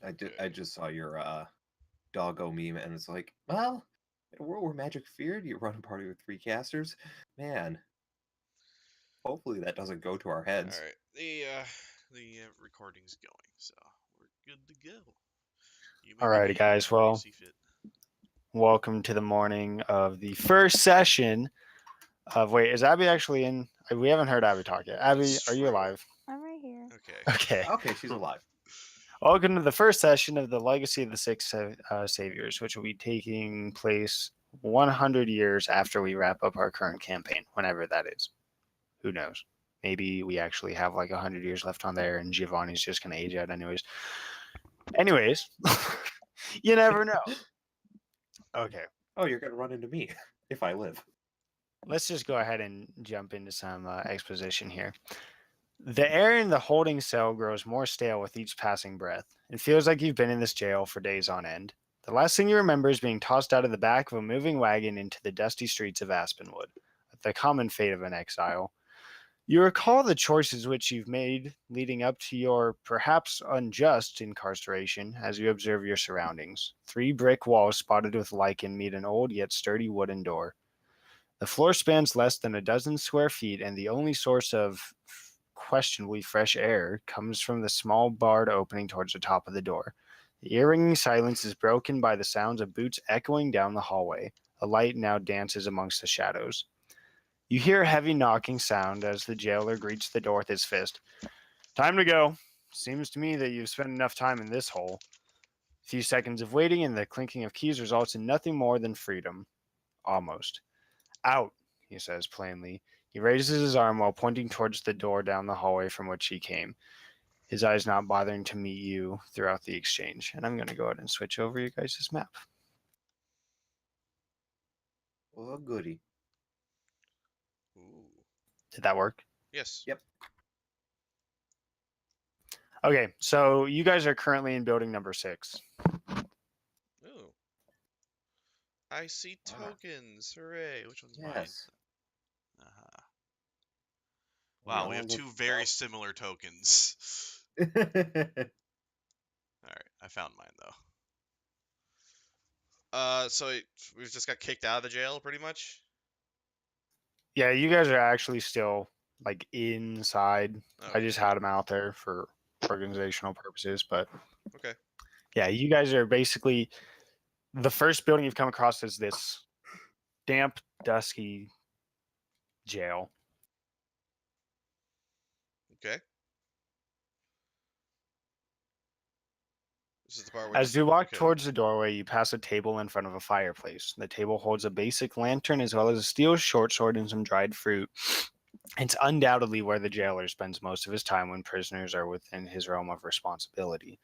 I just saw your doggo meme, and it's like, well, in a world where magic feared, you run a party with 3 casters. Man, hopefully that doesn't go to our heads. All right, the recording's going, so we're good to go. You may Alrighty, begin guys. whenever you Well, see fit. welcome to the morning of the first session of. Wait, is Abby actually in? We haven't heard Abby talk yet. Abby, That's are you true. alive? I'm right here. Okay. Okay. Okay, she's alive. Welcome to the first session of the Legacy of the Six Saviors, which will be taking place 100 years after we wrap up our current campaign, whenever that is. Who knows? Maybe we actually have like 100 years left on there, and Giovanni's just going to age out anyways. Anyways, you never know. Okay. Oh, you're gonna run into me if I live. Let's just go ahead and jump into some exposition here. The air in the holding cell grows more stale with each passing breath. It feels like you've been in this jail for days on end. The last thing you remember is being tossed out of the back of a moving wagon into the dusty streets of Aspenwood, the common fate of an exile. You recall the choices which you've made leading up to your perhaps unjust incarceration as you observe your surroundings. 3 brick walls spotted with lichen meet an old yet sturdy wooden door. The floor spans less than a dozen square feet, and the only source of questionably fresh air comes from the small barred opening towards the top of the door. The ear-ringing silence is broken by the sounds of boots echoing down the hallway. A light now dances amongst the shadows. You hear a heavy knocking sound as the jailer greets the door with his fist. Time to go. Seems to me that you've spent enough time in this hole. A few seconds of waiting and the clinking of keys results in nothing more than freedom. Almost. Out, he says plainly. He raises his arm while pointing towards the door down the hallway from which he came, his eyes not bothering to meet you throughout the exchange. And I'm going to go ahead and switch over you guys' map. Oh, goody. Ooh. Did that work? Yes. Yep. Okay, so you guys are currently in building number 6. Ooh. I see tokens. Hooray! Which one's mine? Yes. Uh-huh. Wow, we have 2 very similar tokens. All right, I found mine though. So we've just got kicked out of the jail, pretty much. Yeah, you guys are actually still like inside. Oh, I just had them out there for organizational purposes, but okay. yeah, you guys are basically the first building you've come across is this damp, dusky jail. Okay. This is the part where As you walk towards the doorway, you pass a table in front of a fireplace. The table holds a basic lantern as well as a steel short sword and some dried fruit. It's undoubtedly where the jailer spends most of his time when prisoners are within his realm of responsibility.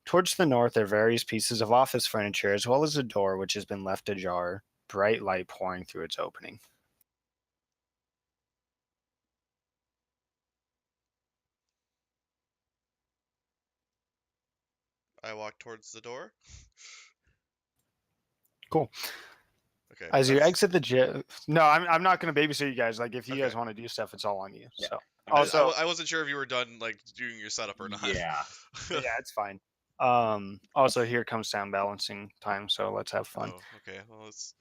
Towards the north are various pieces of office furniture as well as a door which has been left ajar, bright light pouring through its opening. I walk towards the door. Cool. Okay. As you exit the jail, no, I'm not going to babysit you guys. Like if you Okay. guys want to do stuff, it's all on you. Yeah. So Also, I wasn't sure if you were done like doing your setup or not. Yeah. yeah, it's fine. Also here comes sound balancing time, so let's have fun. Oh, okay. Well, let's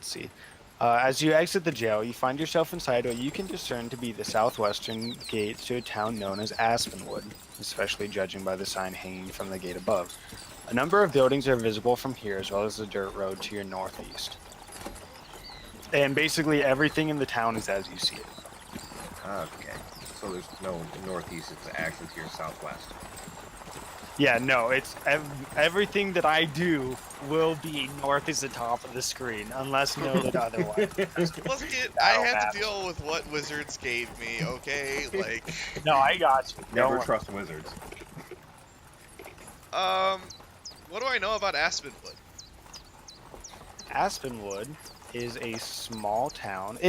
see. As you exit the jail, you find yourself inside what you can discern to be the southwestern gate to a town known as Aspenwood, especially judging by the sign hanging from the gate above. A number of buildings are visible from here, as well as the dirt road to your northeast. And basically everything in the town is as you see it. Okay. So there's no northeast, it's actually to your southwest. Yeah, no, it's everything that I do will be north is the top of the screen, unless noted otherwise. Look it, I had to deal with what wizards gave me, okay? Like no, I got you. Never trust wizards. What do I know about Aspenwood? Aspenwood is a small town.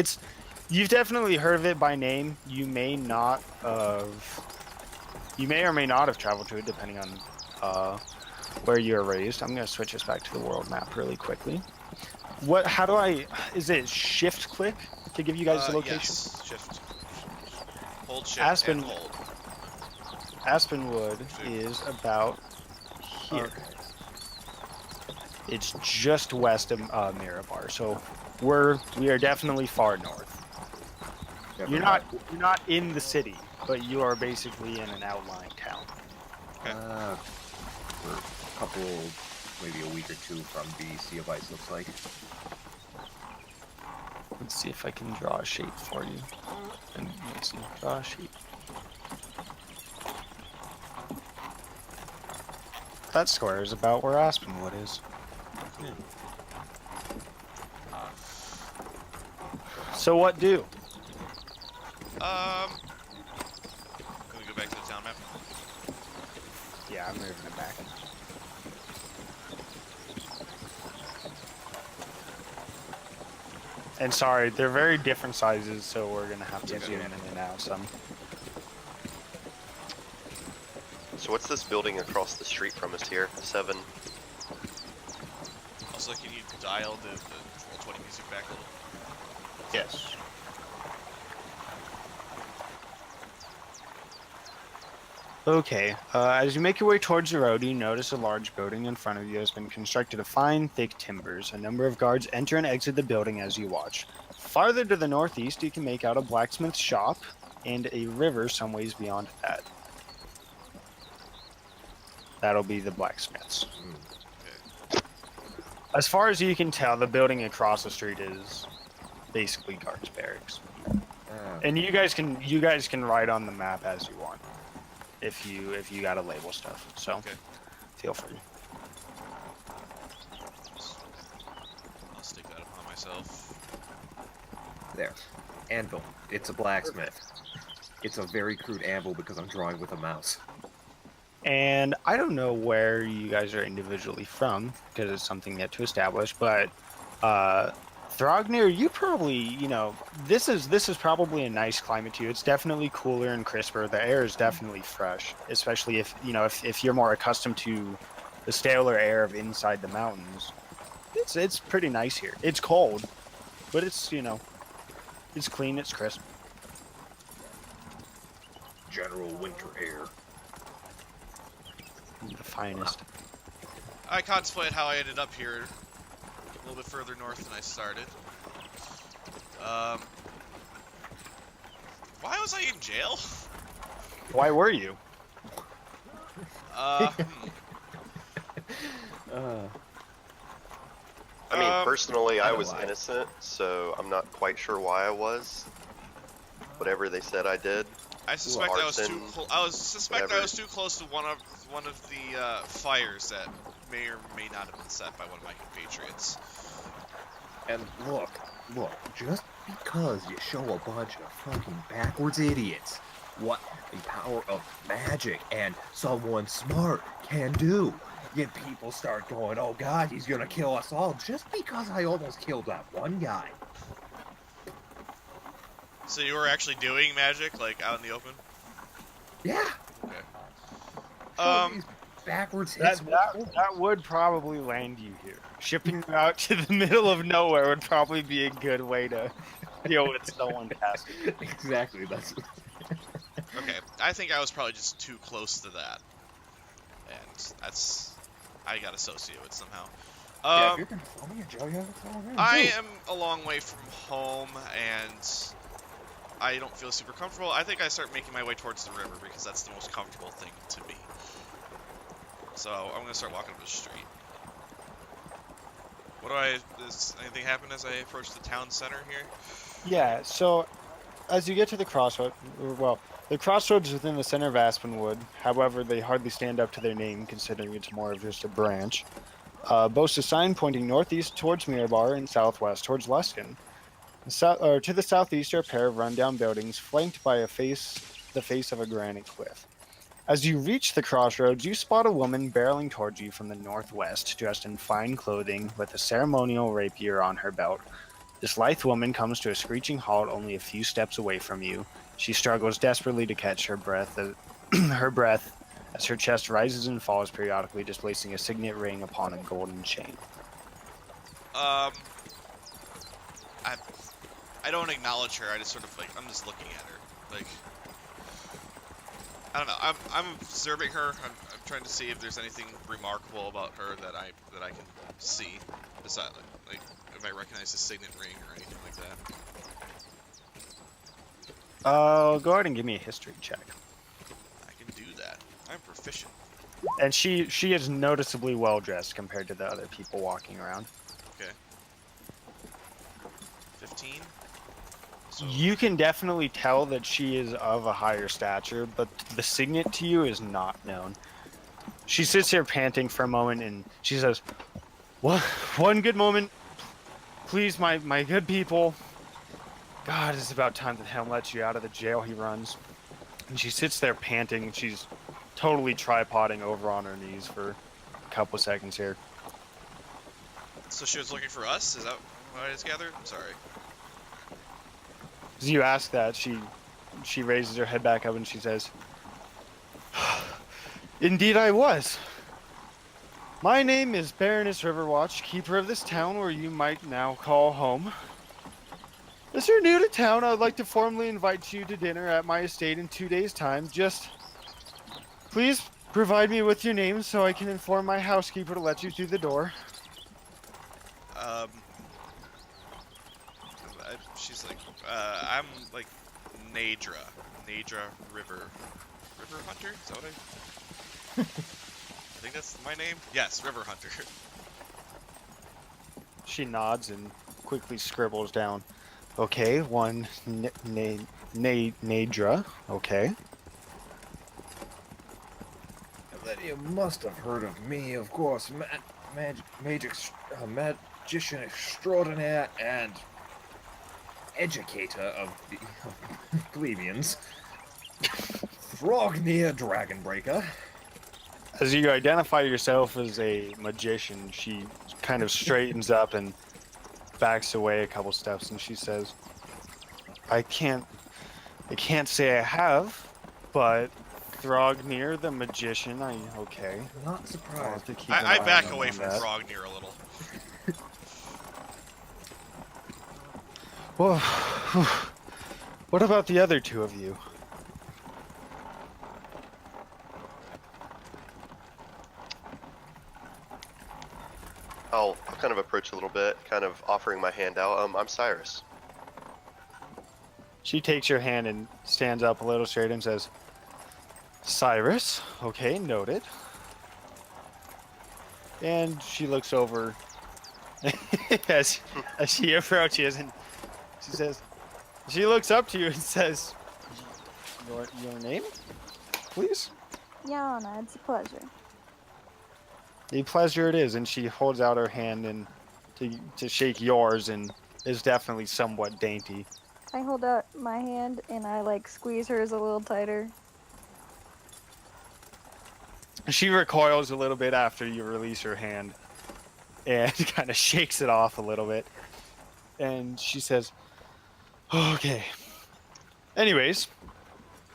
You've definitely heard of it by name. You may or may not have traveled to it, depending on where you were raised. I'm going to switch us back to the world map really quickly. Is it shift click to give you guys the location? Yes, shift. Hold shift and hold. Aspenwood is about here. Okay. It's just west of Mirabar, so we are definitely far north. You're not in the city, but you are basically in an outlying town. Okay. We're a couple, maybe a week or two from the Sea of Ice, looks like. Let's see if I can draw a shape for you. And let's see, draw a shape. That square is about where Aspenwood is. Cool. So what do? Can we go back to the town map? Yeah, I'm moving it back. And sorry, they're very different sizes, so we're gonna have to Yes, zoom yeah. in and out some. So what's this building across the street from us here? 7. Also, can you dial the Roll20 music back a little? Yes. Okay, as you make your way towards the road, you notice a large building in front of you has been constructed of fine, thick timbers. A number of guards enter and exit the building as you watch. Farther to the northeast, you can make out a blacksmith shop and a river some ways beyond that. That'll be the blacksmiths. Okay. As far as you can tell, the building across the street is basically guards' barracks. And you guys can write on the map as you want. If you gotta label stuff, so Okay. feel free. I'll stick that upon myself. There. Anvil. It's a blacksmith. It's a very crude anvil because I'm drawing with a mouse. And I don't know where you guys are individually from because it's something yet to establish, but Thrognir, you probably, this is probably a nice climate to you. It's definitely cooler and crisper. The air is definitely fresh, especially if you're more accustomed to the staler air of inside the mountains. It's pretty nice here. It's cold, but it's it's clean, it's crisp. General winter air. The finest. I contemplate how I ended up here a little bit further north than I started. Why was I in jail? Why were you? I mean, personally, I know was why. innocent, so I'm not quite sure why I was. Whatever they said I did. I suspect I was too arson, close. I whatever. was too close to one of the fires that may or may not have been set by one of my compatriots. And look, just because you show a bunch of fucking backwards idiots what the power of magic and someone smart can do, yet people start going, oh god, he's gonna kill us all, just because I almost killed that one guy. So you were actually doing magic, like out in the open? Yeah. Okay. Show these backwards That, hits. that would probably land you here. Shipping you out to the middle of nowhere would probably be a good way to deal with someone casting. Exactly, that's... Okay, I think I was probably just too close to that, and I got associated with somehow. Yeah, if you're gonna throw me a Joe, you have to throw me a I Joe. am a long way from home, and I don't feel super comfortable. I think I start making my way towards the river because that's the most comfortable thing to me. So I'm gonna start walking up the street. Does anything happen as I approach the town center here? Yeah, so as you get to the crossroad, the crossroads within the center of Aspenwood, however, they hardly stand up to their name considering it's more of just a branch, boasts a sign pointing northeast towards Mirabar and southwest towards Luskin. To the southeast are a pair of rundown buildings flanked by the face of a granite cliff. As you reach the crossroads, you spot a woman barreling towards you from the northwest, dressed in fine clothing with a ceremonial rapier on her belt. This lithe woman comes to a screeching halt only a few steps away from you. She struggles desperately to catch her breath, as her chest rises and falls periodically, displacing a signet ring upon a golden chain. I don't acknowledge her. I just sort of I'm just looking at her. Like, I don't know. I'm observing her. I'm trying to see if there's anything remarkable about her that I can see. Besides, like if I recognize the signet ring or anything like that. Go ahead and give me a history check. I can do that. I'm proficient. And she is noticeably well dressed compared to the other people walking around. Okay. 15. So You can definitely tell that she is of a higher stature, but the signet to you is not known. She sits here panting for a moment, and she says, one good moment, please, my good people. God, it's about time that Helm lets you out of the jail he runs. And she sits there panting, and she's totally tripoding over on her knees for a couple seconds here. So she was looking for us? Is that what I just gathered? I'm sorry. As you ask that, she raises her head back up and she says, Indeed I was. My name is Baroness Riverwatch, keeper of this town where you might now call home. As you're new to town, I would like to formally invite you to dinner at my estate in 2 days' time. Just please provide me with your name so I can inform my housekeeper to let you through the door. She's like, I'm like Neidra Riverhunter. Is that what I think that's my name? Yes, Riverhunter. She nods and quickly scribbles down. Okay, one Neidra. Okay. And then you must have heard of me, of course. Magician extraordinaire and educator of the plebeians. Thrognir Dragonbreaker. As you identify yourself as a magician, she kind of straightens up and backs away a couple steps, and she says, I can't say I have, but Thrognir the magician, okay. Not surprised. I back away from Thrognir a little. Well, what about the other two of you? I'll kind of approach a little bit, kind of offering my hand out. I'm Cyrus. She takes your hand and stands up a little straight and says, Cyrus, okay, noted. And she looks over as she approaches and she says, she looks up to you and says, your name, please? Yana, it's a pleasure. The pleasure it is, and she holds out her hand and to shake yours, and is definitely somewhat dainty. I hold out my hand and I like squeeze hers a little tighter. She recoils a little bit after you release her hand, and kind of shakes it off a little bit, and she says, "Okay. Anyways,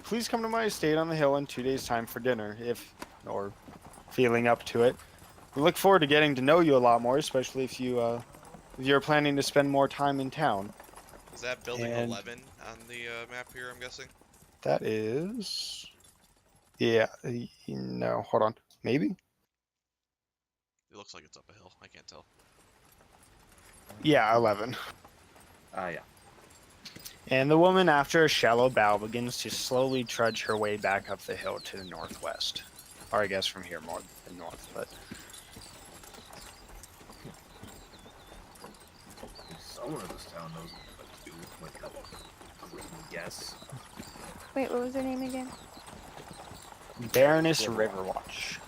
please come to my estate on the hill in 2 days' time for dinner, if or feeling up to it. We look forward to getting to know you a lot more, especially if you're planning to spend more time in town." Is that building And 11 on the map here, I'm guessing? That is, yeah. No, hold on. Maybe. It looks like it's up a hill. I can't tell. Yeah, 11. Yeah. And the woman, after a shallow bow, begins to slowly trudge her way back up the hill to the northwest. Or I guess from here more than north, but... Someone in this town knows what to do with a quick guess. Wait, what was her name again? Baroness Riverwatch.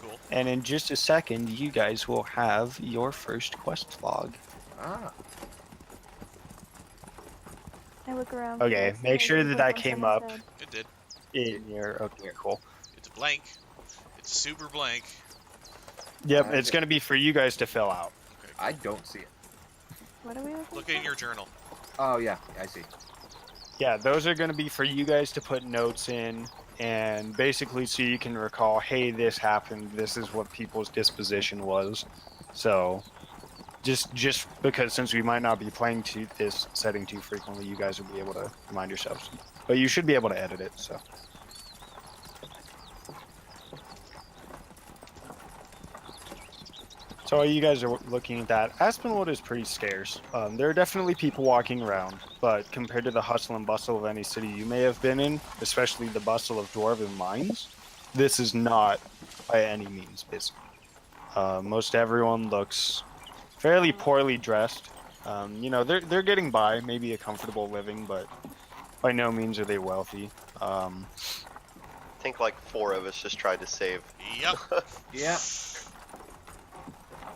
Cool. And in just a second, you guys will have your first quest log. Ah. I look around. Okay, for make this, sure and I that click that on came someone's up. head. It did. In your... Okay, cool. It's blank. It's super blank. Yep, it's going to be for you guys to fill out. Okay. I don't see it. What are we looking Look for? in your journal. Oh, yeah, I see. Yeah, those are going to be for you guys to put notes in, and basically so you can recall, hey, this happened, this is what people's disposition was. So, Just because since we might not be playing this setting too frequently, you guys will be able to remind yourselves. But you should be able to edit it. So. So while you guys are looking at that, Aspenwood is pretty scarce. There are definitely people walking around, but compared to the hustle and bustle of any city you may have been in, especially the bustle of dwarven mines, this is not by any means busy. Most everyone looks fairly poorly dressed. You know, they're getting by, maybe a comfortable living, but by no means are they wealthy. I think like 4 of us just tried to save. Yep. Yeah.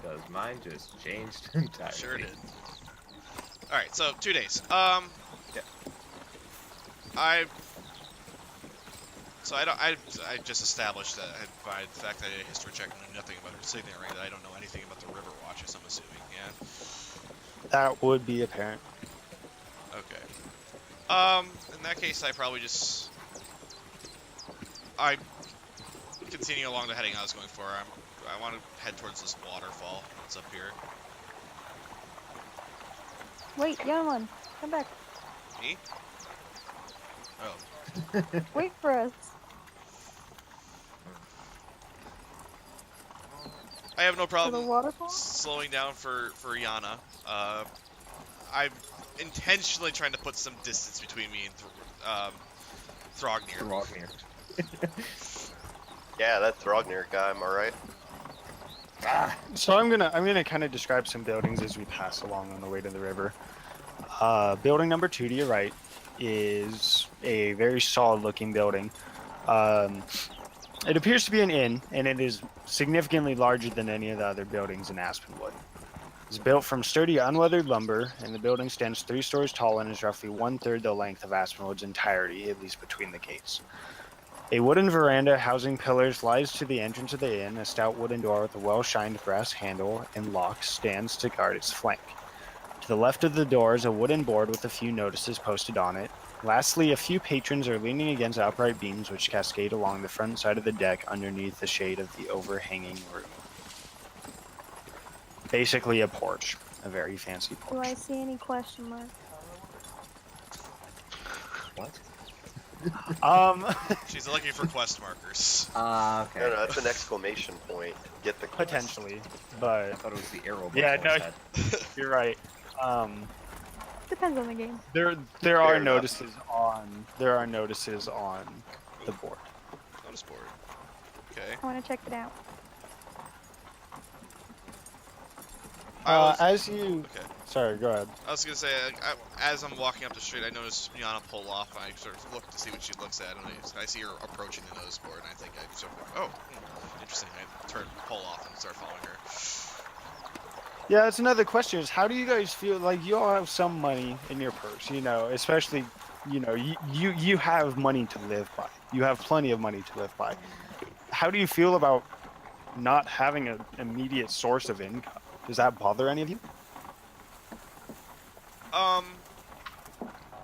Because mine just changed entirely. Sure did. Alright, so 2 days. Yeah. I just established that by the fact that I did a history check and knew nothing about her signet ring, that I don't know anything about the River Watches, I'm assuming, yeah? That would be apparent. Okay. In that case, I probably just... I continue along the heading I was going for. I want to head towards this waterfall that's up here. Wait, young one, come back. Me? Oh. Wait for us. I have no For the problem waterfall? slowing down for Yana. I'm intentionally trying to put some distance between me and Thrognir. Thrognir. Yeah, that Thrognir guy, am I right? So I'm gonna kind of describe some buildings as we pass along on the way to the river. Building number 2 to your right is a very solid-looking building. It appears to be an inn, and it is significantly larger than any of the other buildings in Aspenwood. It's built from sturdy, unweathered lumber, and the building stands 3 stories tall and is roughly 1/3 the length of Aspenwood's entirety, at least between the gates. A wooden veranda housing pillars lies to the entrance of the inn. A stout wooden door with a well-shined brass handle and lock stands to guard its flank. To the left of the door is a wooden board with a few notices posted on it. Lastly, a few patrons are leaning against upright beams which cascade along the front side of the deck underneath the shade of the overhanging roof. Basically a porch. A very fancy Do porch. I see any question marks? What? She's looking for quest markers. Okay. No, that's an exclamation point. Get the quest. Potentially, I but thought it was the arrow. Yeah, before no. that. you're right. Depends on the game. There Fair are enough. notices on the board. Notice board. Okay. I want to check it out. Okay. Sorry, go ahead. I was gonna say, as I'm walking up the street, I notice Yana pull off, and I sort of look to see what she looks at, and I see her approaching the notice board, and I think I sort of like, oh, interesting. I pull off, and start following her. Yeah, that's another question. Is how do you guys feel? Like you all have some money in your purse, you know, especially, you know, you have money to live by. You have plenty of money to live by. How do you feel about not having an immediate source of income? Does that bother any of you?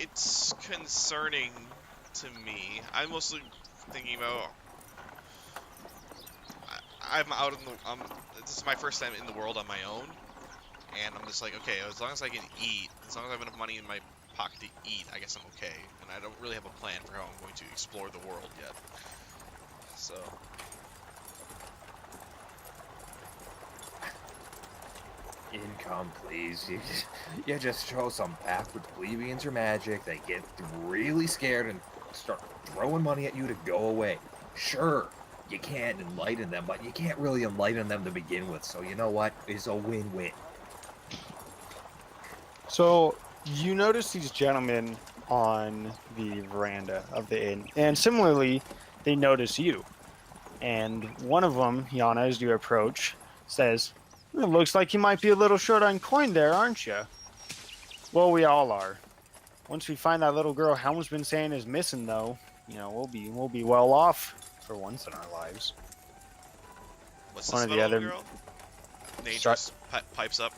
It's concerning to me. I'm mostly thinking about. I'm out in the. This is my first time in the world on my own, and I'm just like, okay, as long as I can eat, as long as I have enough money in my pocket to eat, I guess I'm okay. And I don't really have a plan for how I'm going to explore the world yet. So. Income, please. You just show some backward plebeians your magic. They get really scared and start throwing money at you to go away. Sure, you can enlighten them, but you can't really enlighten them to begin with. So you know what? It's a win-win. So you notice these gentlemen on the veranda of the inn, and similarly, they notice you. And one of them, Yana, as you approach, says, "It looks like you might be a little short on coin there, aren't you?" "Well, we all are. Once we find that little girl Helm's been saying is missing, though, you know, we'll be well off for once in our lives." What's One this of the about, other- little girl? Neidra pipes up.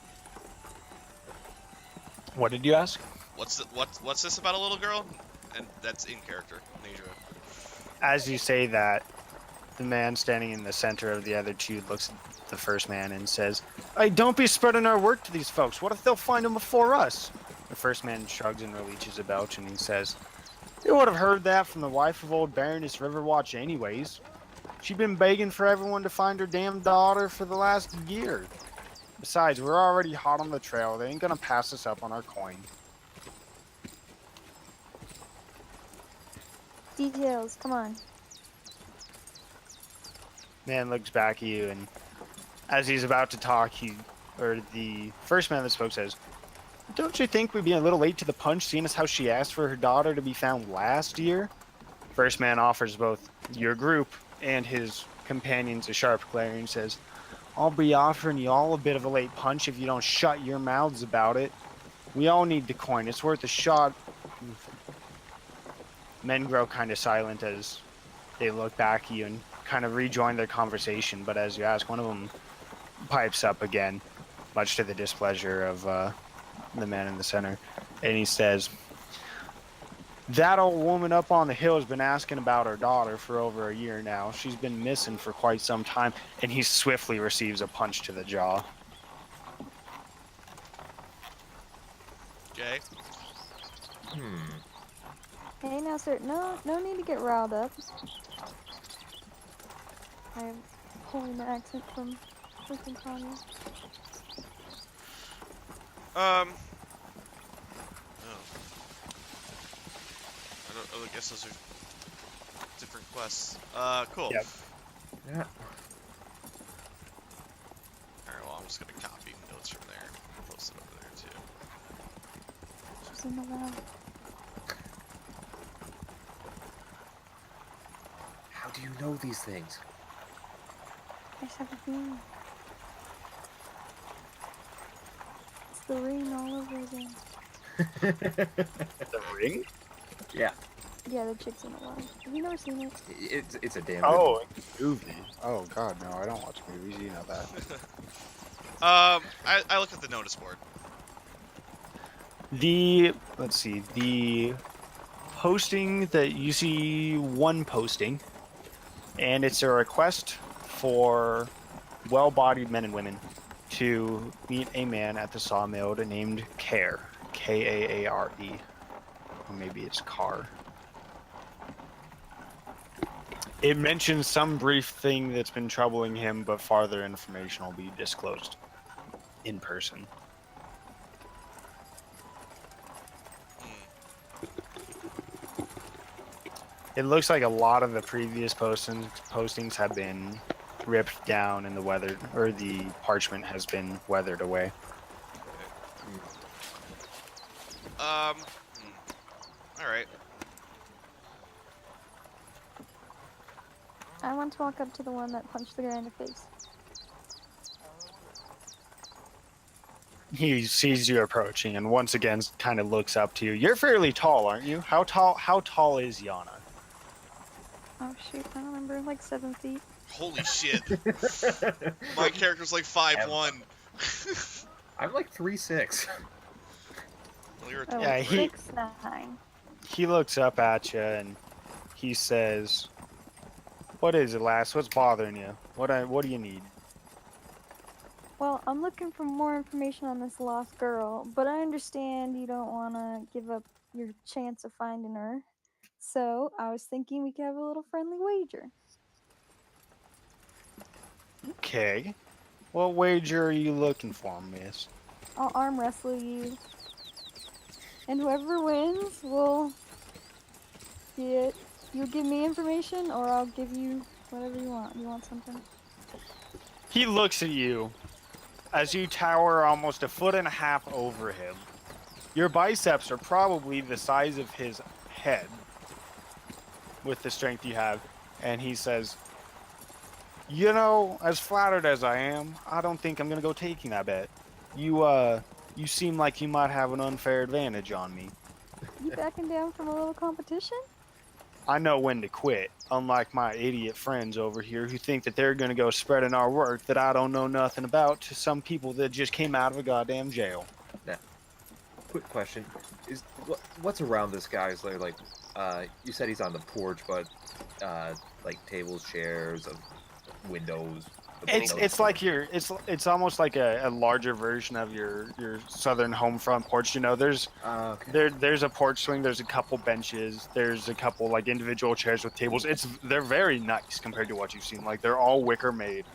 What did you ask? What's this about a little girl? And that's in character, Neidra. As you say that, The man standing in the center of the other two looks at the first man and says, "Hey, don't be spreading our work to these folks. What if they'll find them before us?" The first man shrugs and releases a belch, and he says, "You would have heard that from the wife of old Baroness Riverwatch anyways. She's been begging for everyone to find her damn daughter for the last year. Besides, we're already hot on the trail. They ain't gonna pass us up on our coin." Details, come on. Man looks back at you, and as he's about to talk, the first man that spoke says, "Don't you think we'd be a little late to the punch, seeing as how she asked for her daughter to be found last year?" First man offers both your group and his companions a sharp glare and says, "I'll be offering you all a bit of a late punch if you don't shut your mouths about it. We all need the coin. It's worth a shot." Men grow kind of silent as they look back at you and kind of rejoin their conversation, but as you ask, one of them pipes up again, much to the displeasure of the man in the center, and he says, "That old woman up on the hill has been asking about her daughter for over a year now. She's been missing for quite some time," and he swiftly receives a punch to the jaw. Okay. Hey, now, sir, no need to get riled up. I am pulling the accent from freaking Tanya. Oh. I guess those are different quests. Cool. Yep. Yeah. Alright, well, I'm just gonna copy notes from there and post it over there, too. She's in the well. How do you know these things? I just have a feeling. It's the ring all over again. The ring? Yeah, Yeah, the chick's in the well. Have you never seen it? it's a damn. Oh, movie. Oh god, no, I don't watch movies. You know that. I look at the notice board. Let's see, the posting that you see, one posting, and it's a request for well-bodied men and women to meet a man at the sawmill named Care, Kaare, or maybe it's Car. It mentions some brief thing that's been troubling him, but farther information will be disclosed in person. It looks like a lot of the previous postings have been ripped down and the parchment has been weathered away. Alright. I want to walk up to the one that punched the guy in the face. He sees you approaching and once again kind of looks up to you. You're fairly tall, aren't you? How tall is Yana? Oh shoot, I don't remember, like 7 feet. Holy shit. My character's like 5'1". I'm like 3'6". Well, you're a Oh, Yeah, he- 6'9". He looks up at you and he says, "What is it, lass? What's bothering you? What do you need?" Well, I'm looking for more information on this lost girl, but I understand you don't want to give up your chance of finding her. So, I was thinking we could have a little friendly wager. Okay. What wager are you looking for, miss? I'll arm wrestle you. And whoever wins will you'll give me information or I'll give you whatever you want. You want something? He looks at you as you tower almost 1.5 feet over him. Your biceps are probably the size of his head with the strength you have. And he says, "You know, as flattered as I am, I don't think I'm going to go taking that bet. You seem like you might have an unfair advantage on me. You backing down from a little competition? I know when to quit, unlike my idiot friends over here who think that they're going to go spreading our work that I don't know nothing about to some people that just came out of a goddamn jail." Now, quick question: what's around this guy? Is there like, you said he's on the porch, but like tables, chairs, of windows. It's like it's almost like a larger version of your southern home front porch. You know, there's okay. there's a porch swing, there's a couple benches, there's a couple like individual chairs with tables. They're very nice compared to what you've seen. Like they're all wicker made,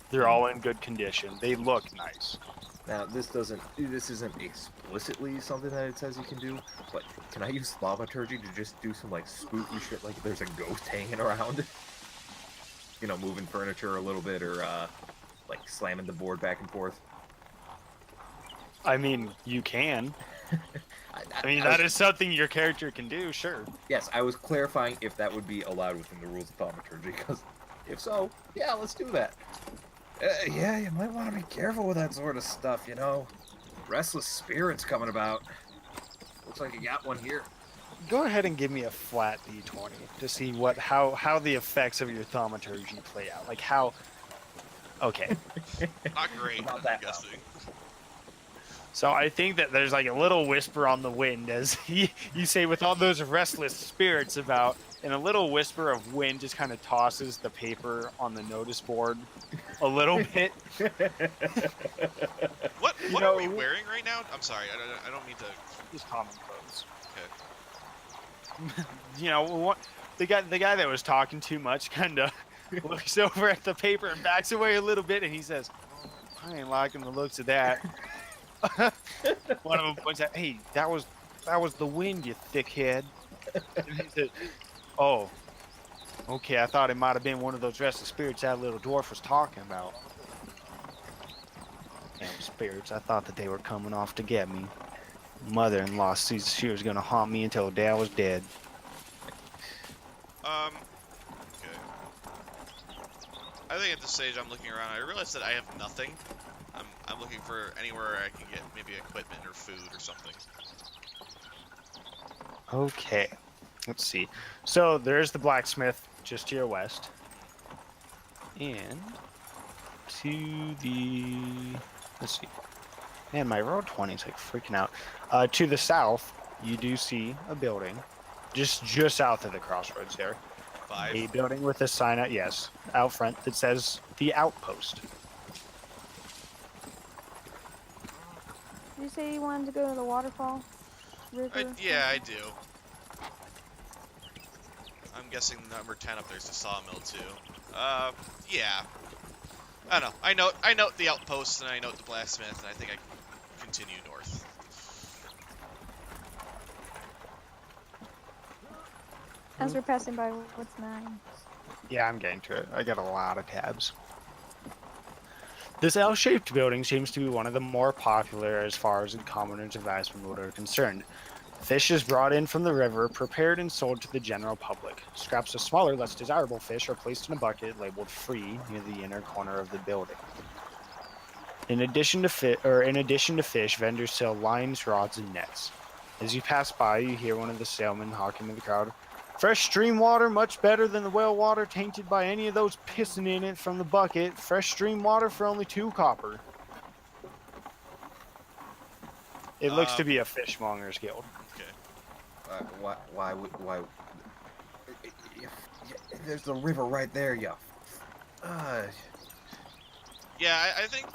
they're all in good condition. They look nice. Now this isn't explicitly something that it says you can do, but can I use thaumaturgy to just do some like spooky shit, like there's a ghost hanging around? You know, moving furniture a little bit, or like slamming the board back and forth. I mean, you can. I mean, I that was- is something your character can do, sure. Yes, I was clarifying if that would be allowed within the rules of thaumaturgy, because if so, yeah, let's do that. Yeah, you might want to be careful with that sort of stuff, you know. Restless spirits coming about. Looks like you got one here. Go ahead and give me a flat d20 to see how the effects of your thaumaturgy play out. Like how. Okay. Not great, About I'm that, guessing. So I think that there's like a little whisper on the wind as you say with all those restless spirits about, and a little whisper of wind just kind of tosses the paper on the notice board a little bit. What know, are we wearing right now? I'm sorry, I don't mean to. Just common clothes. Okay. You know what? The guy that was talking too much kind of looks over at the paper and backs away a little bit, and he says, "I ain't liking the looks of that." One of them points out, "Hey, that was the wind, you thickhead." And he said, "Oh, okay. I thought it might have been one of those restless spirits that little dwarf was talking about." Damn spirits! I thought that they were coming off to get me. Mother-in-law sees she was gonna haunt me until Dad was dead. Okay. I think at this stage I'm looking around. I realize that I have nothing. I'm looking for anywhere I can get maybe equipment or food or something. Okay, let's see. So there's the blacksmith just to your west, and to the let's see. Man, my roll 20 is like freaking out. To the south, you do see a building, just south of the crossroads there. 5. A building with a sign out, yes, out front that says the Outpost. Did you say you wanted to go to the waterfall? River? Yeah, I do. I'm guessing number 10 up there's the sawmill too. Yeah. I don't know. I note the outpost and I note the blacksmith, and I think I can continue north. As we're passing by, what's 9? Yeah, I'm getting to it. I got a lot of tabs. This L-shaped building seems to be one of the more popular as far as the commoners of Aspenwood are concerned. Fish is brought in from the river, prepared and sold to the general public. Scraps of smaller, less desirable fish are placed in a bucket labeled free near the inner corner of the building. In addition to fish, vendors sell lines, rods, and nets. As you pass by, you hear one of the sailmen hawking to the crowd, "Fresh stream water, much better than the well water tainted by any of those pissing in it from the bucket. Fresh stream water for only 2 copper." It looks to be a fishmonger's guild. Okay. Why? There's the river right there, yeah. Yeah, I think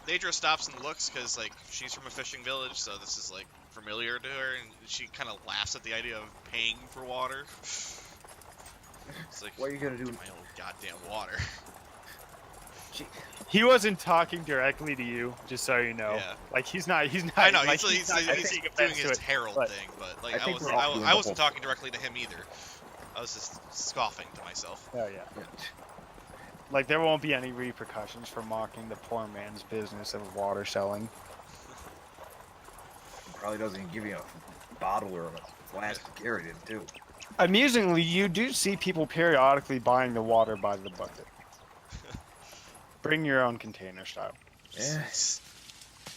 Neidra stops and looks because like she's from a fishing village, so this is like familiar to her, and she kind of laughs at the idea of paying for water. It's like, What are you gonna do? my own goddamn water. He wasn't talking directly to you, just so you know. Yeah. Like he's not. I know like, he's not doing taking offense to his it, herald but thing, but like I I think we're all doing the wasn't whole- talking directly to him either. I was just scoffing to myself. Oh yeah. Like there won't be any repercussions for mocking the poor man's business of water selling. Probably doesn't even give you a bottle or a flask to carry it in, too. Amusingly, you do see people periodically buying the water by the bucket. Bring your own container style. Yeah.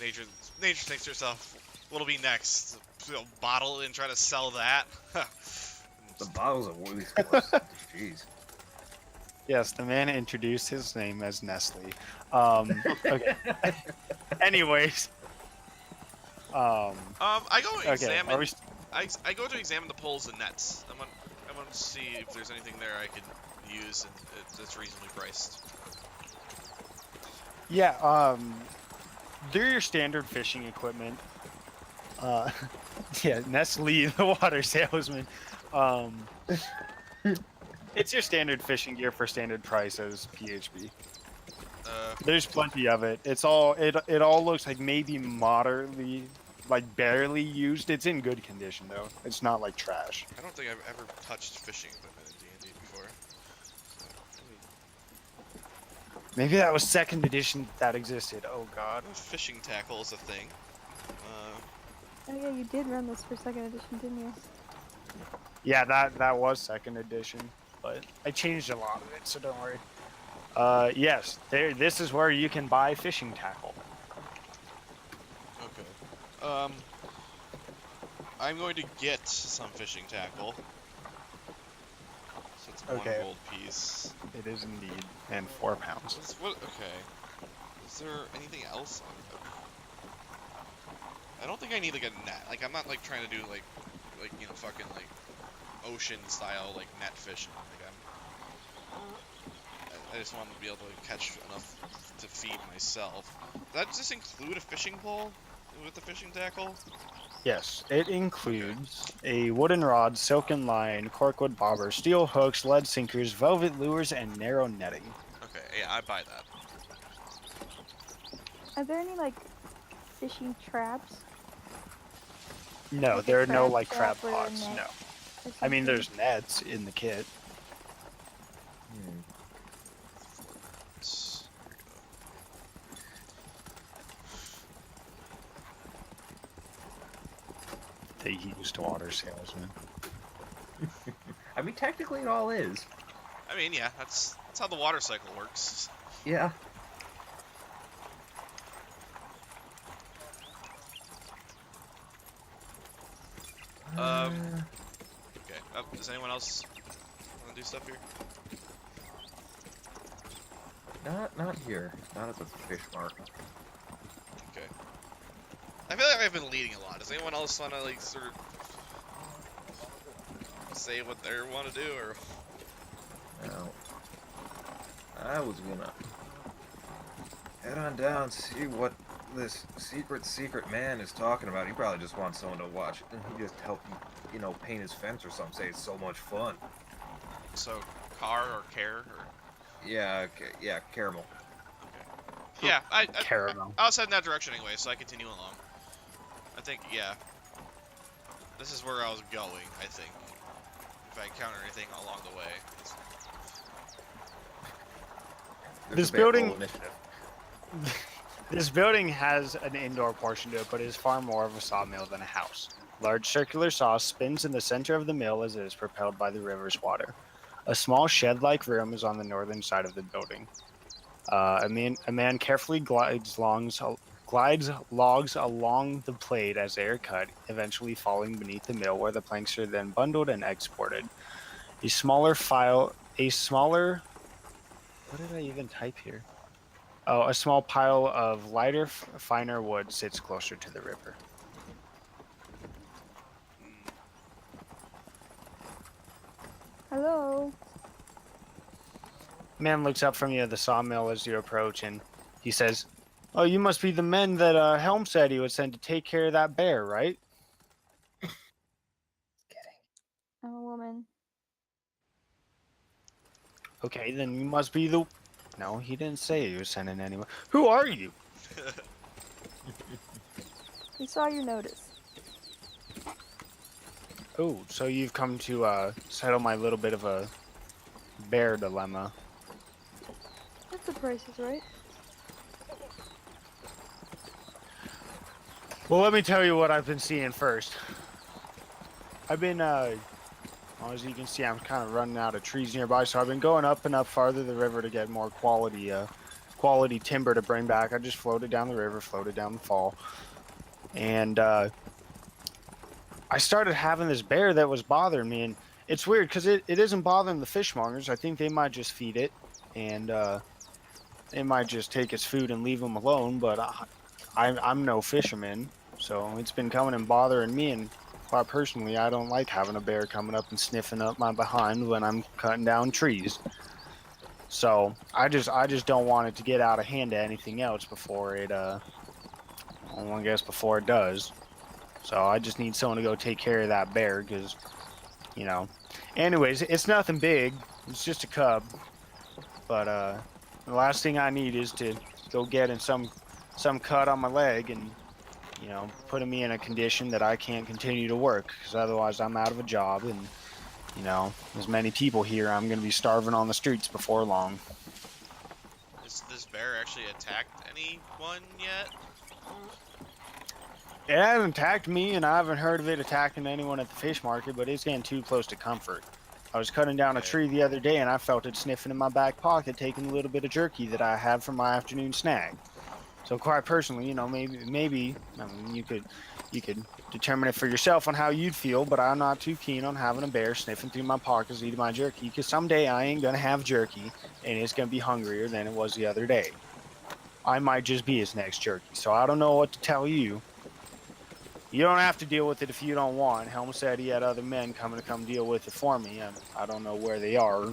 Nature thinks to herself, what'll be next? Bottle it and try to sell that? The bottles are worth worse. Jeez. Yes, the man introduced his name as Nestle. Okay. Anyways. I go and Okay. examine. Are we... I go to examine the poles and nets. I'm gonna see if there's anything there I can use and that's reasonably priced. Yeah, they're your standard fishing equipment. Yeah, Nestle, the water salesman. It's your standard fishing gear for standard price as PHB. There's plenty of it. It all looks like maybe moderately, like barely used. It's in good condition though. It's not like trash. I don't think I've ever touched fishing equipment in D&D before. Maybe that was second edition that existed. Oh god. Fishing tackle is a thing. Oh yeah, you did run this for second edition, didn't you? Yeah, that was second edition, but I changed a lot of it, so don't worry. Yes, this is where you can buy fishing tackle. Okay. I'm going to get some fishing tackle. So it's Okay. 1 gold piece. It is indeed, and 4 pounds. Okay. Is there anything else on it? I don't think I need like a net. Like I'm not like trying to do like you know fucking like ocean style like net fishing. Like I just want to be able to catch enough to feed myself. Does that just include a fishing pole with the fishing tackle? Yes, it includes a wooden rod, silken line, corkwood bobber, steel hooks, lead sinkers, velvet lures, and narrow netting. Okay, yeah, I buy that. Are there any like fishing traps? No, Like a there are no crab like crab trap or a pots. net No, or I mean something? there's nets in the kit. Hmm. The used water salesman. I mean, technically it all is. I mean, yeah, that's how the water cycle works. Yeah. Okay. Does anyone else want to do stuff here? Not here. Not at the fish market. Okay. I feel like I've been leading a lot. Does anyone else want to like sort of say what they want to do, or? No. I was gonna head on down, see what this secret man is talking about. He probably just wants someone to watch. And he just help you know, paint his fence or something. Say it's so much fun. So, car or care or? Yeah, yeah, caramel. Okay. Yeah, Caramel. I was heading that direction anyway, so I continue along. I think, yeah. This is where I was going, I think. If I encounter anything along the way. This building- This building has an indoor portion to it, but it is far more of a sawmill than a house. Large circular saw spins in the center of the mill as it is propelled by the river's water. A small shed-like room is on the northern side of the building. A man carefully glides logs along the blade as they are cut, eventually falling beneath the mill, where the planks are then bundled and exported. A smaller, what did I even type here? Oh, a small pile of lighter, finer wood sits closer to the river. Hello. Man looks up from you at the sawmill as you approach, and he says, "Oh, you must be the men that Helm said he would send to take care of that bear, right?" I'm a woman. Okay, then you must be the... No, he didn't say he was sending anyone. Who are you? We saw your notice. Oh, so you've come to settle my little bit of a bear dilemma. If the price is right. Well, let me tell you what I've been seeing first. I've been, well, as you can see, I'm kind of running out of trees nearby, so I've been going up and up farther the river to get more quality timber to bring back. I just floated down the river, floated down the fall, and I started having this bear that was bothering me, and it's weird because it isn't bothering the fishmongers. I think they might just feed it, and they might just take its food and leave them alone, but I'm no fisherman, so it's been coming and bothering me, and quite personally, I don't like having a bear coming up and sniffing up my behind when I'm cutting down trees. So I just don't want it to get out of hand to anything else before it I guess before it does. So I just need someone to go take care of that bear because, you know. Anyways, it's nothing big. It's just a cub. But the last thing I need is to go get in some cut on my leg and, you know, putting me in a condition that I can't continue to work because otherwise I'm out of a job and, you know, as many people here, I'm going to be starving on the streets before long. Has this bear actually attacked anyone yet? It hasn't attacked me, and I haven't heard of it attacking anyone at the fish market, but it's getting too close to comfort. I was cutting down a Okay. tree the other day, and I felt it sniffing in my back pocket, taking a little bit of jerky that I had for my afternoon snack. So quite personally, you know, maybe I mean, you could determine it for yourself on how you'd feel, but I'm not too keen on having a bear sniffing through my pockets eating my jerky, because someday I ain't gonna have jerky, and it's gonna be hungrier than it was the other day. I might just be his next jerky, so I don't know what to tell you. You don't have to deal with it if you don't want. Helm said he had other men coming to come deal with it for me, and I don't know where they are,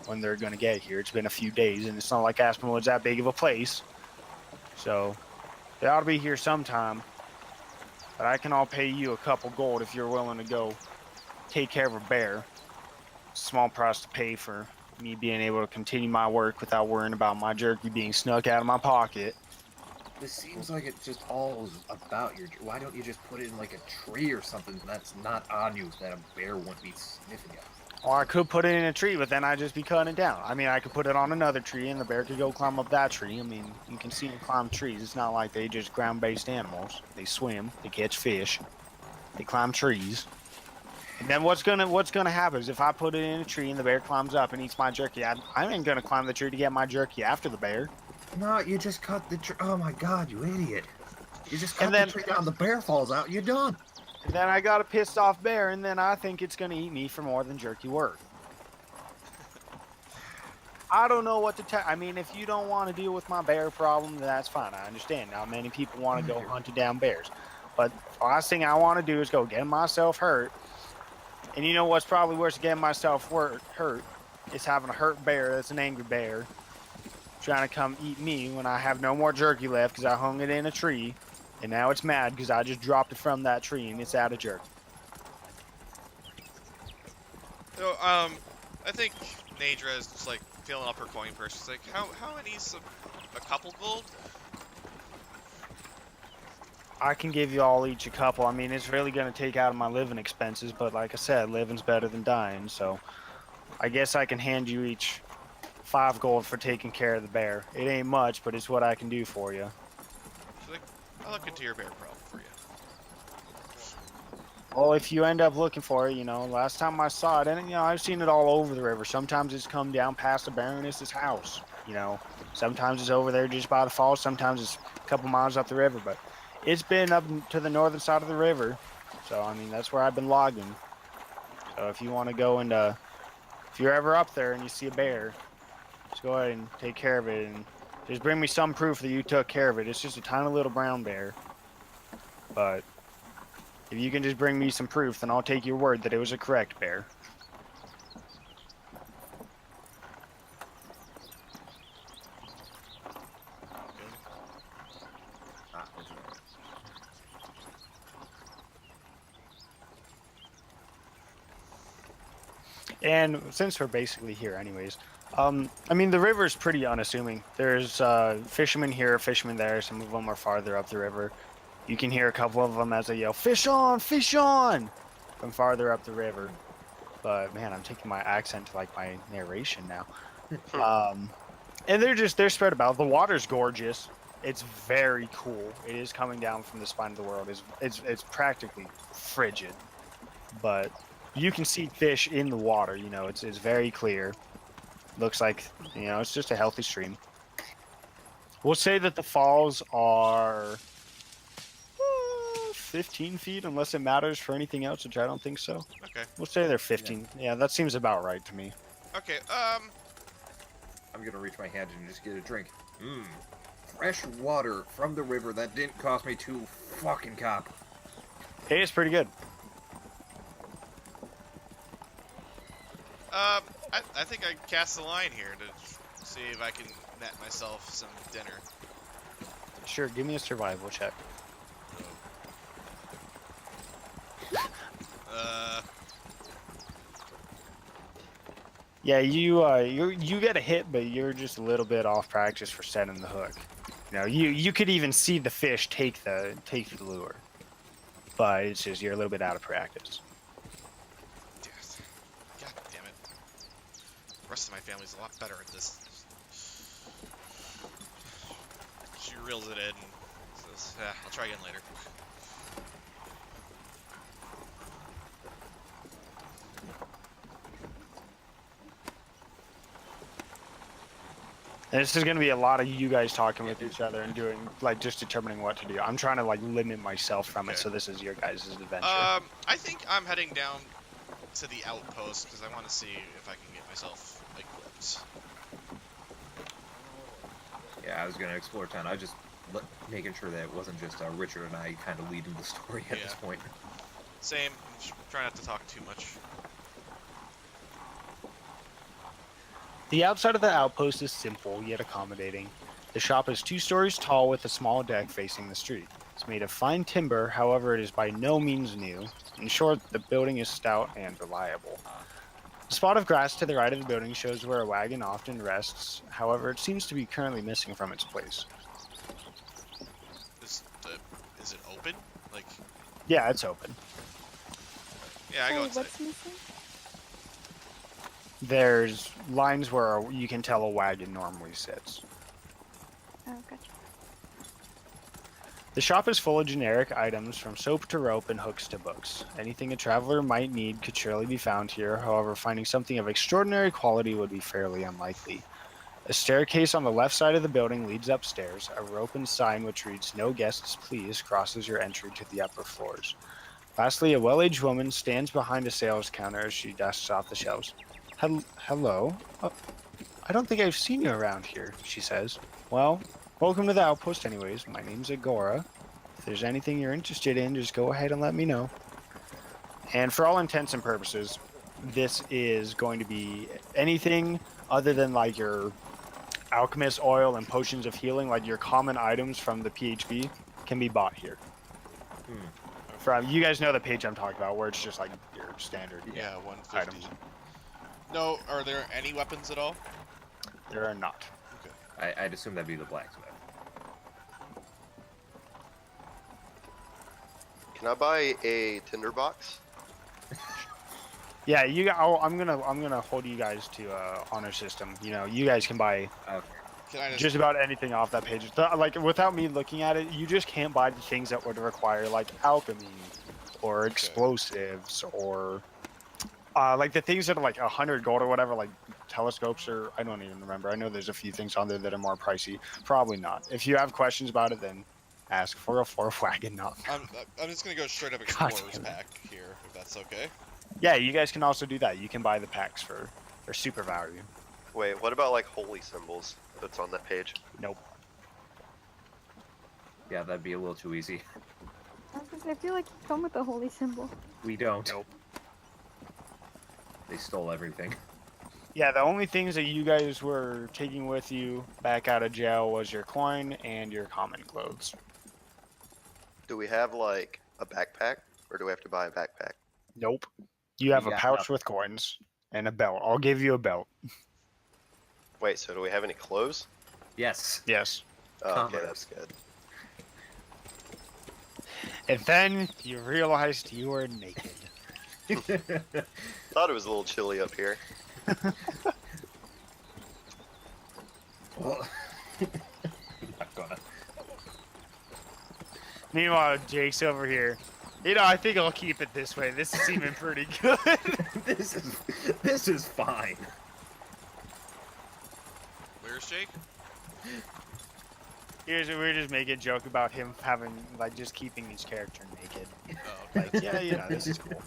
when they're gonna get here. It's been a few days, and it's not like Aspenwood's that big of a place. So, they ought to be here sometime. But I can all pay you a couple gold if you're willing to go take care of a bear. Small price to pay for me being able to continue my work without worrying about my jerky being snuck out of my pocket. This seems like it's just all about your. Why don't you just put it in like a tree or something that's not on you that a bear wouldn't be sniffing at? Or I could put it in a tree, but then I'd just be cutting it down. I mean, I could put it on another tree, and the bear could go climb up that tree. I mean, you can see them climb trees. It's not like they just ground-based animals. They swim, they catch fish, they climb trees. And then what's gonna happen is if I put it in a tree and the bear climbs up and eats my jerky, I ain't gonna climb the tree to get my jerky after the bear. No, you just cut the tree. Oh my god, you idiot! You just cut And then- the tree down. The bear falls out. You're done. And then I got a pissed off bear, and then I think it's gonna eat me for more than jerky worth. I don't know what to tell. I mean, if you don't want to deal with my bear problem, then that's fine. I understand. Now, many people want to go hunting down bears, but the last thing I want to do is go get myself hurt. And you know what's probably worse than getting myself hurt is having a hurt bear that's an angry bear trying to come eat me when I have no more jerky left because I hung it in a tree, and now it's mad because I just dropped it from that tree and it's out of jerky. So, I think Neidra is just like filling up her coin purse. She's like, how many is a couple gold? I can give you all each a couple. I mean, it's really going to take out of my living expenses, but like I said, living's better than dying, so I guess I can hand you each 5 gold for taking care of the bear. It ain't much, but it's what I can do for you. She's like, I'll look into your bear problem for you. Well, if you end up looking for it, you know, last time I saw it, and you know, I've seen it all over the river. Sometimes it's come down past the Baroness's house, you know. Sometimes it's over there just by the falls. Sometimes it's a couple miles up the river, but it's been up to the northern side of the river. So, I mean, that's where I've been logging. So if you want to go and, if you're ever up there and you see a bear, just go ahead and take care of it, and just bring me some proof that you took care of it. It's just a tiny little brown bear, but if you can just bring me some proof, then I'll take your word that it was a correct bear. And since we're basically here anyways, I mean, the river is pretty unassuming. There's fishermen here, fishermen there. Some of them are farther up the river. You can hear a couple of them as they yell, "Fish on! Fish on!" from farther up the river. But man, I'm taking my accent to like my narration now. And they're spread about. The water's gorgeous. It's very cool. It is coming down from the spine of the world. It's practically frigid, but you can see fish in the water. You know, it's very clear. Looks like, you know, it's just a healthy stream. We'll say that the falls are 15 feet, unless it matters for anything else, which I don't think so. Okay. We'll say they're 15. Yeah, that seems about right to me. Okay, I'm gonna reach my hand and just get a drink. Fresh water from the river that didn't cost me 2 fucking copper. Hey, it's pretty good. I think I cast a line here to see if I can net myself some dinner. Sure, give me a survival check. Yeah, you get a hit, but you're just a little bit off practice for setting the hook. You know, you could even see the fish take the lure, but it's just you're a little bit out of practice. God damn it! The rest of my family's a lot better at this. She reels it in and says, I'll try again later. And this is going to be a lot of you guys talking with each other and doing, like, just determining what to do. I'm trying to, like, limit myself from it, Okay. so this is your guys' adventure. I think I'm heading down to the outpost because I want to see if I can get myself equipped. Yeah, I was gonna explore town. I was just making sure that it wasn't just Richard and I kind of leading the story at this point. Same. Try not to talk too much. The outside of the outpost is simple yet accommodating. The shop is 2 stories tall with a small deck facing the street. It's made of fine timber, however it is by no means new. In short, the building is stout and reliable. A spot of grass to the right of the building shows where a wagon often rests, however it seems to be currently missing from its place. Is it open? Like, Yeah, it's open. yeah, I go Sorry, inside. what's missing? There's lines where you can tell a wagon normally sits. Oh, gotcha. The shop is full of generic items from soap to rope and hooks to books. Anything a traveler might need could surely be found here, however finding something of extraordinary quality would be fairly unlikely. A staircase on the left side of the building leads upstairs. A rope and sign which reads "No guests please" crosses your entry to the upper floors. Lastly, a well-aged woman stands behind a sales counter as she dusts off the shelves. Hello? I don't think I've seen you around here, she says. Well, welcome to the outpost anyways. My name's Agora. If there's anything you're interested in, just go ahead and let me know. And for all intents and purposes, this is going to be anything other than like your alchemist oil and potions of healing, like your common items from the PHB, can be bought here. From you guys know the page I'm talking about, where it's just like your standard Yeah, 150. items. No, are there any weapons at all? There are not. I'd assume that'd be the blacksmith. Can I buy a tinderbox? Yeah, I'm gonna hold you guys to honor system. You know, you guys can buy Okay. Can I just about anything off that page. Like without me looking at it, you just can't buy the things that would require like alchemy or explosives or like the things that are like 100 gold or whatever, like telescopes or I don't even remember. I know there's a few things on there that are more pricey. Probably not. If you have questions about it, then ask for a 4 wagon knob. I'm just gonna go straight up God explorer's damn it. pack here, if that's okay. Yeah, you guys can also do that. You can buy the packs for super value. Wait, what about like holy symbols that's on that page? Nope. Yeah, that'd be a little too easy. I was gonna say, I feel like you come with a holy symbol. We don't. Nope. They stole everything. Yeah, the only things that you guys were taking with you back out of jail was your coin and your common clothes. Do we have like a backpack, or do we have to buy a backpack? Nope. You have a got pouch nothing. with coins and a belt. I'll give you a belt. Wait, so do we have any clothes? Yes. Yes. Oh, okay, Commerce. that's good. And then you realized you were naked. Thought it was a little chilly up here. Well, I'm not gonna. Meanwhile, Jake's over here. You know, I think I'll keep it this way. This is seeming pretty good. This is fine. Where's Jake? We're just making a joke about him having, like, just keeping his character naked. Oh, okay. Like, yeah, you know, this is cool.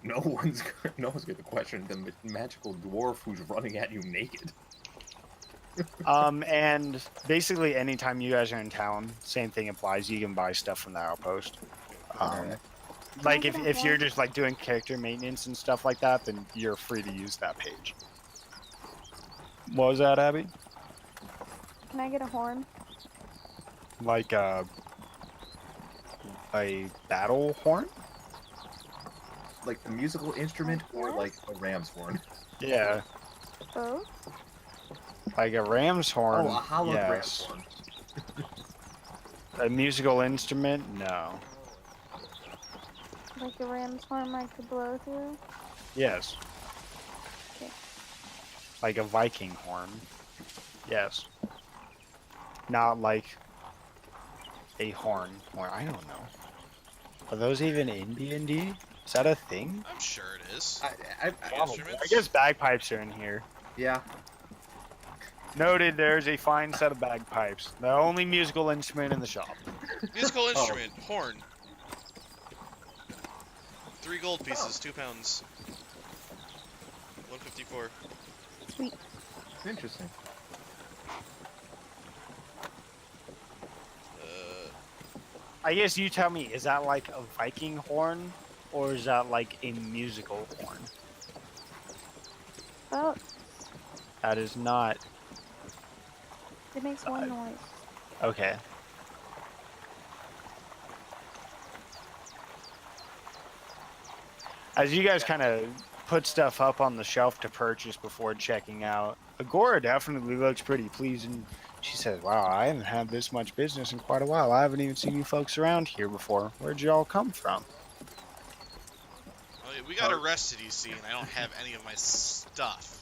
No one's gonna question the magical dwarf who's running at you naked. And basically anytime you guys are in town, same thing applies. You can buy stuff from the outpost. Okay. Like Can I get a if you're horn? just like doing character maintenance and stuff like that, then you're free to use that page. What was that, Abby? Can I get a horn? Like a battle horn? Like the musical instrument or like Yes. a ram's horn? Yeah, Both? like a ram's horn. Oh, a hollow ram's Yes. horn. A musical instrument? No. Like a ram's horn I could blow through? Yes. Okay. Like a Viking horn. Yes. Not like a horn. Or I don't know. Are those even in D&D? Is that a thing? I'm sure it is. I Instruments? I guess bagpipes are in here. yeah. Noted, there's a fine set of bagpipes. The only musical instrument in the shop. Musical instrument, horn. 3 gold pieces, 2 pounds. 154. Sweet. Interesting. I guess you tell me, is that like a Viking horn? Or is that like a musical horn? Oh, That is not. it makes one noise. Okay. As you guys kind of put stuff up on the shelf to purchase before checking out, Agora definitely looks pretty pleasing. She says, "Wow, I haven't had this much business in quite a while. I haven't even seen you folks around here before. Where'd you all come from?" Well, we got arrested, you see, and I don't have any of my stuff.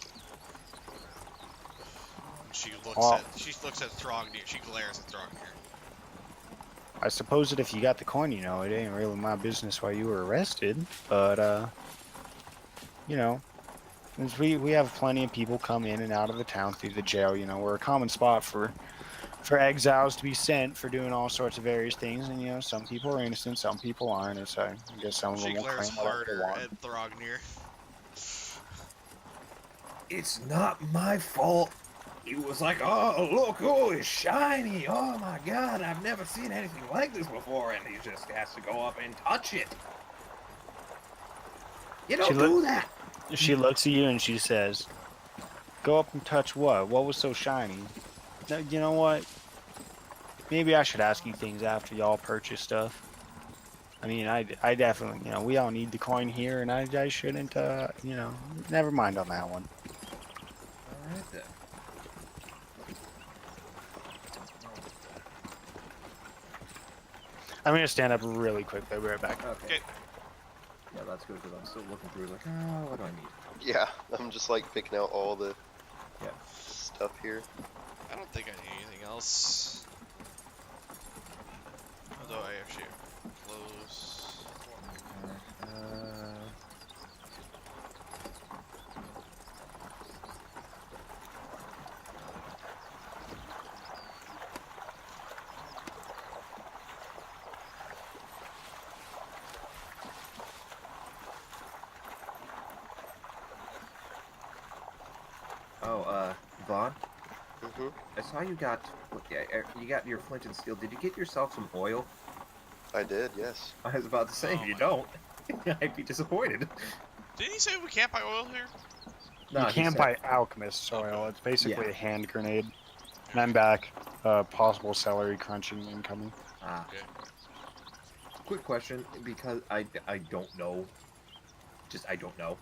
She looks at Thrognir. She glares at Thrognir. I suppose that if you got the coin, you know, it ain't really my business why you were arrested. But, you know, since we have plenty of people come in and out of the town through the jail. You know, we're a common spot for exiles to be sent for doing all sorts of various things. And, you know, some people are innocent, some people aren't. And so I guess some of She them will glares claim whatever they harder want. at Thrognir. It's not my fault. He was like, oh, look, oh, it's shiny. Oh my god, I've never seen anything like this before. And he just has to go up and touch it. You don't do that. She looks at you and she says, "Go up and touch what? What was so shiny?" No, you know what? Maybe I should ask you things after y'all purchase stuff. I mean, I definitely, you know, we all need the coin here, and I shouldn't, you know, never mind on that one. Alright then. I'm gonna stand up really quick. I'll be right back. Okay. Yeah, that's good because I'm still looking through like, oh, what do I need? Yeah, I'm just like picking out all the Yeah. stuff here. I don't think I need anything else. Although I actually close. Vaughn, Mhm. I saw you got your flint and steel. Did you get yourself some oil? I did, yes. I was about to say, Oh if you my- don't, I'd be disappointed. Didn't he say we can't buy oil here? No, You he can't said- buy alchemist oil. Okay. It's basically Yeah. a hand grenade. And I'm back. Possible celery crunching incoming. Ah. Okay. Quick question, because I don't know. Just I don't know.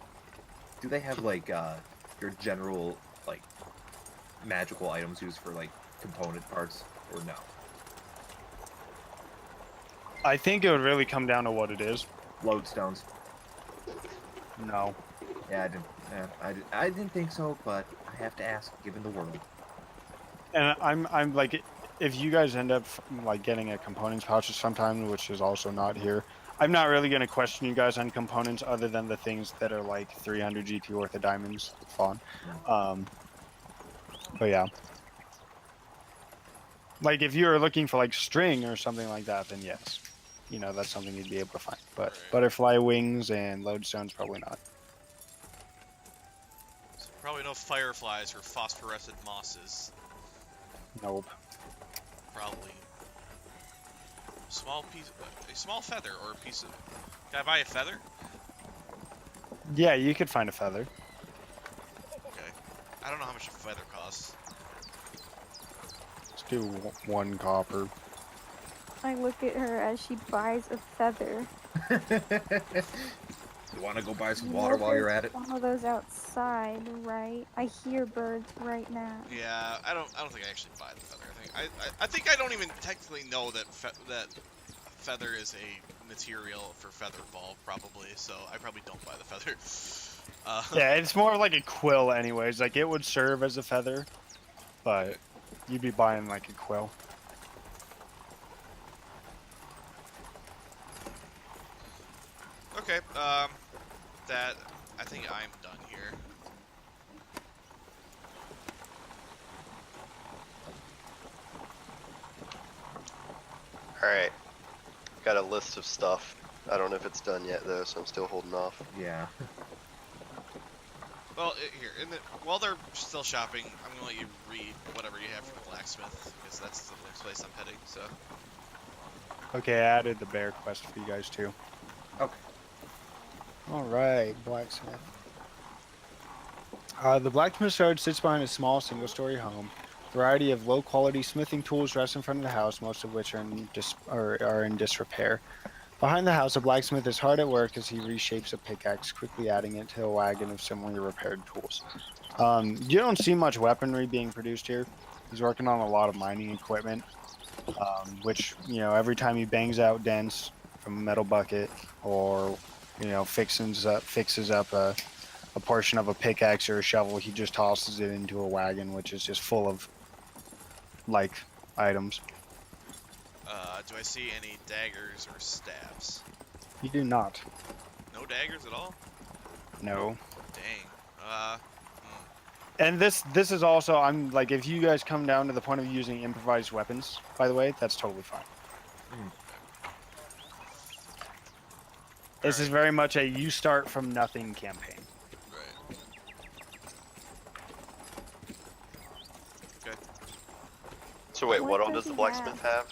Do they have like your general like magical items used for like component parts or no? I think it would really come down to what it is. Lodestones. No. Yeah, I didn't think so, but I have to ask given the world. And I'm like, if you guys end up like getting a components pouch sometime, which is also not here, I'm not really gonna question you guys on components other than the things that are like 300 GP worth of diamonds. Fun. But yeah. Like if you were looking for like string or something like that, then yes, you know that's something you'd be able to find. But Right. butterfly wings and lodestones probably not. So probably no fireflies or phosphorescent mosses. Nope. Probably a small feather or a piece of. Can I buy a feather? Yeah, you could find a feather. Okay. I don't know how much a feather costs. Let's do 1 copper. I look at her as she buys a feather. You want to go buy some You water know while you're there's at it? one of those outside, right? I hear birds right now. Yeah, I don't think I actually buy the feather. I think I don't even technically know that that feather is a material for feather ball, probably. So I probably don't buy the feather. Yeah, it's more like a quill anyways. Like, it would serve as a feather, but you'd be buying like a quill. Okay. That I think I'm done here. Alright. Got a list of stuff. I don't know if it's done yet though, so I'm still holding off. Yeah. Well, while they're still shopping, I'm gonna let you read whatever you have from the blacksmith, because that's the next place I'm heading. So. Okay, I added the bear quest for you guys too. Okay. Alright, blacksmith. The blacksmith's yard sits behind a small single-story home. A variety of low-quality smithing tools rest in front of the house, most of which are in disrepair. Behind the house, a blacksmith is hard at work as he reshapes a pickaxe, quickly adding it to a wagon of similarly repaired tools. You don't see much weaponry being produced here. He's working on a lot of mining equipment, which, you know, every time he bangs out dents from a metal bucket or, you know, fixes up a portion of a pickaxe or a shovel, he just tosses it into a wagon, which is just full of, like, items. Do I see any daggers or stabs? You do not. No daggers at all? No. Dang. And this is also, I'm like, if you guys come down to the point of using improvised weapons, by the way, that's totally fine. This is very much a you start from nothing campaign. Right. Okay. So wait, What what all does does the he blacksmith have?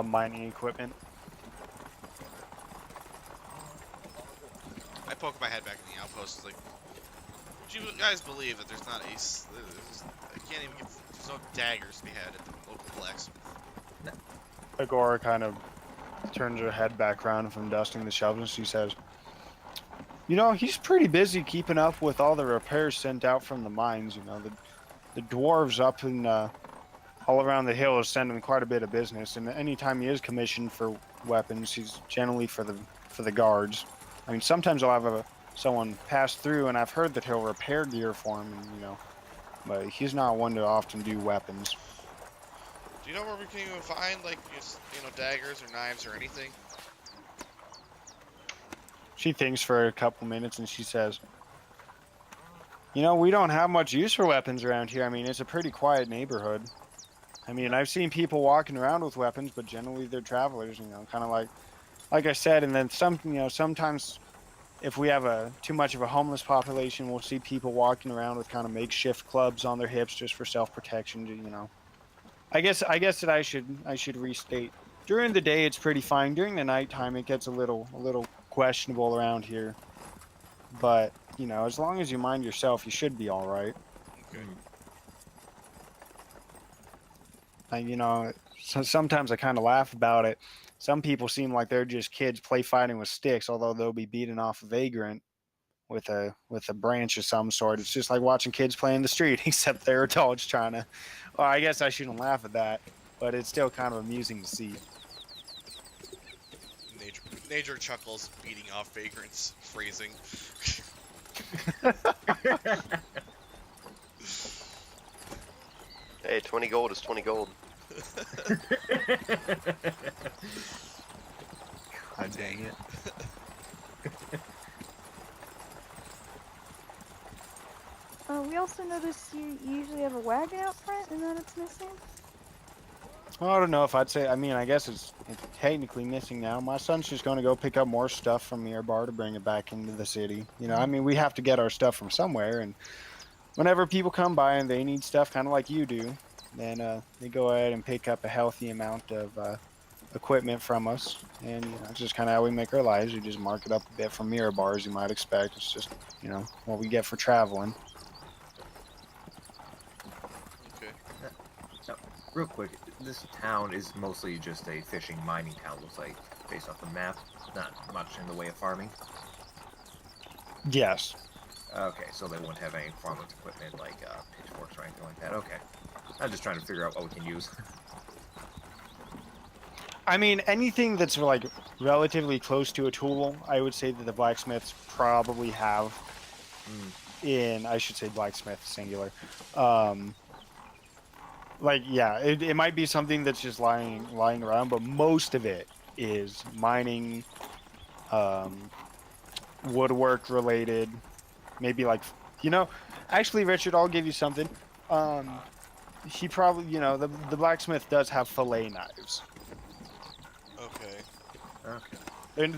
Mining equipment. I poke my head back in the outpost, like, would you guys believe that there's not I can't even get, there's no daggers to be had at the local blacksmith? Agora kind of turns her head back around from dusting the shelves and she says, you know, he's pretty busy keeping up with all the repairs sent out from the mines. You know, the dwarves up in all around the hills send him quite a bit of business, and anytime he is commissioned for weapons, he's generally for the guards. I mean, sometimes I'll have someone pass through, and I've heard that he'll repair gear for him, and, you know, but he's not one to often do weapons. Do you know where we can even find, like, you know, daggers or knives or anything? She thinks for a couple minutes, and she says, you know, we don't have much use for weapons around here. I mean, it's a pretty quiet neighborhood. I mean, I've seen people walking around with weapons, but generally they're travelers, you know, kind of like I said. And then sometimes if we have too much of a homeless population, we'll see people walking around with kind of makeshift clubs on their hips just for self-protection, you know. I guess that I should restate. During the day, it's pretty fine. During the nighttime, it gets a little questionable around here. But, you know, as long as you mind yourself, you should be all right. Okay. You know, sometimes I kind of laugh about it. Some people seem like they're just kids play fighting with sticks, although they'll be beating off a vagrant with a branch of some sort. It's just like watching kids play in the street, except they're adults trying to. Well, I guess I shouldn't laugh at that, but it's still kind of amusing to see. Neidra chuckles, beating off vagrants, phrasing. Hey, 20 gold is 20 gold. God dang it. We also noticed you usually have a wagon out front and then it's missing. Well, I don't know if I'd say. I mean, I guess it's technically missing now. My son's just going to go pick up more stuff from the bar to bring it back into the city. You know, I mean, we have to get our stuff from somewhere, and whenever people come by and they need stuff, kind of like you do, then they go ahead and pick up a healthy amount of equipment from us, and it's just kind of how we make our lives. We just mark it up a bit from mirror bars, you might expect. It's just what we get for traveling. Okay. Now, real quick, this town is mostly just a fishing, mining town, looks like, based off the map. Not much in the way of farming. Yes. Okay, so they won't have any farming equipment like pitchforks or anything like that. Okay. I'm just trying to figure out what we can use. I mean, anything that's like relatively close to a tool, I would say that the blacksmiths probably have I should say blacksmith singular. It might be something that's just lying around, but most of it is mining, woodwork related, maybe actually, Richard, I'll give you something. He probably, the blacksmith does have fillet knives. Okay. Okay.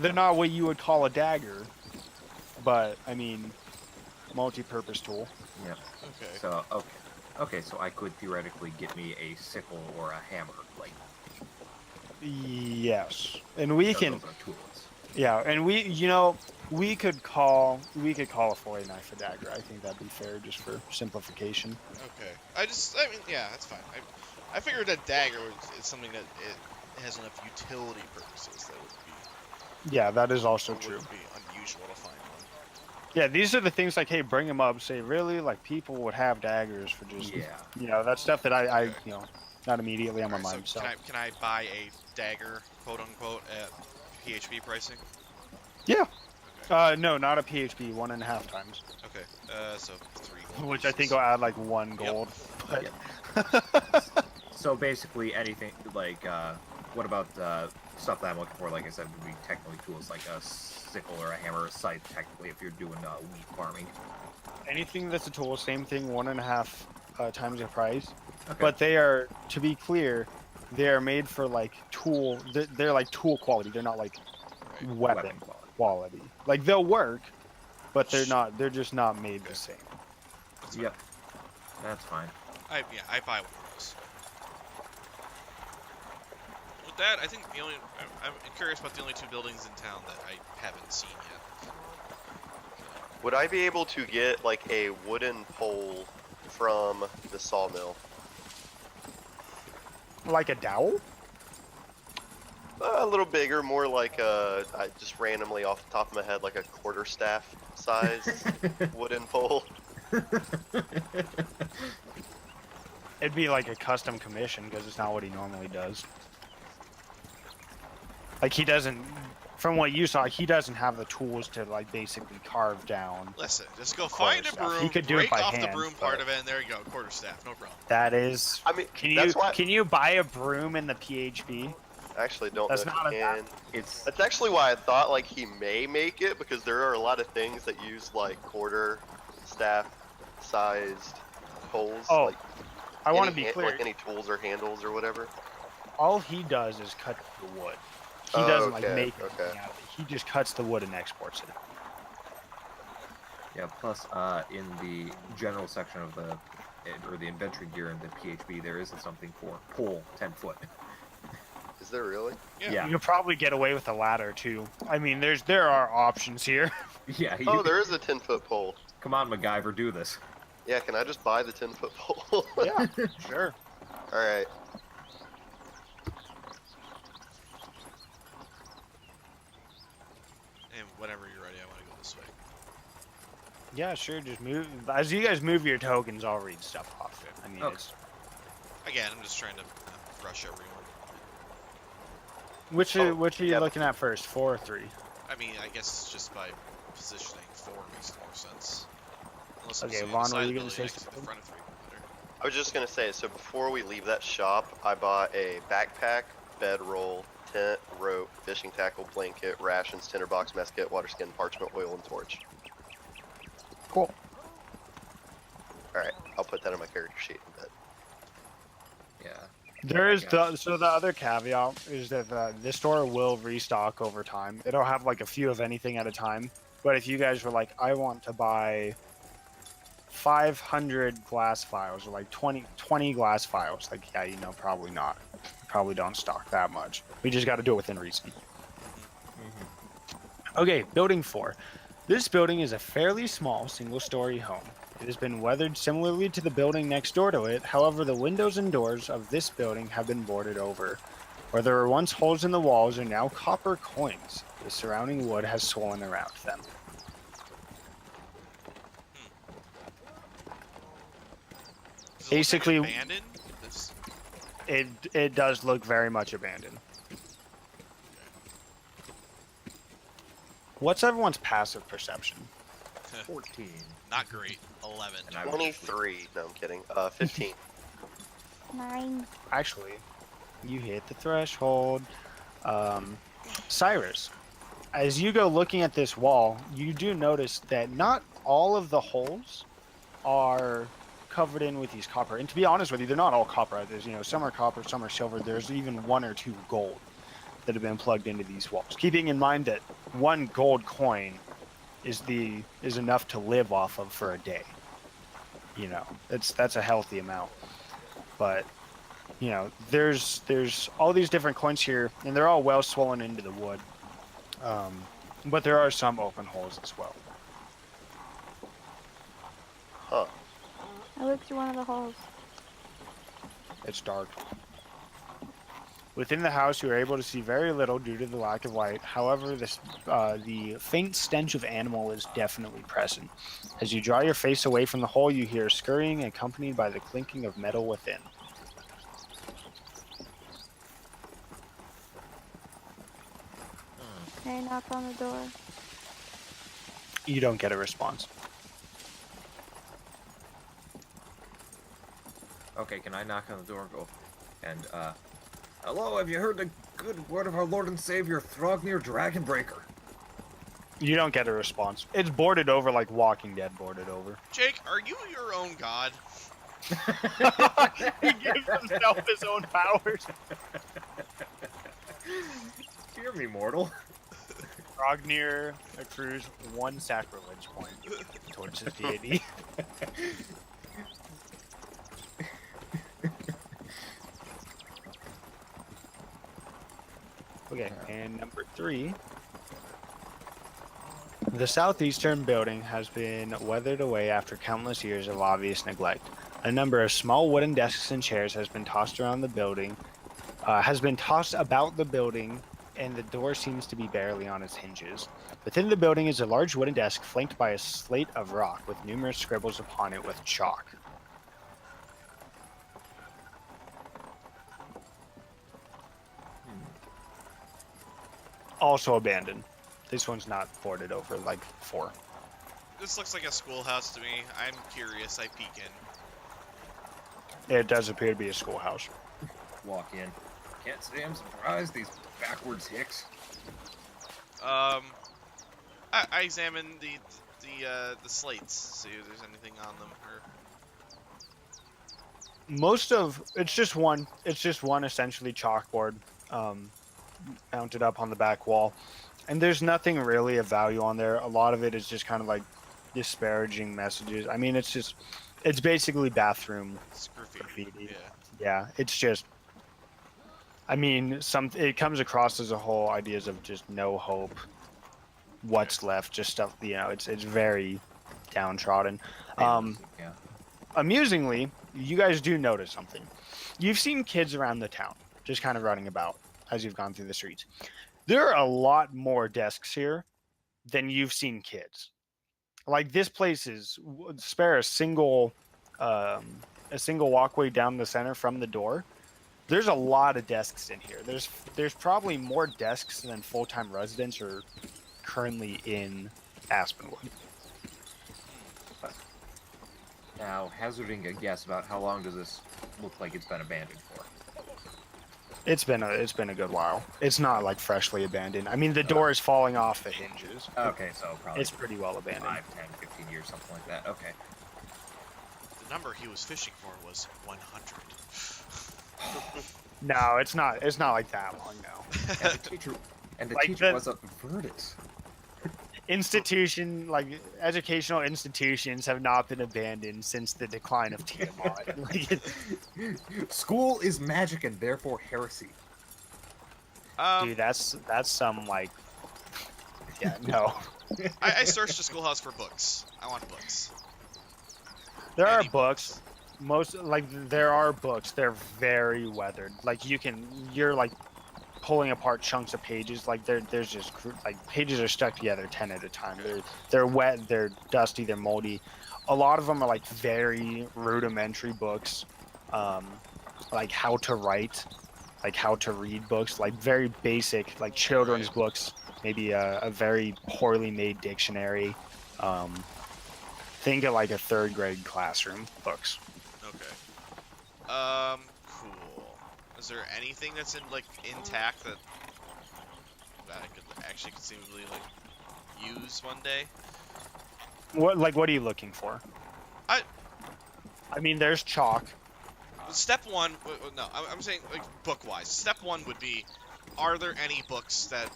They're not what you would call a dagger, but I mean, multi-purpose tool. Yeah. Okay. So, okay, so I could theoretically get me a sickle or a hammer, like. Yes, and we can. Those are tools. Yeah, and we could call a fillet knife a dagger. I think that'd be fair, just for simplification. Okay. I mean, yeah, that's fine. I figured that dagger is something that it has enough utility purposes that would be. Yeah, that is also It true. wouldn't be unusual to find one. Yeah, these are the things like, hey, bring them up. Say, really, like people would have daggers for just, that stuff that I not immediately on my Alright, mind. so So can I buy a dagger, quote unquote, at PHP pricing? yeah, no, not a PHP, 1.5 times, Okay. So 3 gold which I think pieces. will add like 1 gold. Yep. But So basically, anything like what about stuff that I'm looking for? Like I said, would be technically tools like a sickle or a hammer, or a scythe. Technically, if you're doing wheat farming. anything that's a tool, same thing, 1.5 times the price. Okay. But they are, to be clear, they are made for like tool. They're like tool quality. They're not like Right. weapon quality. Like they'll work, but they're not. They're just not made the same. Yep. That's fine. I buy one of those. With that, I think I'm curious about the only 2 buildings in town that I haven't seen yet. Would I be able to get like a wooden pole from the sawmill? Like a dowel? A little bigger, more like I just randomly off the top of my head, like a quarterstaff size wooden pole. It'd be like a custom commission because it's not what he normally does. Like he doesn't, from what you saw, he doesn't have the tools to like basically carve down. Listen, just go find a Quarterstaff. broom, He could do it break by off the hand, broom part but- of it, and there you go, quarterstaff, no problem. That is. I mean, Can that's why you buy a broom in the PHP? I actually don't That's know not if you a can. It's That's actually why I thought like he may make it, because there are a lot of things that use like quarter staff sized poles. Oh, like I want to any be han- clear. Like any tools or handles or whatever. All he does is cut the wood. He Oh, doesn't like okay, make okay. anything out of it. He just cuts the wood and exports it. yeah. Plus, in the general section of the or the inventory gear in the PHP, there isn't something for pole 10 foot. Is there really? Yeah. You could probably get away with a ladder too. I mean, there are options here. Yeah. Oh, there is a 10-foot pole. Come on, MacGyver, do this. Yeah, can I just buy the 10-foot pole? Yeah, sure. Alright. And whenever you're ready, I want to go this way. Yeah, sure. Just move. As you guys move your tokens, I'll read stuff off. I mean, Okay. it's Again, I'm just trying to rush everyone. which Oh, are you yeah. looking at first? 4 or 3? I mean, I guess just by positioning 4 makes more sense. Unless I'm Okay, sitting Vaughn, on the were side you of the gonna building say next to the something? front of 3 better. I was just gonna say, so before we leave that shop, I bought a backpack, bedroll, tent, rope, fishing tackle, blanket, rations, tinderbox, mess kit, water skin, parchment, oil, and torch. Cool. Alright, I'll put that on my character sheet in a bit. Yeah. There is Gotcha. so the other caveat is that this store will restock over time. It'll have like a few of anything at a time. But if you guys were like, I want to buy 500 glass vials, or like 20 glass vials. Like, yeah, probably not. Probably don't stock that much. We just got to do it within reason. Okay, building 4. This building is a fairly small single-story home. It has been weathered similarly to the building next door to it. However, the windows and doors of this building have been boarded over. Where there were once holes in the walls are now copper coins. The surrounding wood has swollen around them. Does it look Basically, like abandoned? This... it does look very much abandoned. What's everyone's passive perception? 14. Not great. 11. And I was 23. No, I'm kidding. 15. 9. Actually, you hit the threshold. Cyrus, as you go looking at this wall, you do notice that not all of the holes are covered in with these copper. And to be honest with you, they're not all copper. There's, some are copper, some are silver. There's even 1 or 2 gold that have been plugged into these walls. Keeping in mind that 1 gold coin is enough to live off of for a day. That's a healthy amount. But there's all these different coins here, and they're all well swollen into the wood. But there are some open holes as well. Huh. I looked through one of the holes. It's dark. Within the house, you are able to see very little due to the lack of light. However, the faint stench of animal is definitely present. As you draw your face away from the hole, you hear scurrying accompanied by the clinking of metal within. Can I knock on the door? You don't get a response. Okay, can I knock on the door and go, and, hello, have you heard the good word of our Lord and Savior, Thrognir Dragonbreaker? You don't get a response. It's boarded over like Walking Dead boarded over. Jake, are you your own god? He gives himself his own powers. Hear me, mortal. Rognir accrues 1 sacrilege point towards his deity. Okay, and number 3. The southeastern building has been weathered away after countless years of obvious neglect. A number of small wooden desks and chairs has been tossed about the building, and the door seems to be barely on its hinges. Within the building is a large wooden desk flanked by a slate of rock with numerous scribbles upon it with chalk. Also abandoned. This one's not boarded over like 4. This looks like a schoolhouse to me. I'm curious. I peek in. It does appear to be a schoolhouse. Walk in. Can't say I'm surprised, these backwards hicks. I examine the slates, see if there's anything on them. Or... It's just one essentially chalkboard mounted up on the back wall, and there's nothing really of value on there. A lot of it is just kind of like disparaging messages. I mean, it's basically bathroom graffiti. Yeah, it's just, I mean, it comes across as a whole ideas of just no hope, what's left, just stuff, it's very downtrodden. Yeah. Amusingly, you guys do notice something. You've seen kids around the town just kind of running about as you've gone through the streets. There are a lot more desks here than you've seen kids. Like, this place is, spare a single walkway down the center from the door. There's a lot of desks in here. There's probably more desks than full-time residents are currently in Aspenwood. Now, hazarding a guess about how long does this look like it's been abandoned for? It's been a good while. It's not like freshly abandoned. I mean, the door is falling off the hinges. Okay, so probably It's pretty well abandoned. 5, 10, 15 years, something like that. Okay. The number he was fishing for was 100. No, it's not. It's not like that long now. And the teacher Like was a Virtus. educational institutions have not been abandoned since the decline of Tiamat. School is magic and therefore heresy. Dude, that's some like, yeah, no. I searched the schoolhouse for books. I want books. There are Any books. There are books. They're very weathered. Like you're like pulling apart chunks of pages. Like there's just like pages are stuck together 10 at a time. They're wet. They're dusty. They're moldy. A lot of them are like very rudimentary books, like how to write, like how to read books, like very basic, like children's books. Maybe a very poorly made dictionary. Think of like a 3rd grade classroom books. Okay. Cool. Is there anything that's intact that I could actually conceivably use one day? What are you looking for? I mean, there's chalk. Step one, no, I'm saying book-wise. Step one would be, are there any books that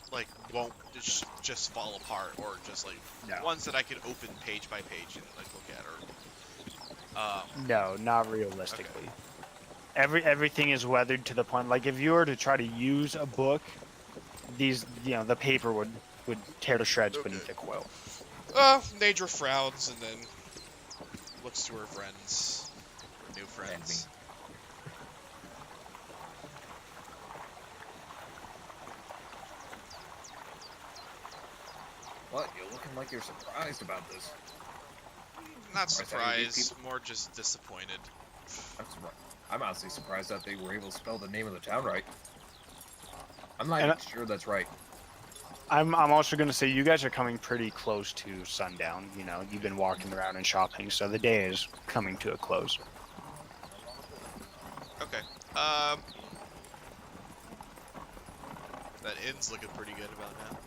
won't just fall apart, or just ones that I could open page by page and look at, or No, not realistically. Okay. Everything is weathered to the point. Like if you were to try to use a book, the paper would tear to shreds beneath the quill. Neidra frowns and then looks to her friends, her new friends. What? You're looking like you're surprised about this. Not surprised, more just disappointed. I'm honestly surprised that they were able to spell the name of the town right. I'm not even sure that's right. I'm also going to say you guys are coming pretty close to sundown. You know, you've been walking around and shopping, so the day is coming to a close. Okay. That inn's looking pretty good about that, but...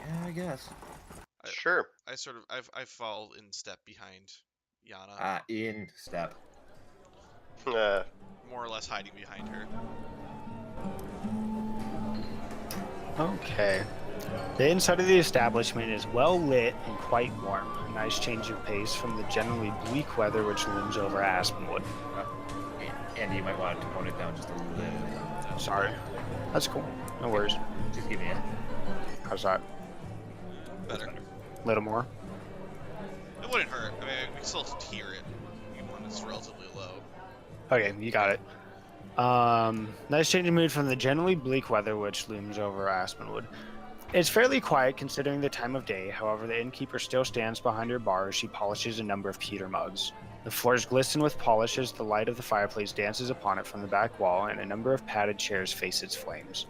Yeah, I guess. Sure. I fall in step behind Yana. In step. More or less hiding behind her. Okay. The inside of the establishment is well lit and quite warm. A nice change of pace from the generally bleak weather which looms over Aspenwood. Andy, you might want to tone it down just a little bit. Sorry. That's cool. No worries. Just give me a... How's that? Better. A little more? It wouldn't hurt. I mean, we can still hear it, even when it's relatively low. Okay, you got it. Nice change of mood from the generally bleak weather which looms over Aspenwood. It's fairly quiet considering the time of day, however the innkeeper still stands behind her bar as she polishes a number of pewter mugs. The floors glisten with polish as the light of the fireplace dances upon it from the back wall, and a number of padded chairs face its flames.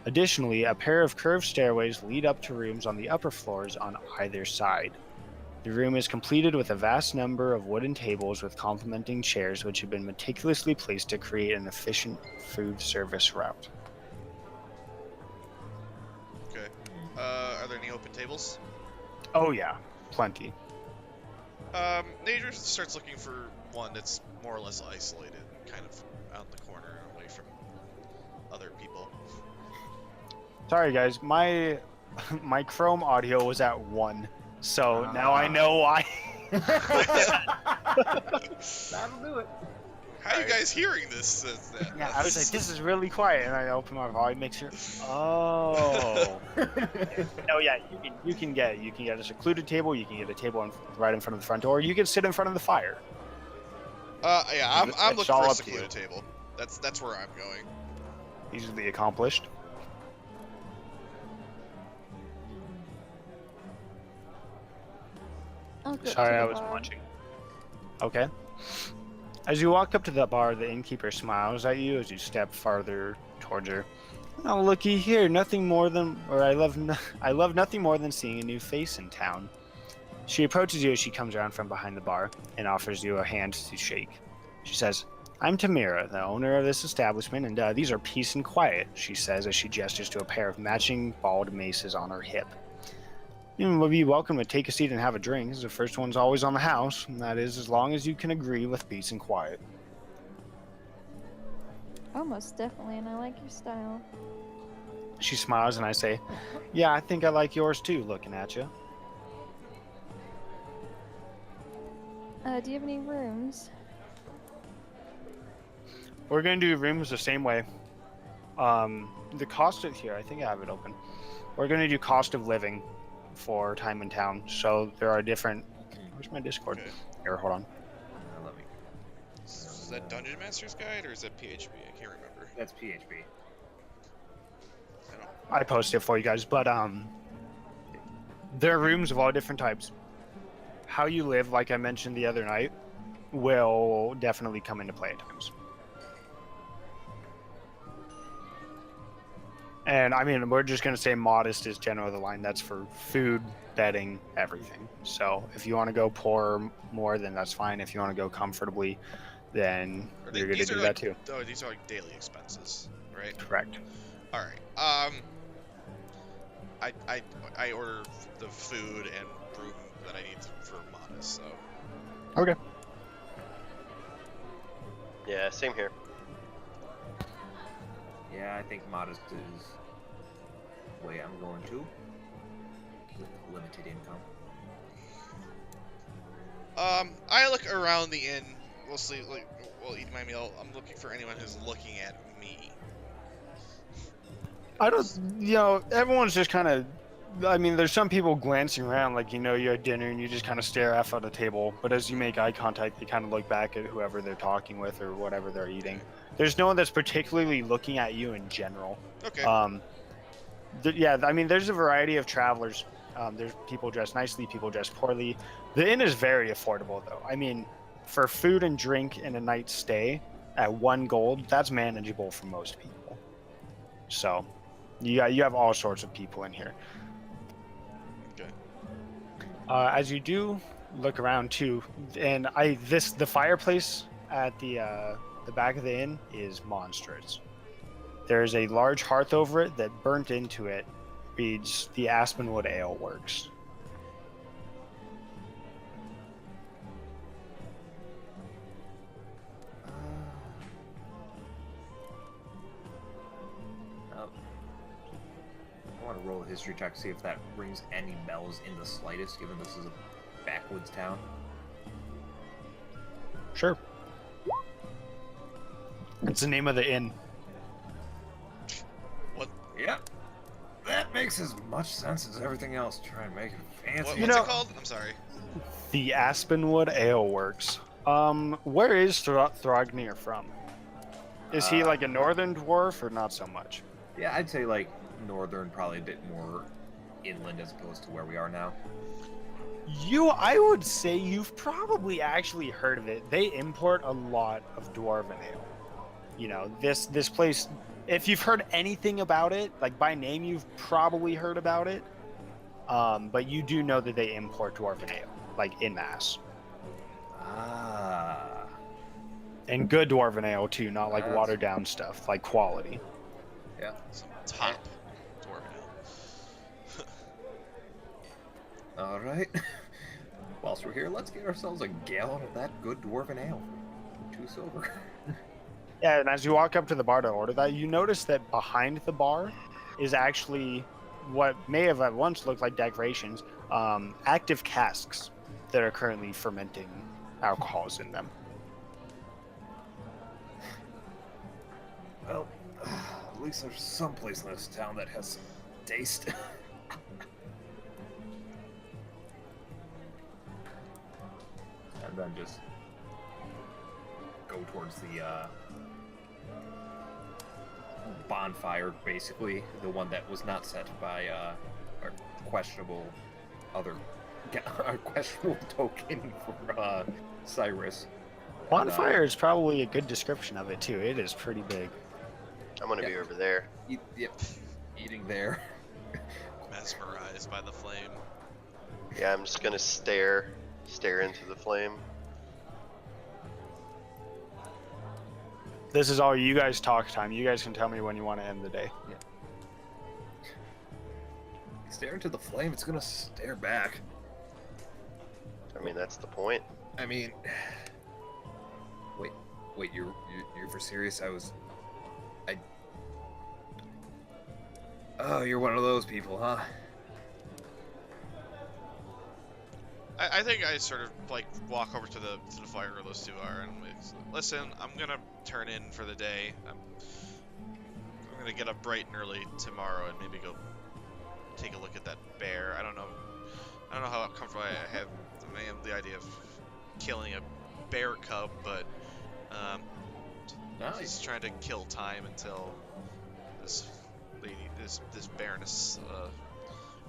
Additionally, a pair of curved stairways lead up to rooms on the upper floors on either side. The room is completed with a vast number of wooden tables with complementing chairs which have been meticulously placed to create an efficient food service route. Okay. Are there any open tables? Oh yeah, plenty. Neidra starts looking for one that's more or less isolated, kind of out in the corner, away from other people. Sorry guys, my Chrome audio was at 1, so now I know why. That'll do it. How are you guys hearing this? Yeah, I was like, this is really quiet, and I open my volume, make sure. Oh. No, yeah, you can get a secluded table. You can get a table right in front of the front door. You can sit in front of the fire. Yeah, I'm It's looking all for a up to you. secluded table. That's where I'm going. Easily accomplished. Sorry, I was munching. Okay. As you walk up to the bar, the innkeeper smiles at you as you step farther towards her. Oh, looky here! I love nothing more than seeing a new face in town. She approaches you as she comes around from behind the bar and offers you a hand to shake. She says, "I'm Tamira, the owner of this establishment, and these are peace and quiet," she says as she gestures to a pair of matching bald maces on her hip. You will be welcome to take a seat and have a drink. The first one's always on the house, and that is as long as you can agree with peace and quiet. Oh, most definitely, and I like your style. She smiles, and I say, yeah, I think I like yours too, looking at you. Do you have any rooms? We're going to do rooms the same way. The cost of here, I think I have it open. We're going to do cost of living for time in town. So there are different. Where's my Discord? Okay. Here, hold on. Let me. Is that Dungeon Master's Guide or is that PHP? I can't remember. That's PHP. I posted it for you guys, but there are rooms of all different types. How you live, like I mentioned the other night, will definitely come into play at times. And I mean, we're just going to say modest is generally the line. That's for food, bedding, everything. So if you want to go poor more, then that's fine. If you want to go comfortably, then you're going to do that too. Oh, these are like daily expenses, right? Correct. All right. I order the food and room that I need for modest. So. Okay. Yeah, same here. Yeah, I think modest is the way I'm going to. With limited income. I look around the inn, mostly like while eating my meal. I'm looking for anyone who's looking at me. I don't, everyone's just kind of, I mean, there's some people glancing around like, you're at dinner and you just kind of stare off at the table. But as you make eye contact, they kind of look back at whoever they're talking with or whatever they're eating. There's no one that's particularly looking at you in general. Okay. Yeah, I mean, there's a variety of travelers. There's people dressed nicely, people dressed poorly. The inn is very affordable, though. I mean, for food and drink and a night's stay at 1 gold, that's manageable for most people. So, you have all sorts of people in here. Okay. As you do look around too, and the fireplace at the back of the inn is monstrous. There's a large hearth over it that burnt into it reads the Aspenwood Ale Works. I want to roll a history check to see if that rings any bells in the slightest, given this is a backwoods town. Sure. It's the name of the inn. What? Yeah. That makes as much sense as everything else. Try and make it fancy. What's it called? I'm sorry. The Aspenwood Ale Works. Where is Thrognir from? Is he like a northern dwarf or not so much? Yeah, I'd say like northern, probably a bit more inland as opposed to where we are now. I would say you've probably actually heard of it. They import a lot of dwarven ale. This place, if you've heard anything about it, like by name, you've probably heard about it. But you do know that they import dwarven ale, like en masse. Ah. And good dwarven ale too, not like watered down stuff, like quality. Yeah. Some top dwarven ale. All right. Whilst we're here, let's get ourselves a gallon of that good dwarven ale. 2 silver. Yeah, and as you walk up to the bar to order that, you notice that behind the bar is actually what may have at once looked like decorations, active casks that are currently fermenting alcohols in them. Well, at least there's some place in this town that has some taste. And then just go towards the bonfire, basically, the one that was not set by our questionable token for Cyrus. Bonfire is probably a good description of it too. It is pretty big. I'm gonna be over there. Eating there. Mesmerized by the flame. Yeah, I'm just gonna stare into the flame. This is all you guys talk time. You guys can tell me when you want to end the day. stare into the flame, it's gonna stare back. I mean, that's the point. I mean, wait, you're for serious? Oh, you're one of those people, huh? I think I sort of like walk over to the fire where those two are, and listen, I'm gonna turn in for the day. I'm gonna get up bright and early tomorrow and maybe go take a look at that bear. I don't know how comfortable I am the idea of killing a bear cub, but just trying to kill time until this Baroness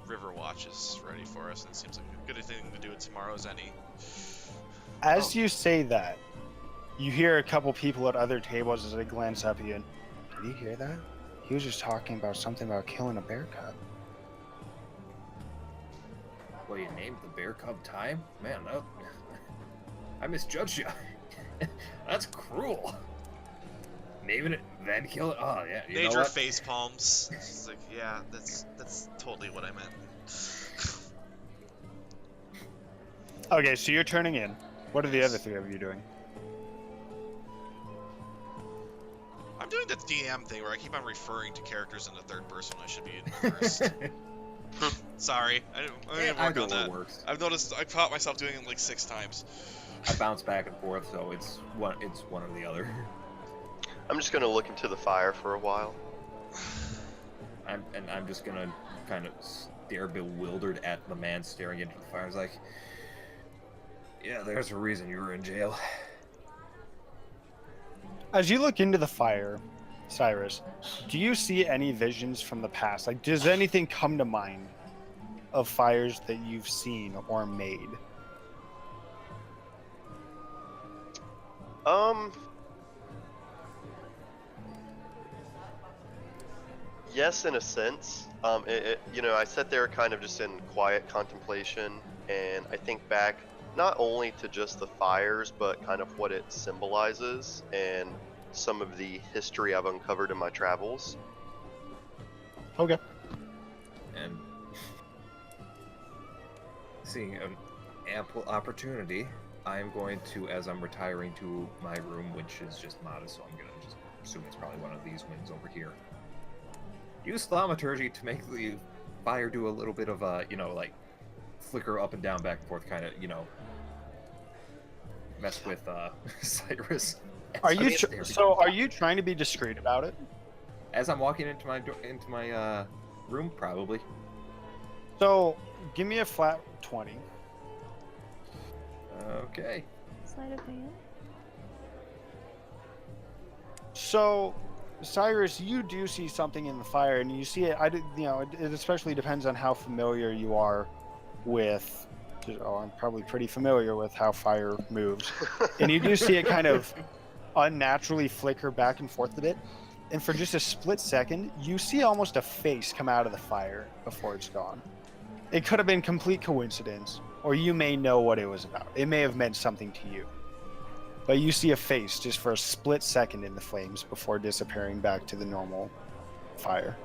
River Watch is ready for us, and it seems like a good thing to do it tomorrow as any. As you say that, you hear a couple people at other tables as they glance up at you. And, did you hear that? He was just talking about something about killing a bear cub. Well, you named the bear cub time? Man, I misjudged you. That's cruel. Naming it, then kill it. Oh yeah. You know Neidra what? face palms. She's like, yeah, that's totally what I meant. Okay, so you're turning in. What are the other three of you doing? I'm doing the DM thing where I keep on referring to characters in the third person when I should be in first. Sorry, I didn't work on that. Works. I've noticed I caught myself doing it like 6 times. I bounce back and forth, so it's one or the other. I'm just gonna look into the fire for a while. I'm just gonna kind of stare bewildered at the man staring into the fire. It's like, yeah, there's a reason you were in jail. As you look into the fire, Cyrus, do you see any visions from the past? Like, does anything come to mind of fires that you've seen or made? Yes, in a sense. I sat there kind of just in quiet contemplation, and I think back not only to just the fires, but kind of what it symbolizes and some of the history I've uncovered in my travels. Okay. And seeing an ample opportunity, I'm going to, as I'm retiring to my room, which is just modest, so I'm gonna just assume it's probably one of these wings over here. Use thaumaturgy to make the fire do a little bit of a, like, flicker up and down, back and forth, kind of, mess with Cyrus. Are you trying to be discreet about it? As I'm walking into my room, probably. So, give me a flat 20. Okay. Sleight of hand. So, Cyrus, you do see something in the fire, and you see it. It especially depends on how familiar you are with. Oh, I'm probably pretty familiar with how fire moves, and you do see it kind of unnaturally flicker back and forth a bit. And for just a split second, you see almost a face come out of the fire before it's gone. It could have been complete coincidence, or you may know what it was about. It may have meant something to you. But you see a face just for a split second in the flames before disappearing back to the normal fire.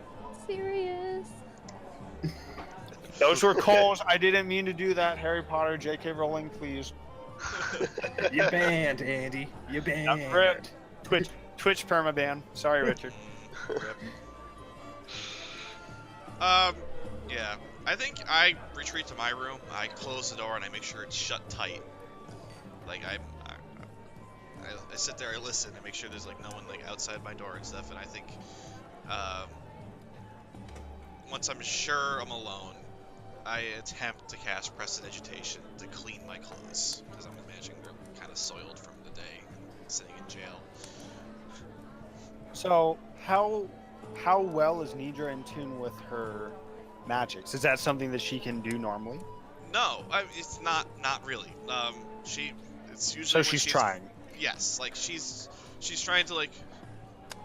Serious. Those were calls. I didn't mean to do that. Harry Potter, J.K. Rowling, please. You banned, Andy. You banned. I'm ripped. Twitch permaban. Sorry, Richard. Yeah. I think I retreat to my room. I close the door and I make sure it's shut tight. Like I sit there, I listen, and make sure there's like no one like outside my door and stuff. And I think once I'm sure I'm alone, I attempt to cast Prestidigitation to clean my clothes, because I'm imagining they're kind of soiled from the day sitting in jail. So how well is Neidra in tune with her magics? Is that something that she can do normally? No, it's not really. It's usually So when she's trying. Yes, like she's trying to like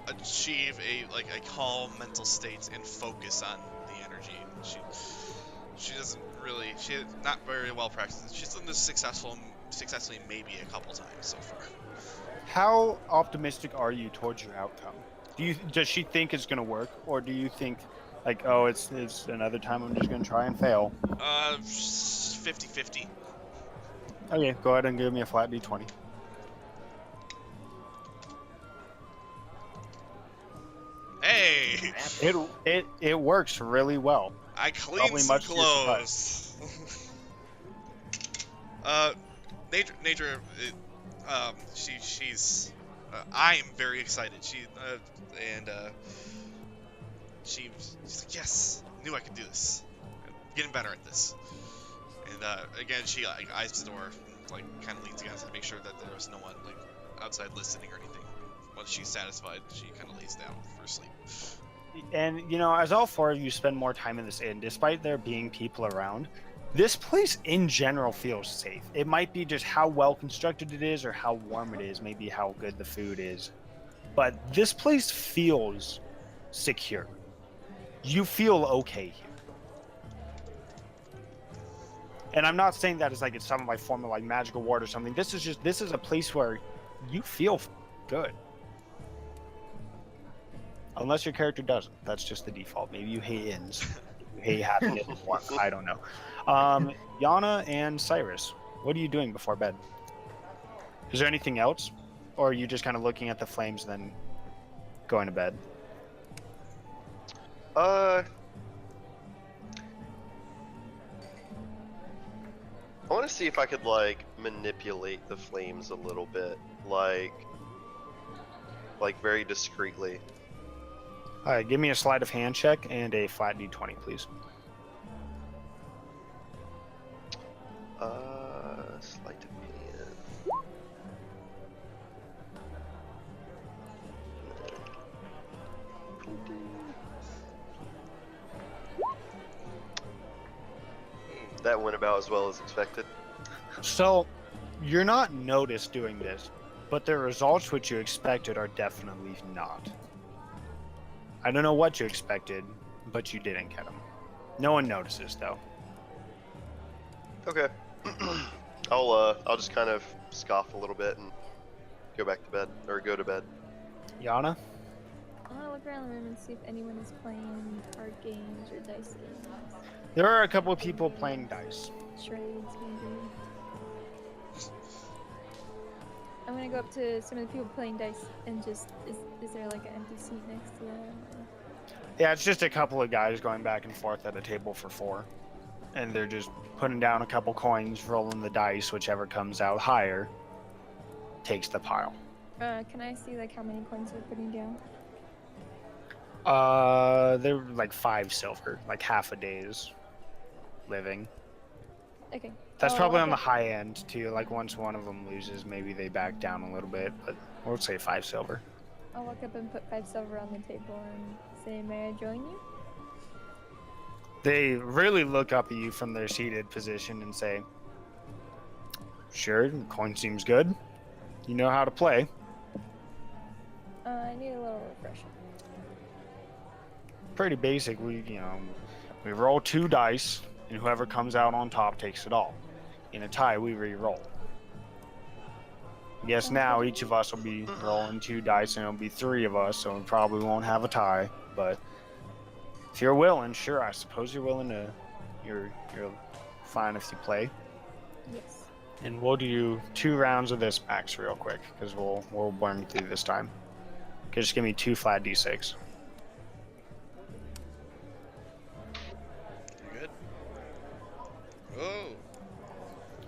achieve a calm mental state and focus on the energy. She doesn't really, she's not very well practiced. She's done this successfully maybe a couple times so far. How optimistic are you towards your outcome? Does she think it's going to work, or do you think Like, oh, it's another time I'm just gonna try and fail. 50-50. Okay, go ahead and give me a flat d20. Hey! It works really well. I cleaned Probably some much to your clothes. Neidra, she's. I am very excited. She's like, yes, knew I could do this. I'm getting better at this. And again, she eyes the door, and, like kind of leans against it to make sure that there was no one like outside listening or anything. Once she's satisfied, she kind of lays down for sleep. And, you know, as all four of you spend more time in this inn, despite there being people around, this place in general feels safe. It might be just how well constructed it is or how warm it is, maybe how good the food is. But this place feels secure. You feel okay here. And I'm not saying that as like it's some like form of like magical ward or something. This is a place where you feel good. Unless your character doesn't. That's just the default. Maybe you hate inns. You hate having it warm. I don't know. Yana and Cyrus, what are you doing before bed? Is there anything else? Or are you just kind of looking at the flames and then going to bed? I want to see if I could like manipulate the flames a little bit, like very discreetly. All right, give me a sleight of hand check and a flat d20, please. Sleight of hand. That went about as well as expected. So, you're not noticed doing this, but the results which you expected are definitely not. I don't know what you expected, but you didn't get them. No one notices, though. Okay. I'll just kind of scoff a little bit and go back to bed, or go to bed. Yana? I want to look around the room and see if anyone is playing card games or dice games. There are a couple of people playing dice. Charades, maybe. I'm gonna go up to some of the people playing dice and just is there like an empty seat next to them? Or... Yeah, it's just a couple of guys going back and forth at a table for four. And they're just putting down a couple coins, rolling the dice, whichever comes out higher takes the pile. Can I see like how many coins they're putting down? They're like 5 silver, like half a day's living. Okay. That's I'll probably walk on the up- high end too. Like once one of them loses, maybe they back down a little bit, but we'll say 5 silver. I'll walk up and put 5 silver on the table and say, "May I join you?" They really look up at you from their seated position and say, "Sure, the coin seems good. You know how to play." I need a little refresher. Pretty basic. We roll 2 dice, and whoever comes out on top takes it all. In a tie, we re-roll. I guess now each of us will be rolling 2 dice, and it'll be 3 of us, so we probably won't have a tie. But if you're willing, sure, I suppose you're willing to. You're fine if you play. Yes. And we'll do 2 rounds of this max real quick, because we'll burn through this time. Okay, just give me 2 flat d6. You good? Oh.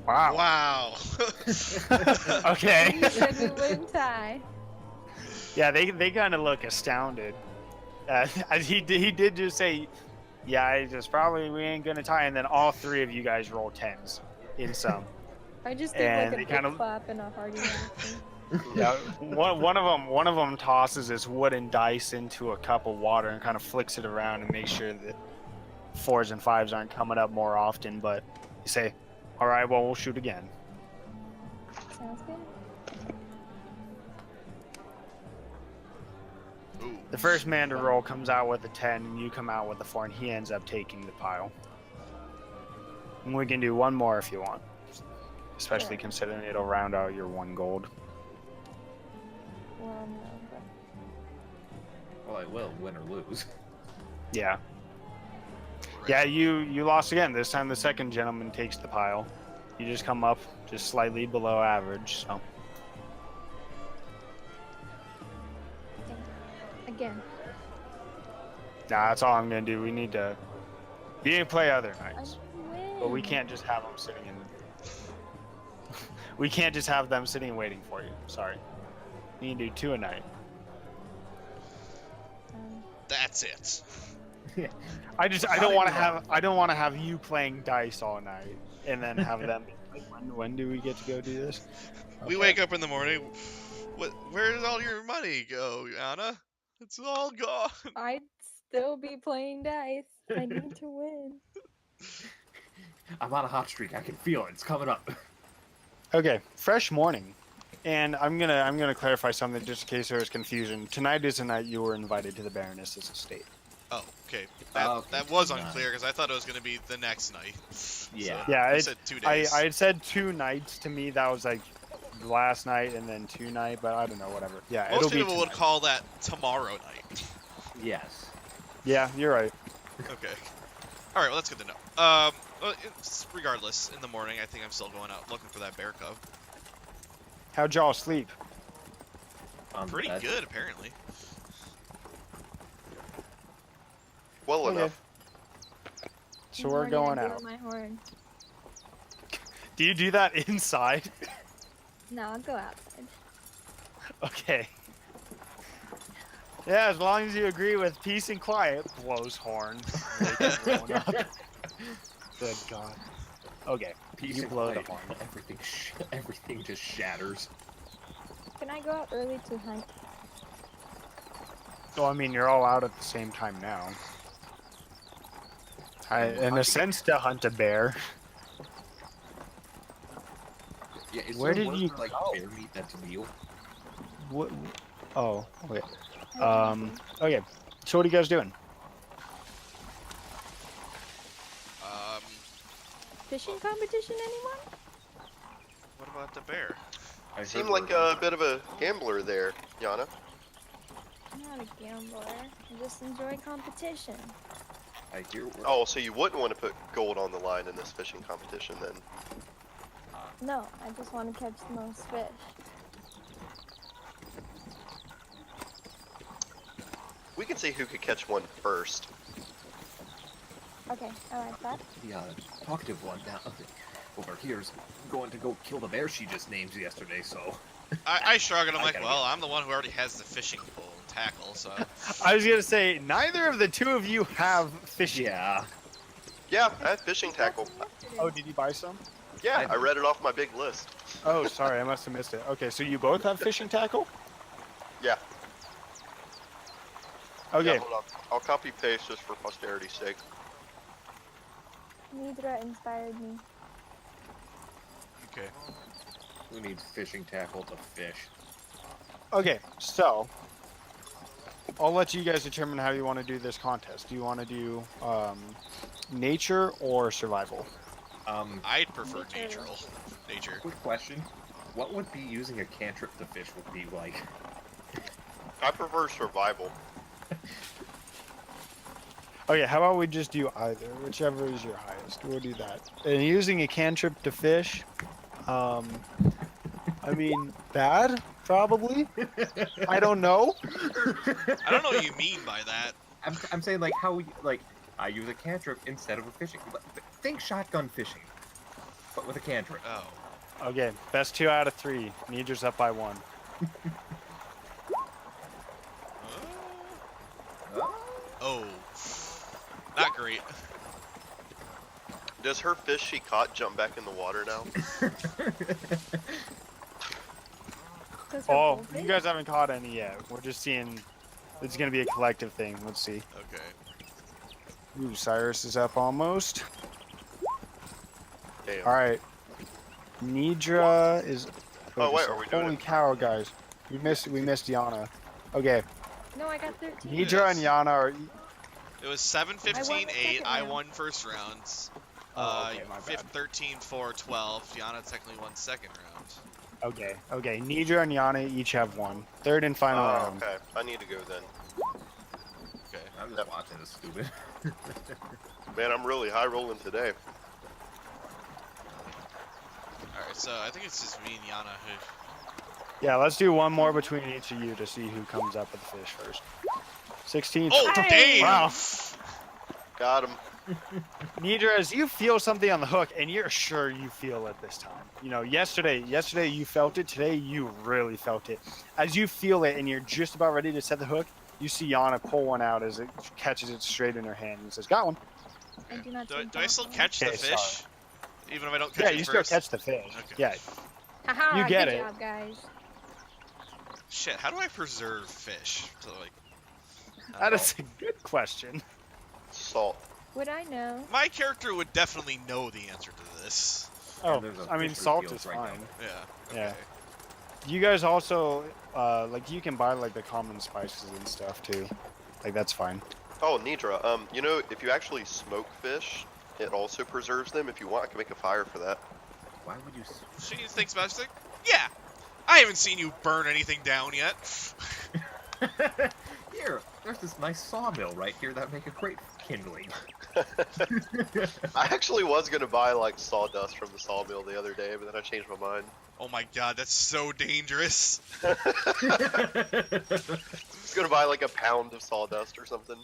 Wow. Wow. Okay. You said we wouldn't tie. Yeah, they kind of look astounded. He did just say, "Yeah, we ain't gonna tie," and then all 3 of you guys roll 10s in some. I just did And like they a kind big of- clap and a hearty laugh. Yeah, one of them tosses this wooden dice into a cup of water and kind of flicks it around and makes sure that 4s and 5s aren't coming up more often. But you say, "All right, well, we'll shoot again." Sounds good. Ooh. The first man to roll comes out with a 10, and you come out with a 4, and he ends up taking the pile. And we can do one more if you want, especially Sure. considering it'll round out your 1 gold. Well, no, but Well, I will, win or lose. Yeah. right? Yeah, you lost again. This time the second gentleman takes the pile. You just come up just slightly below average. So Again. nah, that's all I'm gonna do. We need to. You can play other I nights, win. but we can't just have them sitting in. We can't just have them sitting and waiting for you. Sorry. You can do 2 a night. That's it. I don't want to have you playing dice all night and then have them be like, when do we get to go do this? We Okay. wake up in the morning. Where did all your money go, Anna? It's all gone. I'd still be playing dice. I need to win. I'm on a hot streak. I can feel it. It's coming up. Okay, fresh morning. And I'm gonna clarify something just in case there was confusion. Tonight is the night you were invited to the Baroness's estate. Oh, okay. Okay, That was tonight. unclear because I thought it was going to be the next night. Yeah. So, Yeah, you it- said 2 days. I had said 2 nights. To me, that was like last night and then 2 night, but I don't know, whatever. Yeah, Most it'll be people would tonight. call that tomorrow night. Yes. Yeah, you're right. Okay. All right. Well, that's good to know. Well, regardless, in the morning, I think I'm still going out looking for that bear cub. How'd y'all sleep? Pretty Bed. good, apparently. Well Okay. enough. So we're going I blew out. my horn. Do you do that inside? No, I'll go outside. Okay. Yeah, as long as you agree with peace and quiet. Blows horn. Going up. Good God. Okay. Peace You and blow the quiet. horn. Everything just shatters. Can I go out early to hunt? Well, I mean, you're all out at the same time now. In a sense, to hunt a bear. Yeah, is Where there did word you for, like go? bear meat that's veal? What? Oh, okay. I don't know. Okay. So what are you guys doing? Fishing competition, anyone? What about the bear? I Seemed heard like word a bit of a gambler there, Yana. I'm not a gambler. I just enjoy competition. I hear word. Oh, so you wouldn't want to put gold on the line in this fishing competition then? No, I just want to catch the most fish. We can see who could catch one first. Okay, I like that. The talkative one down over here's going to go kill the bear she just named yesterday, so I shrug and I'm I like, gotta well, I'm the one who already has the fishing pole and tackle, so. I was gonna say neither of the two of you have fishing. yeah. Yeah, I have fishing tackle. Oh, did you buy some? Yeah, I read it off my big list. Oh, sorry, I must have missed it. Okay, so you both have fishing tackle? Yeah. Okay. Yeah, hold on. I'll copy paste just for posterity's sake. Neidra inspired me. Okay. Who needs fishing tackle to fish? Okay, so I'll let you guys determine how you want to do this contest. Do you want to do nature or survival? I'd prefer Nature. nature. Quick question. What would be using a cantrip to fish would be like? I prefer survival. Okay, how about we just do either, whichever is your highest. We'll do that. And using a cantrip to fish, I mean, bad, probably. I don't know. I don't know what you mean by that. I'm saying like how we like I use a cantrip instead of a fishing. Think shotgun fishing, but with a cantrip. Oh. Okay, best 2 out of 3. Neidra's up by 1. Oh. Not great. Does her fish she caught jump back in the water now? Those are Oh, goldfish? you guys haven't caught any yet. We're just seeing. It's gonna be a collective thing. Let's see. Okay. Ooh, Cyrus is up almost. Damn. All right. Neidra is. Oh, wait, are we doing Holy it? cow, guys! We missed Yana. Okay, No, I got 13. Neidra and Yana are. It was 7, 15, the 8. second I round. won first rounds. Oh, okay, my bad. 13, 4, 12. Gianna technically won second round. Okay. Neidra and Yana each have 1. Third and final Oh, round. okay. I need to go then. Okay. I'm just Yep. watching this stupid. Man, I'm really high rolling today. Alright, so I think it's just me and Yana who... Yeah, let's do one more between each of you to see who comes up with the fish first. 16. Oh, Hey! damn! Wow. Got him. Neidra, as you feel something on the hook, and you're sure you feel it this time. You know, yesterday you felt it. Today you really felt it. As you feel it, and you're just about ready to set the hook, you see Yana pull one out as it catches it straight in her hand and says, "Got one." I do not Do take I that still one. catch the Okay, fish? sorry. Even if I don't catch Yeah, it you first? still catch the fish. Okay. Yeah, Haha, You get good it. job, guys. Shit, how do I preserve fish? To, like, I that don't is a good question. Salt. Would I know? know. My character would definitely know the answer to this. Oh, there's a I mean, fish salt field is right now. fine. Yeah. Yeah. Okay. You guys also, like, you can buy, like, the common spices and stuff, too. Like, that's fine. Oh, Neidra, you know, if you actually smoke fish, it also preserves them. If you want, I can make a fire for that. Why would you? She thinks about it. She's like, yeah, I haven't seen you burn anything down yet. Here, there's this nice sawmill right here that make a great kindling. I actually was gonna buy like sawdust from the sawmill the other day, but then I changed my mind. Oh my god, that's so dangerous. I was gonna buy like a pound of sawdust or something.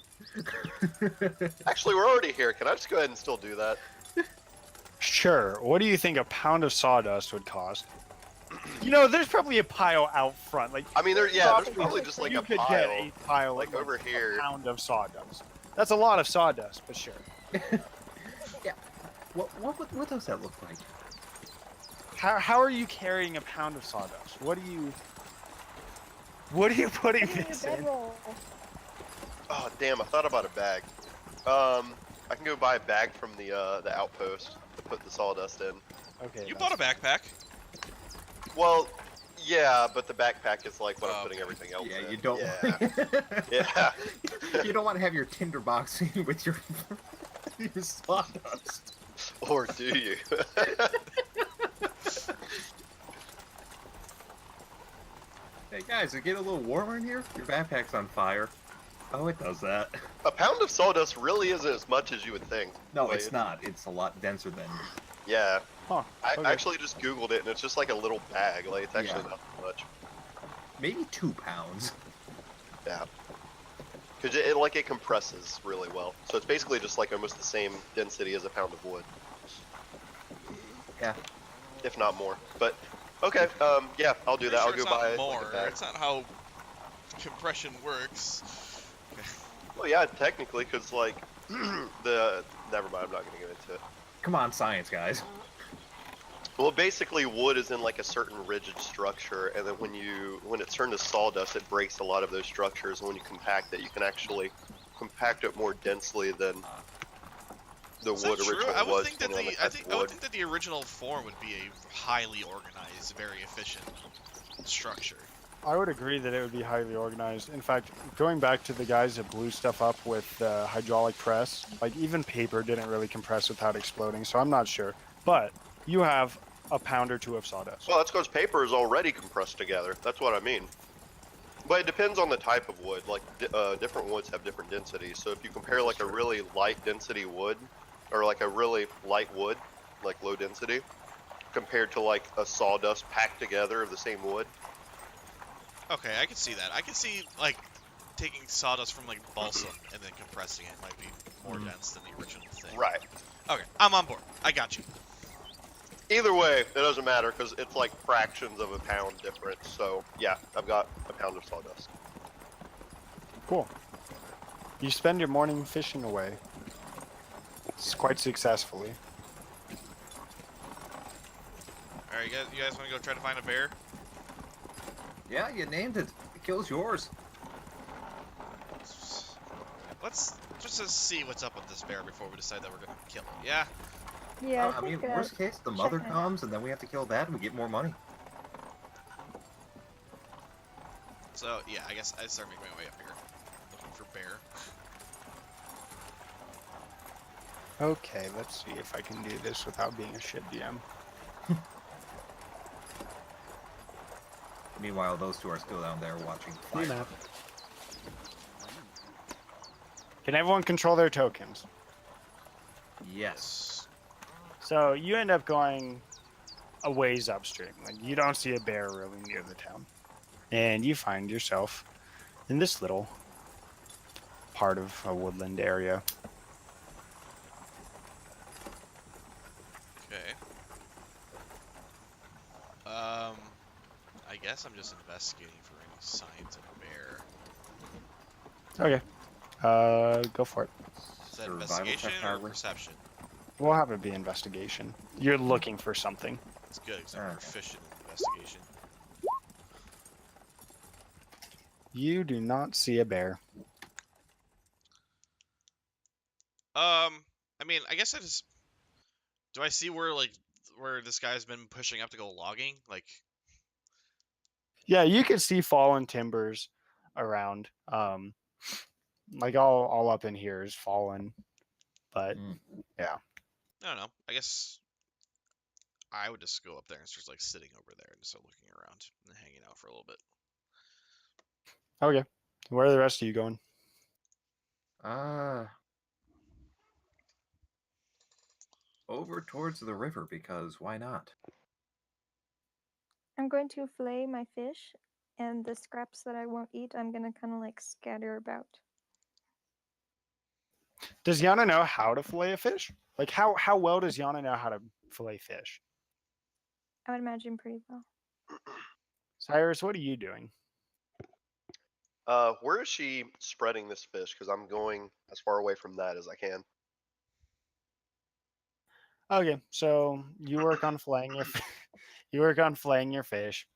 Actually, we're already here. Can I just go ahead and still do that? Sure. What do you think a pound of sawdust would cost? You know, there's probably a pile out front. Like, I mean, there's probably just like you a could pile. get a pile like, of, over here. a pound of sawdust. That's a lot of sawdust, but sure. Yeah. What does that look like? How are you carrying a pound of sawdust? What are you putting Put it in this your in? bedroll. Oh damn! I thought about a bag. I can go buy a bag from the outpost to put the sawdust in. Okay. You that's- bought a backpack. Well, yeah, but the backpack is like what I'm Oh, putting everything else Yeah, in. you don't. Yeah. You don't want to have your tinderbox with your sawdust. Or do you? Hey guys, it get a little warmer in here? Your backpack's on fire. Oh, it does that. A pound of sawdust really isn't as much as you would think. No, Like, it's not. It's a lot denser than. Yeah. Huh. I okay. actually just googled it and it's just like a little bag. Like it's actually Yeah. not much. Maybe 2 pounds. Yeah. Because it compresses really well. So it's basically just like almost the same density as a pound of wood, Yeah. if not more. But okay, yeah, I'll do Pretty that. sure I'll go it's not buy more. like a bag. It's not how compression works. Well, yeah, technically, because like never mind. I'm not gonna get into it. Come on, science guys. Well, basically, wood is in like a certain rigid structure, and then when it's turned to sawdust, it breaks a lot of those structures. And when you compact it, you can actually compact it more densely than the Is that wood true? originally I would was. think that depending on I type of wood. would think that the original form would be a highly organized, very efficient structure. I would agree that it would be highly organized. In fact, going back to the guys that blew stuff up with hydraulic press, like even paper didn't really compress without exploding, so I'm not sure. But you have a pound or 2 of sawdust. Well, that's because paper is already compressed together. That's what I mean. But it depends on the type of wood. Like, different woods have different densities. So if you compare like a really light density wood, or like a really light wood, like low density, compared to like a sawdust packed together of the same wood. Okay, I can see that. I can see like taking sawdust from like balsam and then compressing it might be more dense than the original thing. Right. Okay, I'm on board. I got you. Either way, it doesn't matter because it's like fractions of a pound difference. So yeah, I've got a pound of sawdust. Cool. You spend your morning fishing away. It's quite successfully. Alright, you guys want to go try to find a bear? Yeah, you named it. The kill's yours. Let's just see what's up with this bear before we decide that we're gonna kill it. Yeah. Yeah, I mean, think, worst case, the mother checking it. comes and then we have to kill that and we get more money. So yeah, I guess I start making my way up here, looking for bear. Okay, let's see if I can do this without being a shit DM. Meanwhile, those two are still down there watching the fight. Can everyone control their tokens? Yes. So you end up going a ways upstream. Like you don't see a bear really near the town. And you find yourself in this little part of a woodland area. Okay. I guess I'm just investigating for any signs of a bear. Okay. Go for it. Is that Survival investigation check, or probably. perception? We'll have it be investigation. You're looking for something. It's good because I'm Okay. proficient in investigation. You do not see a bear. I mean, I guess I just. Do I see where this guy's been pushing up to go logging? Like, Yeah, you can see fallen timbers around. Like all up in here is fallen. But yeah. I don't know. I guess I would just go up there and start like sitting over there and start looking around and hanging out for a little bit. Okay. Where are the rest of you going? Over towards the river, because why not? I'm going to fillet my fish, and the scraps that I won't eat, I'm gonna kind of like scatter about. Does Yana know how to fillet a fish? Like how well does Yana know how to fillet fish? I would imagine pretty well. Cyrus, what are you doing? Where is she spreading this fish? Because I'm going as far away from that as I can. Okay, so you work on filleting your fish,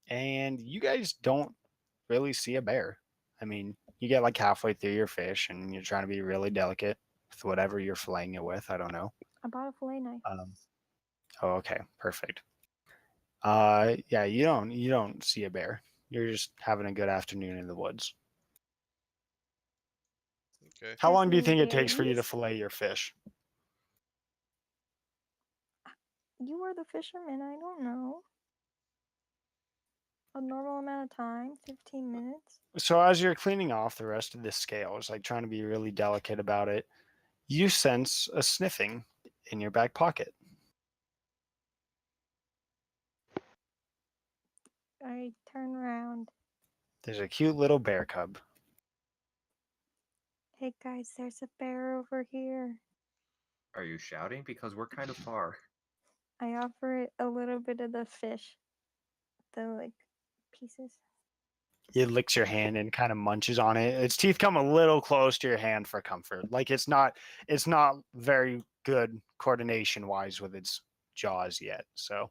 and you guys don't really see a bear. I mean, you get like halfway through your fish, and you're trying to be really delicate with whatever you're filleting it with. I don't know. I bought a fillet knife. Oh, okay, perfect. Yeah, you don't see a bear. You're just having a good afternoon in the woods. Okay. How There's long do you no think it takes for you to berries? fillet your fish? You are the fisherman. I don't know. A normal amount of time, 15 minutes. So as you're cleaning off the rest of the scales, like trying to be really delicate about it, you sense a sniffing in your back pocket. I turn around. There's a cute little bear cub. Hey guys, there's a bear over here. Are you shouting? Because we're kind of far. I offer it a little bit of the fish, the like pieces. It licks your hand and kind of munches on it. Its teeth come a little close to your hand for comfort. Like it's not very good coordination wise with its jaws yet. So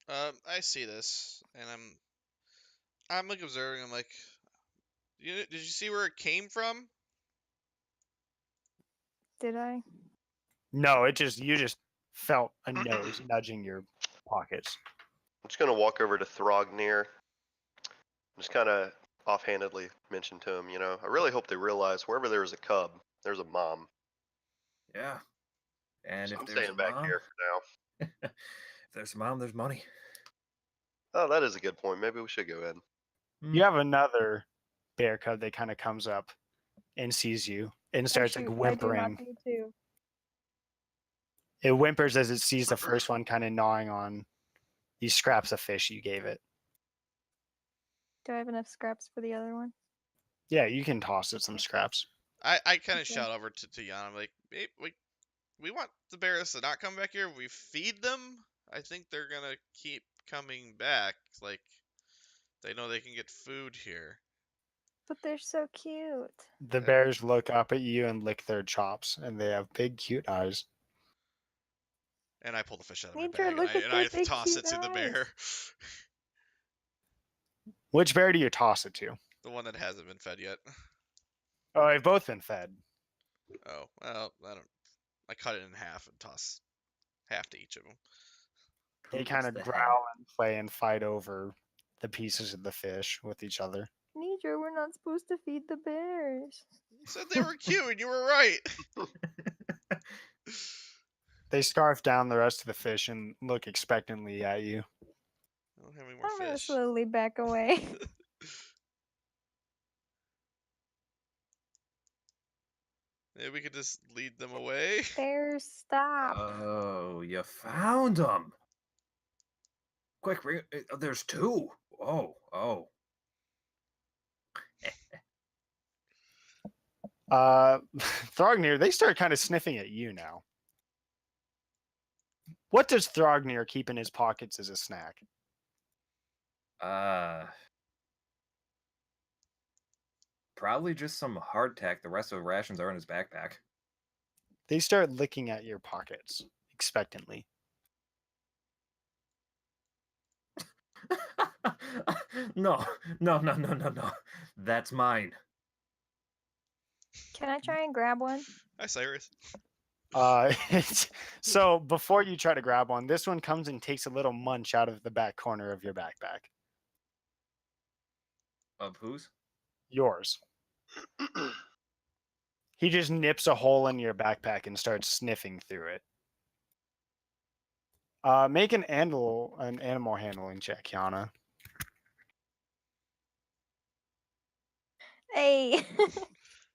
I see this, and I'm like observing. I'm like, did you see where it came from? Did I? no, you just felt a nose nudging your pockets. I'm just gonna walk over to Thrognir. Just kind of offhandedly mention to him, I really hope they realize wherever there is a cub, there's a mom. Yeah. And So if I'm there's a staying back mom, here for now. if there's a mom, there's money. Oh, that is a good point. Maybe we should go in. You have another bear cub that kind of comes up and sees you and starts like I do not whimpering. do too. It whimpers as it sees the first one kind of gnawing on these scraps of fish you gave it. Do I have enough scraps for the other one? Yeah, you can toss it some scraps. I kind of Okay. shout over to Yana. I'm like, hey, we want the bears to not come back here. We feed them. I think they're gonna keep coming back. Like, they know they can get food here. But they're so cute. The bears look up at you and lick their chops, and they have big, cute eyes. And I pull the fish out of my Neidra, bag look at and their I big, toss cute it to the eyes. bear. Which bear do you toss it to? The one that hasn't been fed yet. Oh, they've both been fed. Oh, well, I cut it in half and toss half to each of them. They Who kind gets of the growl head? and play and fight over the pieces of the fish with each other. Neidra, we're not supposed to feed the bears. You said they were cute and you were right. They scarf down the rest of the fish and look expectantly at you. I don't have any more I'm gonna fish. slowly back away. Maybe we could just lead them away. Bears, stop. Oh, you found them. Quick, there's two. Oh. Thrognir, they start kind of sniffing at you now. What does Thrognir keep in his pockets as a snack? Probably just some hardtack. The rest of the rations are in his backpack. They start licking at your pockets expectantly. No. That's mine. Can I try and grab one? Hi, Cyrus. So before you try to grab one, this one comes and takes a little munch out of the back corner of your backpack. Of whose? Yours. He just nips a hole in your backpack and starts sniffing through it. Make an animal handling check, Yana. Hey.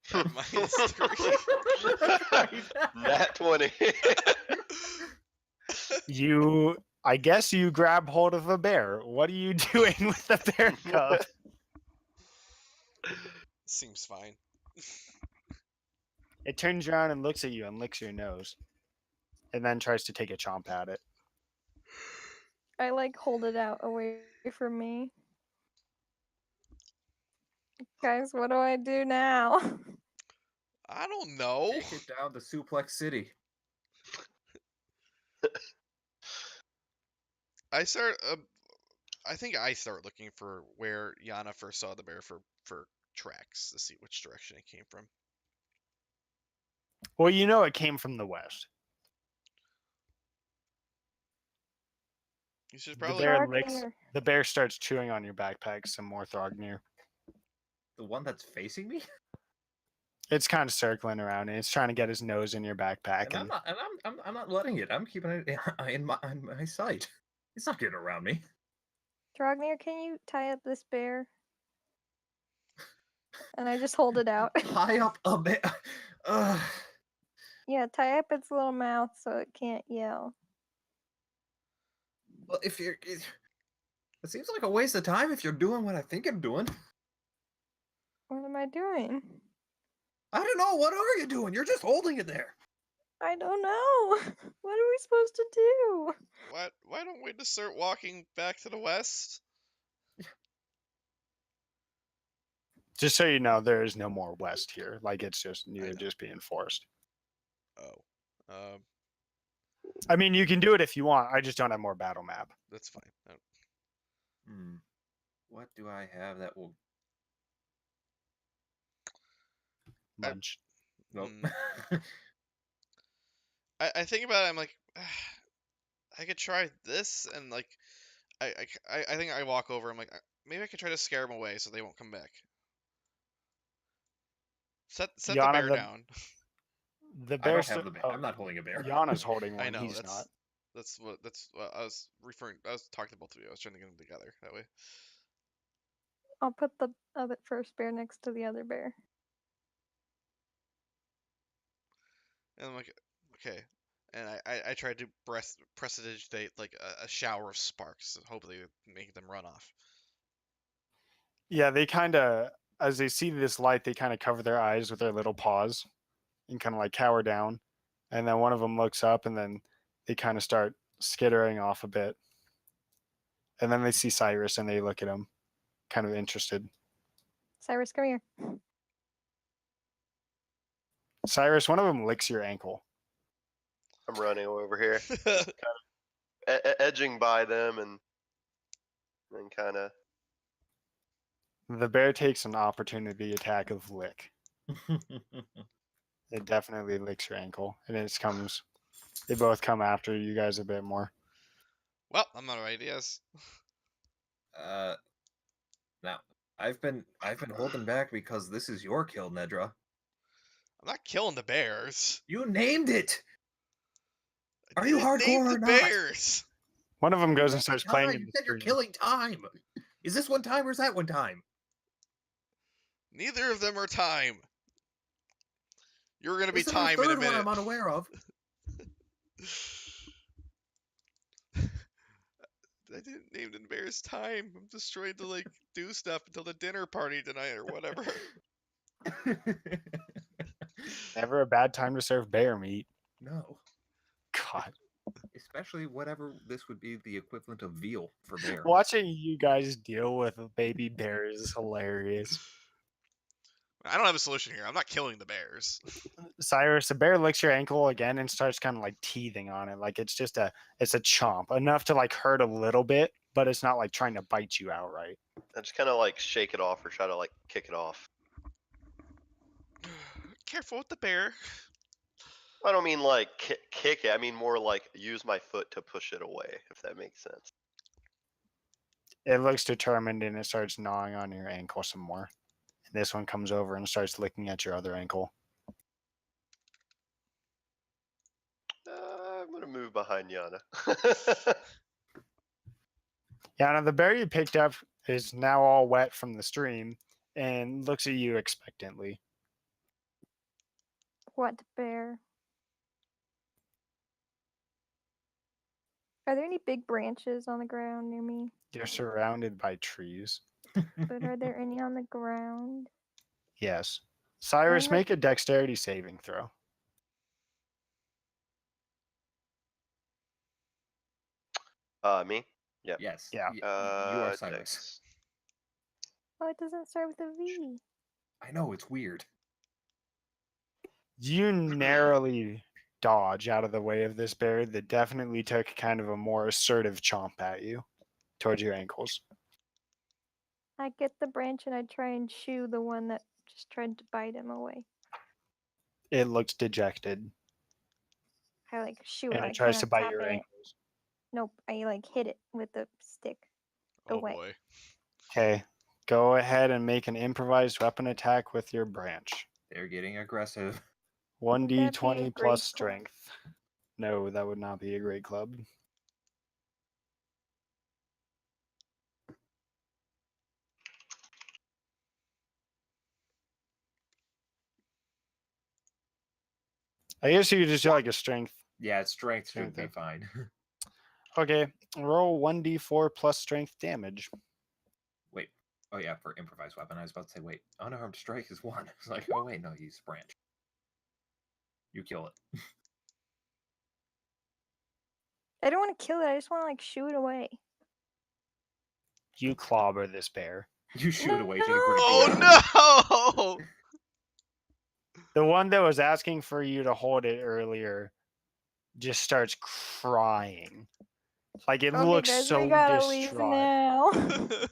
-3. Nat 20. I guess you grab hold of a bear. What are you doing with the bear cub? Seems fine. It turns around and looks at you and licks your nose. And then tries to take a chomp at it. I like hold it out away from me. Guys, what do I do now? I don't know. Take it down to Suplex City. I think I start looking for where Yana first saw the bear for tracks to see which direction it came from. Well, you know it came from the west. You should The probably. bear Thrognir. licks. The bear starts chewing on your backpack some more, Thrognir. The one that's facing me? It's kind of circling around and it's trying to get his nose in your backpack. And I'm not letting it. I'm keeping it in my sight. It's not getting around me. Thrognir, can you tie up this bear? And I just hold it out. Tie up a bit. Yeah, tie up its little mouth so it can't yell. Well, it seems like a waste of time if you're doing what I think I'm doing. What am I doing? I don't know. What are you doing? You're just holding it there. I don't know. What are we supposed to do? Why don't we just start walking back to the west? Just so you know, there is no more west here. Like it's just I you're know. just being forced. Oh. I mean, you can do it if you want. I just don't have more battle map. That's fine. What do I have that will? Munch. Nope. I think about it. I'm like, I could try this, and like, I think I walk over. I'm like, maybe I could try to scare them away so they won't come back. Set the Yana, bear down. The I bear. don't have the bear. I'm not holding a bear. Yana's holding one. I know He's that's not. that's what I was referring. I was talking to both of you. I was trying to get them together that way. I'll put the other first bear next to the other bear. And I'm like, okay. And I tried to prestidigitate like a shower of sparks, hopefully make them run off. Yeah, they kind of, as they see this light, they kind of cover their eyes with their little paws and kind of like cower down. And then one of them looks up and then they kind of start skittering off a bit. And then they see Cyrus and they look at him, kind of interested. Cyrus, come here. Cyrus, one of them licks your ankle. I'm running over here, edging by them, and then kind of. The bear takes an opportunity attack of lick. It definitely licks your ankle. And they both come after you guys a bit more. Well, I'm out of ideas. Now I've been holding back because this is your kill, Neidra. I'm not killing the bears. You named it. I Are you didn't name hardcore the or not? bears? One of them goes and starts playing You in the said you're stream. killing time. Is this one time or is that one time? Neither of them are time. You're gonna be Is there time in a third one minute. I'm unaware of? I didn't name the bear's time. I'm just trying to like do stuff until the dinner party tonight or whatever. Never a bad time to serve bear meat. No. God. Especially whatever this would be the equivalent of veal for bear. Watching you guys deal with baby bears is hilarious. I don't have a solution here. I'm not killing the bears. Cyrus, the bear licks your ankle again and starts kind of like teething on it. Like it's just it's a chomp. Enough to like hurt a little bit, but it's not like trying to bite you outright. I just kind of like shake it off or try to like kick it off. Careful with the bear. I don't mean like kick it. I mean more like use my foot to push it away, if that makes sense. It looks determined and it starts gnawing on your ankle some more. And this one comes over and starts licking at your other ankle. I'm gonna move behind Yana. Yana, the bear you picked up is now all wet from the stream and looks at you expectantly. What bear? Are there any big branches on the ground near me? You're surrounded by trees. But are there any on the ground? Yes. Cyrus, I'm make a dexterity saving throw. Me? Yep. Yes. Yeah. You are Cyrus. Dex. Oh, it doesn't start with a V. I know, it's weird. You narrowly dodge out of the way of this bear that definitely took kind of a more assertive chomp at you towards your ankles. I get the branch and I try and shoo the one that just tried to bite him away. It looks dejected I like shoo it. and I it tries kinda to bite tap your it. ankles. Nope, I like hit it with the stick. Oh Away. boy. Okay, go ahead and make an improvised weapon attack with your branch. They're getting aggressive. Would that be a 1d20 great plus club? strength. No, that would not be a great club. I guess you could just do like a strength. Yeah, strength should be Okay. fine. Okay, roll 1d4 plus strength damage. Wait. Oh yeah, for improvised weapon. I was about to say, wait, unarmed strike is 1. It's like, oh wait, no, he's branch. You kill it. I don't want to kill it. I just want to like shoo it away. You clobber this bear. You shoot away, Jake. Oh no! The one that was asking for you to hold it earlier just starts crying. Like it Okay, looks guys, so we gotta leave distraught. now. Andy,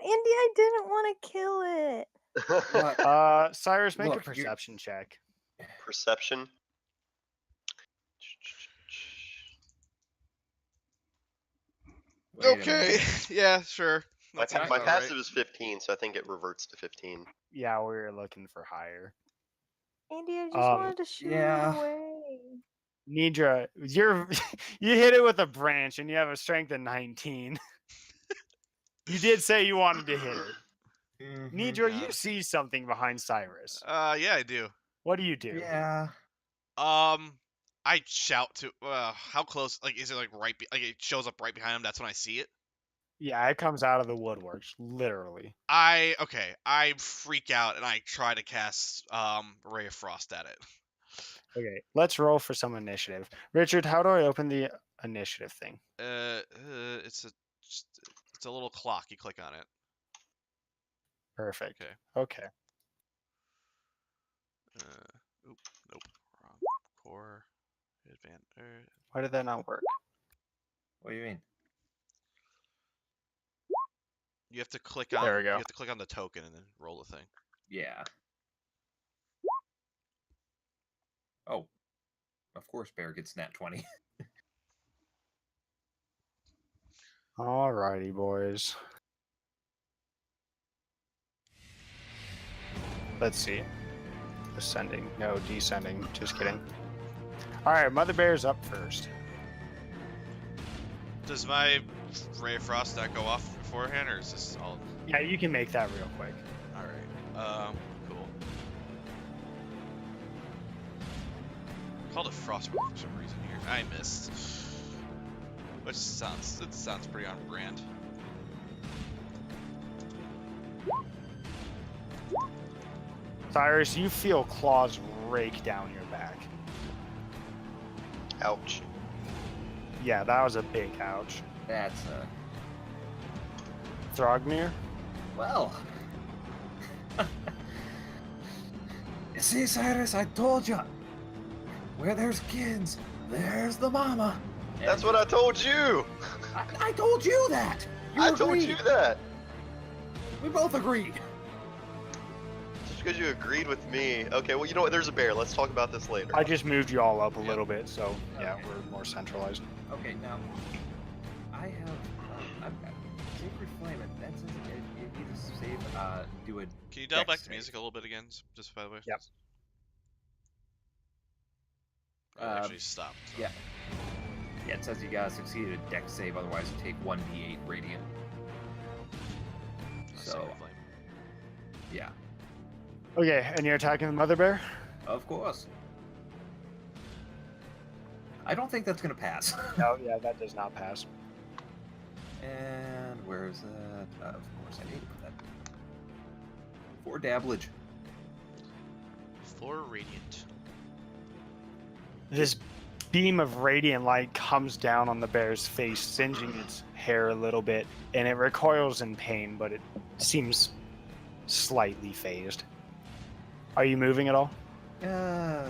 I didn't want to kill it. But Cyrus, make Look, a perception check. Perception. wait a Okay. minute. Yeah, sure. My, That sounds my about passive right. is 15, so I think it reverts to 15. Yeah, we were looking for higher. Andy, I just Um, wanted to shoo yeah. it away. Neidra, you hit it with a branch and you have a strength of 19. You did say you wanted to hit it. Mhm. Neidra, Yeah. you see something behind Cyrus. Yeah, I do. What do you do? Yeah. I shout to. How close? Like, is it like right? Like, it shows up right behind him. That's when I see it. Yeah, it comes out of the woodworks, literally. I freak out and I try to cast Ray of Frost at it. Okay, let's roll for some initiative. Richard, how do I open the initiative thing? It's a little clock. You click on it. Perfect. Okay. Okay. Nope. Wrong. Core. Advanced. Why did that not work? What do you mean? You have to click on. There we go. You have to click on the token and then roll the thing. Yeah. Oh. Of course Bear gets nat 20. Alrighty, boys. Let's see. Ascending. No, descending. Just kidding. Alright, Mother Bear's up first. Does my Ray of Frost not go off beforehand, or is this all? Yeah, you can make that real quick. All right. Cool. called it frostwork for some reason here. I missed. Which sounds pretty on brand. Cyrus, you feel claws rake down your back. Ouch. Yeah, that was a big ouch. That's Thrognir? well. You see, Cyrus, I told you. Where there's kids, there's the mama. That's what I told you. I told you that. You I agreed. told you that. We both agreed. Just because you agreed with me. Okay, well, you know what? There's a bear. Let's talk about this later. I just moved you all up a little bit, so yeah, Okay. we're more centralized. Okay, now I have I've got Sacred Flame, and that says you need to save. Do a. Can you dial Dex back the save. music a little bit again, just by the way? Yep. Oh, it actually stopped. So. Yeah. Yeah, it says you gotta succeed at a dex save, otherwise you take 1d8 radiant. That's So, Sacred Flame. yeah, Okay, and you're attacking the mother bear? of course. I don't think that's gonna pass. No, yeah, that does not pass. And where's that? Of course, I need to put that. 4 dabblage. 4 radiant. This beam of radiant light comes down on the bear's face, singeing its hair a little bit, and it recoils in pain, but it seems slightly phased. Are you moving at all? I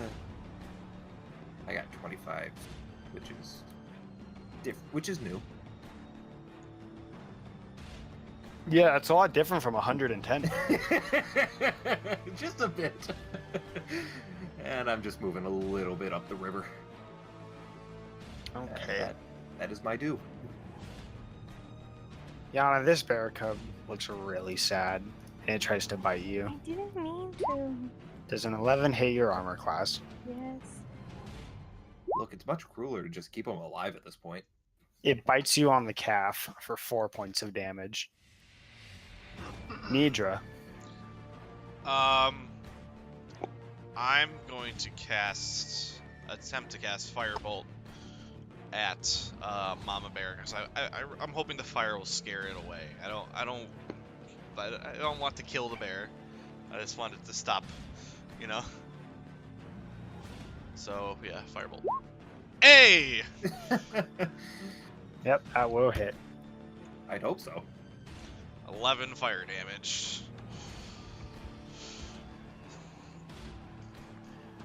got 25, which is new. Yeah, it's a lot different from 110. Just a bit. And I'm just moving a little bit up the river. Okay. That is my due. Yana, this bear cub looks really sad, and it tries to bite you. I didn't mean to. Does an 11 hit your armor class? Yes. Look, it's much crueler to just keep them alive at this point. It bites you on the calf for 4 points of damage. Neidra. I'm going to attempt to cast Firebolt at Mama Bear, because I'm hoping the fire will scare it away. I don't want to kill the bear. I just want it to stop, you know. So yeah, Firebolt. Hey! Yep, that will hit. I'd hope so. 11 fire damage.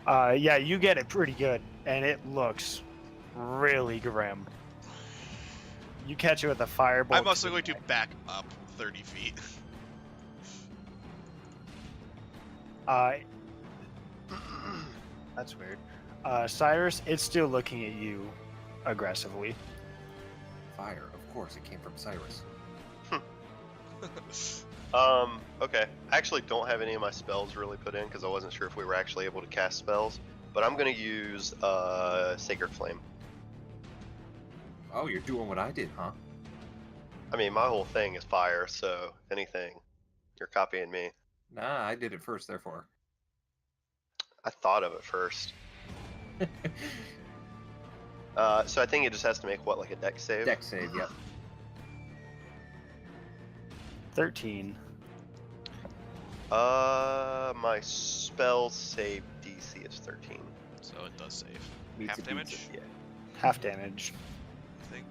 Yeah, you get it pretty good, and it looks really grim. You catch it with a firebolt. I'm also going to back up 30 feet. That's weird. Cyrus, it's still looking at you aggressively. Fire, of course, it came from Cyrus. Okay. I actually don't have any of my spells really put in because I wasn't sure if we were actually able to cast spells. But I'm going to use Sacred Flame. Oh, you're doing what I did, huh? I mean, my whole thing is fire, so if anything, you're copying me. Nah, I did it first, therefore. I thought of it first. So I think it just has to make, what, like a dex save? Dex save, yep. 13. My spell save DC is 13. So it does save. Meets Half it, beats damage, it, yeah. Half damage. I think.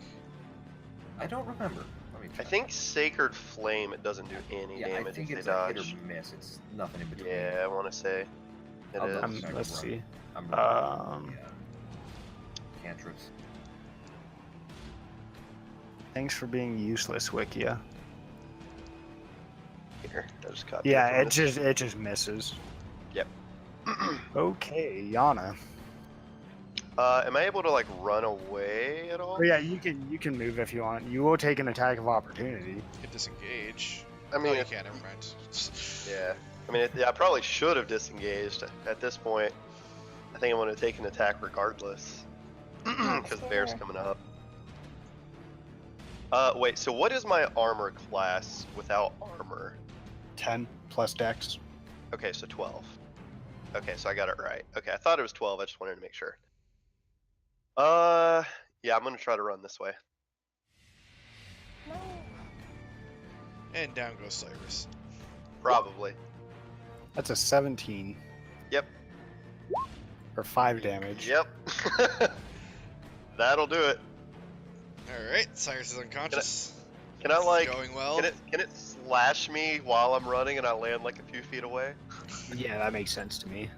I don't remember. Let me I check. think Sacred Flame, it doesn't do any Yeah, I damage think if it's they a hit dodge. or miss. It's nothing in between. Yeah, I want to say it I'll is. double check. Let's see. I'm Um, yeah. Cantrips. Thanks for being useless, Wikia. Here, I just copied Yeah, from it this. just misses. Yep. Okay, Yana. Am I able to like run away at all? Oh, yeah, you can move if you want. You will take an attack of opportunity. You can disengage. I mean, Oh, you if- can't. Never mind. Yeah. I mean, I probably should have disengaged. At this point, I think I want to take an attack regardless. Because the bear's fair. coming up. Wait, so what is my armor class without armor? 10 plus dex. Okay, so 12. Okay, so I got it right. Okay, I thought it was 12, I just wanted to make sure. Yeah, I'm gonna try to run this way. No. And down goes Cyrus. Probably. That's a 17 Yep. for 5 damage. Yep. That'll do it. Alright, Cyrus is unconscious. Can I This is like? going well. Can it slash me while I'm running and I land like a few feet away? Yeah, that makes sense to me.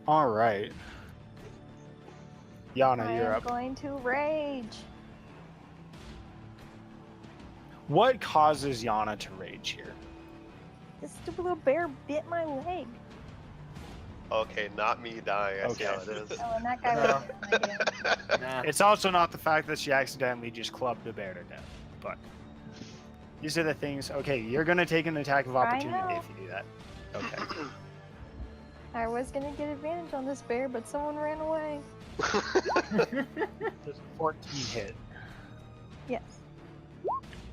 All right. Yana, I you're am up. going to rage. What causes Yana to rage here? This stupid little bear bit my leg. Okay, not me dying. I see how it is. Oh, and that guy No. was bit my leg. Nah. It's also not the fact that she accidentally just clubbed a bear to death, but these are the things. Okay, you're gonna take an attack of I opportunity know. if you do that. Okay. I was gonna get advantage on this bear, but someone ran away. Does 14 hit? Yes,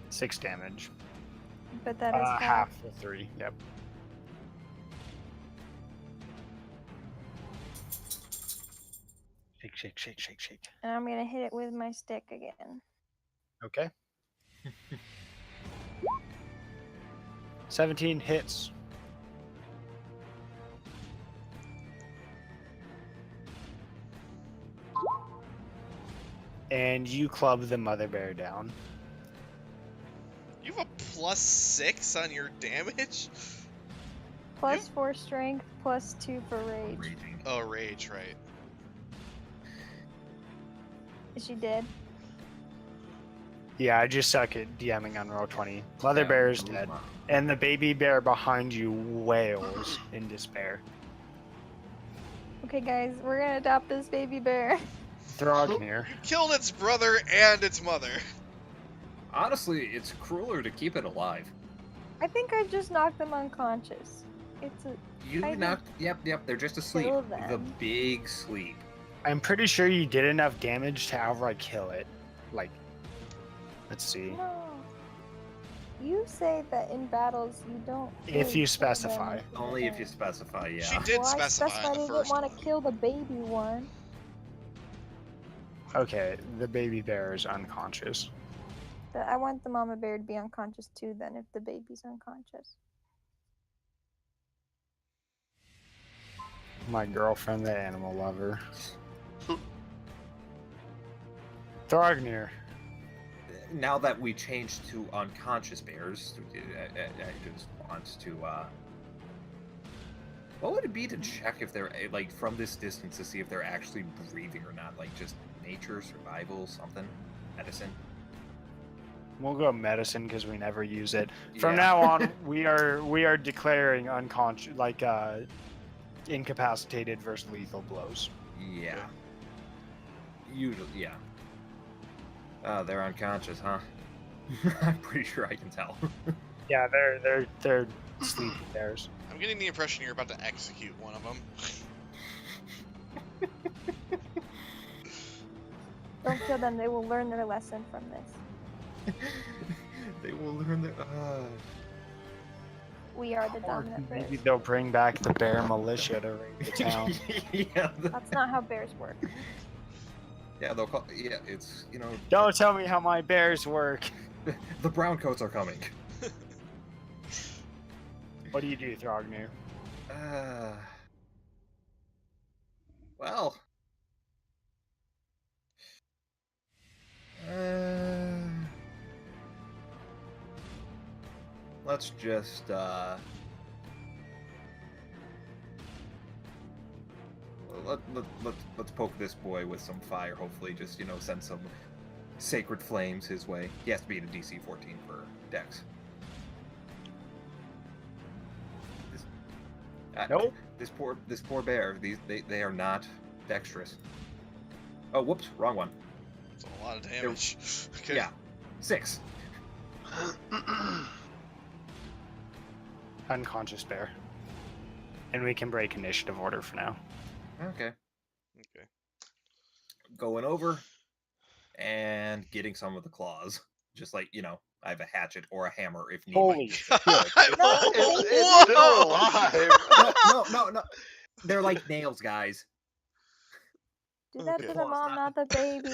6 damage. but that is Half for 3. Yep. Shake, shake, shake, shake, shake. And I'm gonna hit it with my stick again. Okay. 17 hits. And you club the mother bear down. You have a +6 on your damage? Plus 4 strength, plus 2 for rage. Raging. Oh, rage, right. Is she dead? Yeah, I just suck at DMing on roll 20. Mother bear is dead. And the baby bear behind you wails in despair. Okay, guys, we're gonna adopt this baby bear. Thrognir. You killed its brother and its mother. Honestly, it's crueler to keep it alive. I think I just knocked them unconscious. It's a You I knocked. Yep. They're just asleep. kill The them. big sleep. I'm pretty sure you did enough damage to outright kill it. Like, let's see. no. You say that in battles you don't. If really you kill them specify. if you Only if you don't. specify. Yeah. She did Well, I specify specified I on the didn't first want one. to kill the baby one. Okay, the baby bear is unconscious. But I want the mama bear to be unconscious too. Then, if the baby's unconscious. My girlfriend, the animal lover. Thrognir. Now that we changed to unconscious bears, I just want to. What would it be to check if they're like from this distance to see if they're actually breathing or not? Like just nature, survival, something, medicine. We'll go medicine because we never use it. From Yeah. now on, we are declaring unconscious, like incapacitated versus lethal blows. Yeah. Usually, yeah. They're unconscious, huh? I'm pretty sure I can tell. Yeah, they're sleepy bears. I'm getting the impression you're about to execute one of them. Don't kill them. They will learn their lesson from this. They will learn their. We are the Or dominant maybe bears. they'll bring back the bear militia to raid the town. Yeah. That's not how bears work. Yeah, they'll call. Yeah, it's Don't tell me how my bears work. the brown coats are coming. What do you do, Thrognir? Well. Let's just let's poke this boy with some fire. Hopefully, just send some sacred flames his way. He has to be at a DC 14 for Dex. Nope. This poor bear. They are not dexterous. Oh, whoops, wrong one. That's a lot of damage. Okay. Yeah, 6. Unconscious bear. And we can break initiative order for now. Okay. Okay. Going over and getting some of the claws. Just like, I have a hatchet or a hammer if need Holy be. shit. It's still Whoa! alive. No. They're like nails, guys. Do that Okay. to the mom, not the baby.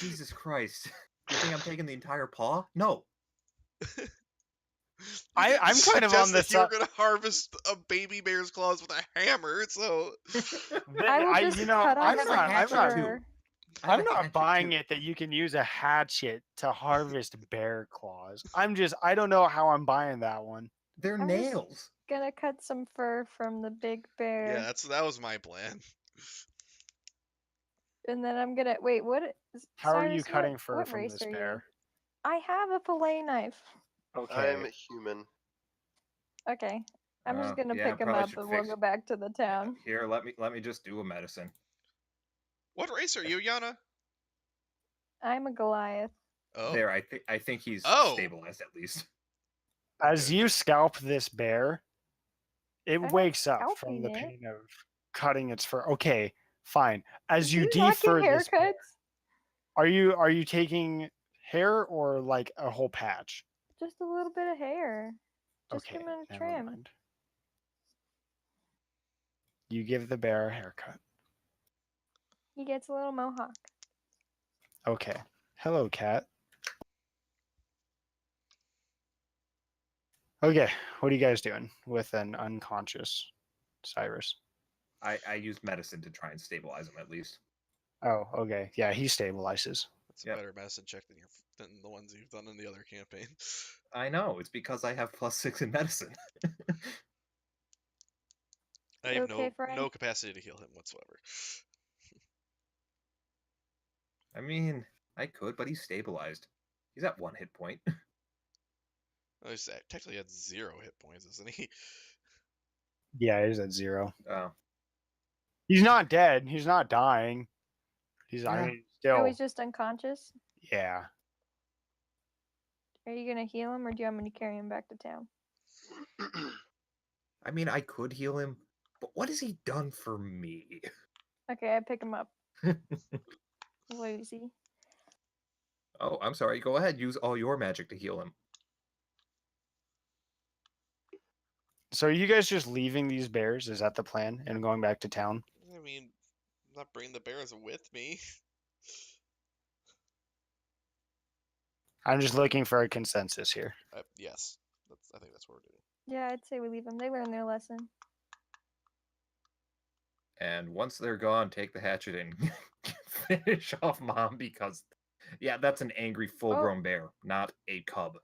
Jesus Christ. You think I'm taking the entire paw? No. I'm kind of on the that you were side. gonna harvest a baby bear's claws with a hammer, so I will just cut off have a some hatchet, fur. too. I'm not buying it that you can use a hatchet to harvest bear claws. I don't know how I'm buying that one. They're I'm just- nails. Gonna cut some fur from the big bear. yeah, that was my plan. And then I'm gonna wait. What? How are you Cyrus, cutting fur what from race this are bear? you? I have a fillet knife. Okay. I'm human. Okay, I'm just gonna yeah, pick him probably up should and we'll fix- go back to the town. Here, let me just do a medicine. What race are you, Yana? I'm a Goliath. Oh, There, I think he's Oh. stabilized at least. As you scalp this bear, it not wakes up from scalping the it. pain of cutting its fur. Okay, fine. As Do you you not get defur this bear, haircuts? are you taking hair or like a whole patch? Just a little bit of hair. Just Okay, give him a never trim. mind. You give the bear a haircut. He gets a little mohawk. Okay. Hello, cat. Okay, what are you guys doing with an unconscious Cyrus? I used medicine to try and stabilize him at least. Oh, okay. Yeah, he stabilizes. that's a Yep. better medicine check than the ones you've done in the other campaign. I know, it's because I have +6 in medicine. I You have okay, friend? no capacity to heal him whatsoever. I mean, I could, but he's stabilized. He's at 1 hit point. Oh, he's technically at 0 hit points, isn't he? Yeah, he's at 0. Oh. He's not dead. He's not dying. He's, I Yeah. mean, still. Oh, he's just unconscious? Yeah. Are you gonna heal him or do you want me to carry him back to town? I mean, I could heal him, but what has he done for me? Okay, I pick him up. Woozy. Oh, I'm sorry. Go ahead. Use all your magic to heal him. So are you guys just leaving these bears? Is that the plan? And going back to town? I mean, I'm not bringing the bears with me. I'm just looking for a consensus here. Yes, I think that's what we're doing. Yeah, I'd say we leave them. They learned their lesson. And once they're gone, take the hatchet and finish off Mom because, yeah, that's an angry full-grown bear, not a cub.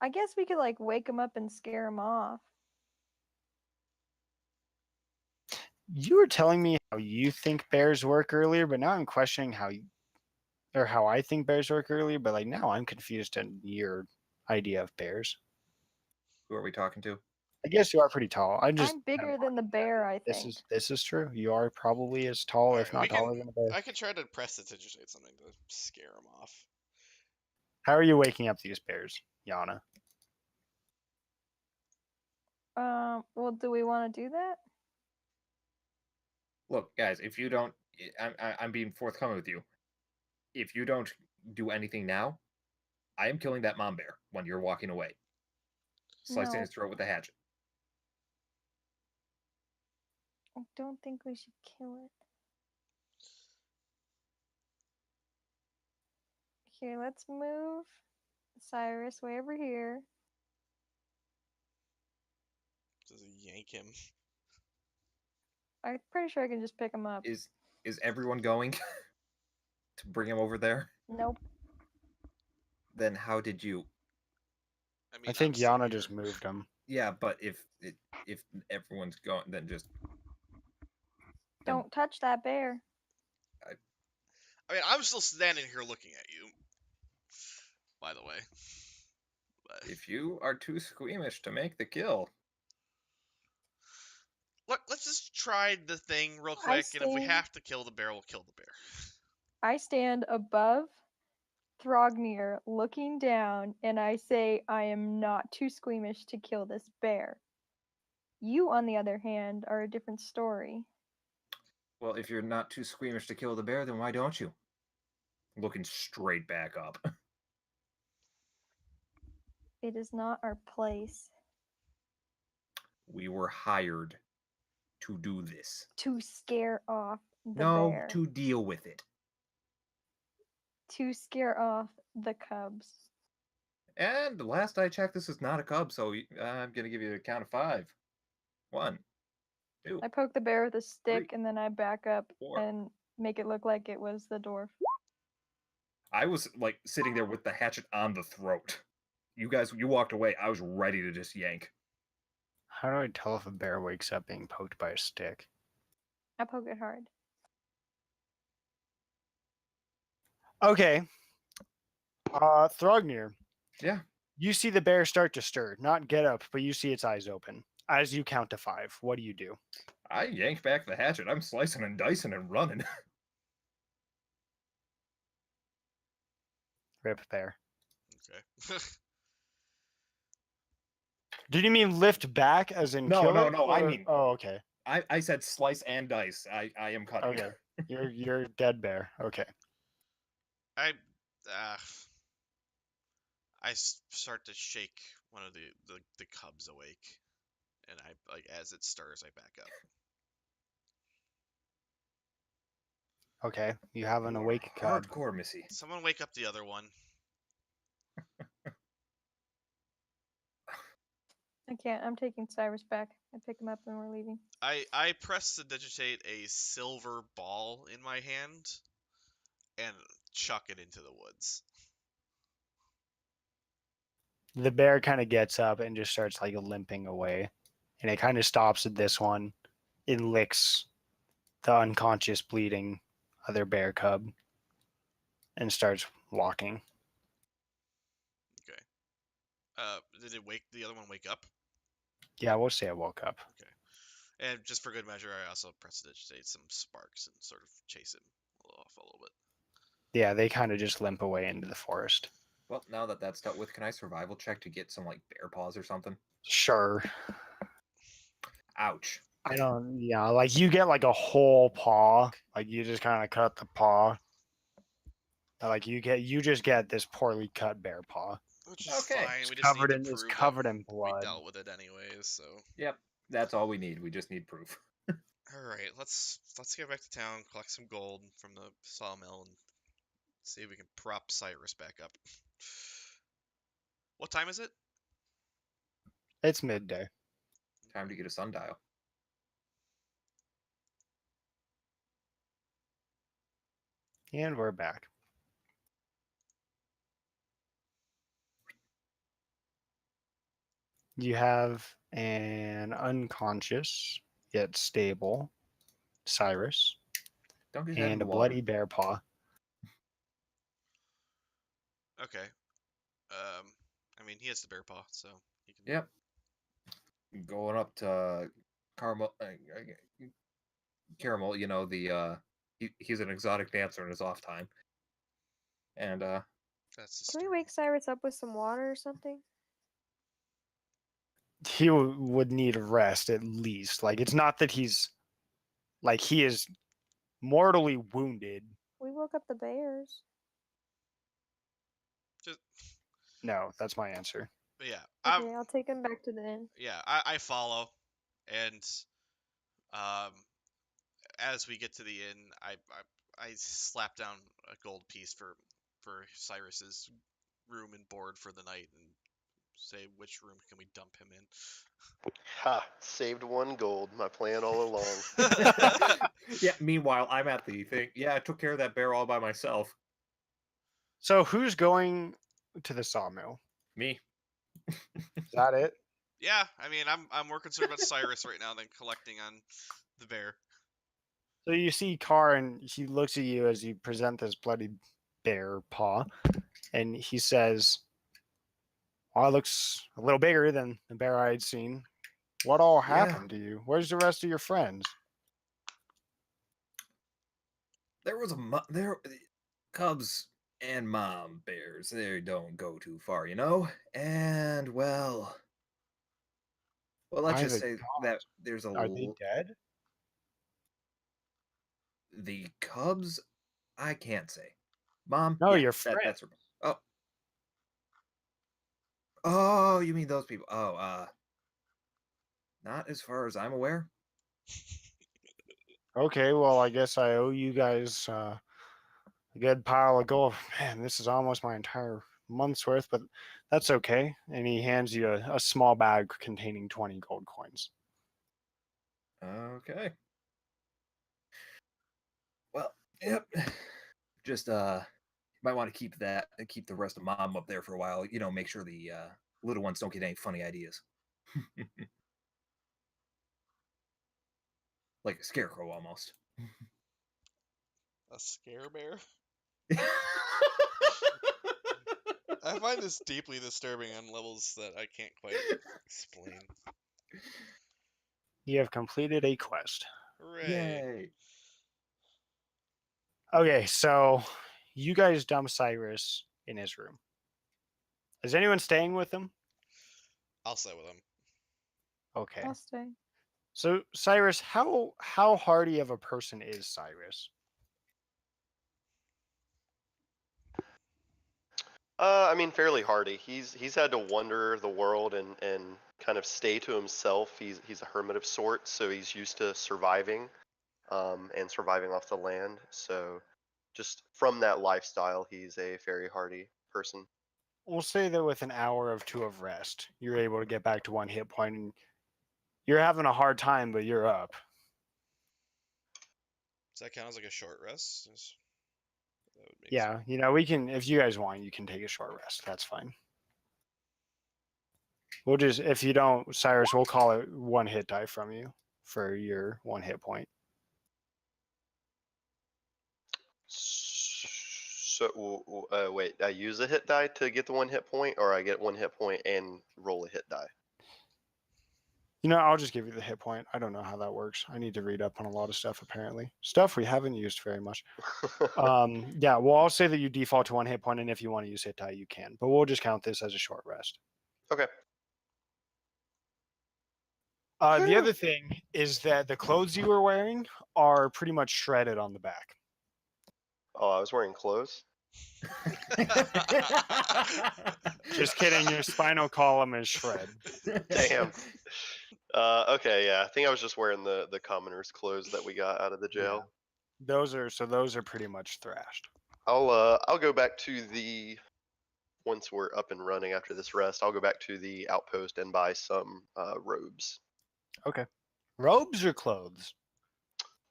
I guess we could like wake him up and scare him off. You were telling me how you think bears work earlier, but now I'm questioning how I think bears work earlier, but like now I'm confused on your idea of bears. Who are we talking to? I guess you are pretty tall. I'm bigger than the bear, I This think. is true. You are probably as tall, if not taller than a bear. I can try to press it to just say something to scare him off. How are you waking up these bears, Yana? Well, do we want to do that? Look, guys, if you don't, I'm being forthcoming with you. If you don't do anything now, I am killing that mom bear when you're walking away. Slicing No. his throat with a hatchet. I don't think we should kill it. Here, let's move Cyrus way over here. Just yank him. I'm pretty sure I can just pick him up. Is everyone going to bring him over there? Nope. Then how did you? I mean, I think I'm still Yana here. just moved him. Yeah, but if everyone's going, then just Don't touch that bear. I mean, I'm still standing here looking at you. By the way. But if you are too squeamish to make the kill. look, let's just try the thing real I quick, and if we stand- have to kill the bear, we'll kill the bear. I stand above Thrognir looking down and I say I am not too squeamish to kill this bear. You, on the other hand, are a different story. Well, if you're not too squeamish to kill the bear, then why don't you? Looking straight back up. It is not our place We were hired to do this. to scare off the No, bear. to deal with it. To scare off the cubs. And last I checked, this is not a cub, so I'm going to give you a count of 5. 1, 2. I poke the bear with a stick and then I back up 4. and make it look like it was the dwarf. I was like sitting there with the hatchet on the throat. You walked away. I was ready to just yank. How do I tell if a bear wakes up being poked by a stick? I poke it hard. Okay. Thrognir. Yeah. You see the bear start to stir, not get up, but you see its eyes open. As you count to 5, what do? I yanked back the hatchet. I'm slicing and dicing and running. Rip bear. Okay. Did you mean lift back as in No, kill no, it, no, I or- mean- Oh, okay. I said slice and dice. I am cutting. Okay. You're dead bear. Okay. I start to shake one of the cubs awake, and I like as it stirs, I back up. Okay. You have an awake cub. Hardcore, Missy. Someone wake up the other one. I can't. I'm taking Cyrus back. I pick him up and we're leaving. I press to digitate a silver ball in my hand and chuck it into the woods. The bear kind of gets up and just starts like limping away. And it kind of stops at this one. It licks the unconscious, bleeding other bear cub and starts walking. Okay. Did the other one wake up? Yeah, we'll say I woke up. And just for good measure, I also press to digitate some sparks and sort of chase him off a little bit. Yeah, they kind of just limp away into the forest. Well, now that that's dealt with, can I survival check to get some like bear paws or something? Sure. Ouch. I don't, yeah, like you get like a whole paw. Like you just kind of cut the paw. Like you just get this poorly cut bear paw. Which is Okay. fine. It's We just need to it's prove covered that in blood. we dealt with it anyways. So. Yep. That's all we need. We just need proof. All right, let's get back to town, collect some gold from the sawmill, and see if we can prop Cyrus back up. What time is it? It's midday. Time to get a sundial. And we're back. You have an unconscious yet stable Cyrus Don't get that in and the a water. bloody bear paw. Okay. I mean, he has the bear paw, so he can. Yep. Going up to Caramel, you know, he's an exotic dancer in his off time. And That's Can we wake Cyrus up with some water or something? He would need rest at least. Like, it's not that he's, like, he is mortally wounded. We woke up the bears. just No, that's my answer. but yeah. Okay, I'll take him back to the inn. Yeah, I follow, and as we get to the inn, I slap down a gold piece for Cyrus's room and board for the night, and say which room can we dump him in. Ha! Saved 1 gold. My plan all along. yeah. Meanwhile, I'm at the thing. Yeah, I took care of that bear all by myself. So who's going to the sawmill? Me. Is that it? Yeah, I mean, I'm more concerned about Cyrus right now than collecting on the bear. So you see Carr, and he looks at you as you present this bloody bear paw, and he says, "Well, it looks a little bigger than the bear I had seen. What all happened to you? Where's the rest of your friends?" There was cubs and mom bears. They don't go too far, you know. And well, let's Why just the say that there's a Are they dead? The Cubs, I can't say. Mom, No, yeah, your friend. that's her. Oh. Oh, you mean those people? Oh, not as far as I'm aware. Okay, well, I guess I owe you guys a good pile of gold. Man, this is almost my entire month's worth, but that's okay. And he hands you a small bag containing 20 gold coins. Okay. Well, yep. Just might want to keep the rest of Mom up there for a while. You know, make sure the little ones don't get any funny ideas. Like a scarecrow almost. A scare bear? I find this deeply disturbing on levels that I can't quite explain. You have completed a quest. Hooray. Yay. Okay, so you guys dump Cyrus in his room. Is anyone staying with him? I'll stay with him. Okay. I'll stay. So Cyrus, how hardy of a person is Cyrus? I mean, fairly hardy. He's had to wander the world and kind of stay to himself. He's a hermit of sorts, so he's used to surviving, and surviving off the land. So, just from that lifestyle, he's a very hardy person. We'll say that with an hour or two of rest, you're able to get back to 1 hit point, and you're having a hard time, but you're up. Does that count as like a short rest? That would make Yeah, you know, we can, if you guys want, you can take a short rest. That's fine. We'll just, if you don't, Cyrus, we'll call it 1 hit die from you for your 1 hit point. So, wait, I use a hit die to get the 1 hit point, or I get 1 hit point and roll a hit die? You know, I'll just give you the hit point. I don't know how that works. I need to read up on a lot of stuff, apparently. Stuff we haven't used very much. Yeah, well, I'll say that you default to 1 hit point, and if you want to use hit die, you can. But we'll just count this as a short rest. Okay. The other thing is that the clothes you were wearing are pretty much shredded on the back. Oh, I was wearing clothes. Just kidding. Your spinal column is shred. Damn. Okay, yeah. I think I was just wearing the commoner's clothes that we got out of the jail. Those are pretty much thrashed. I'll go back to the once we're up and running after this rest. I'll go back to the outpost and buy some robes. Okay. Robes or clothes?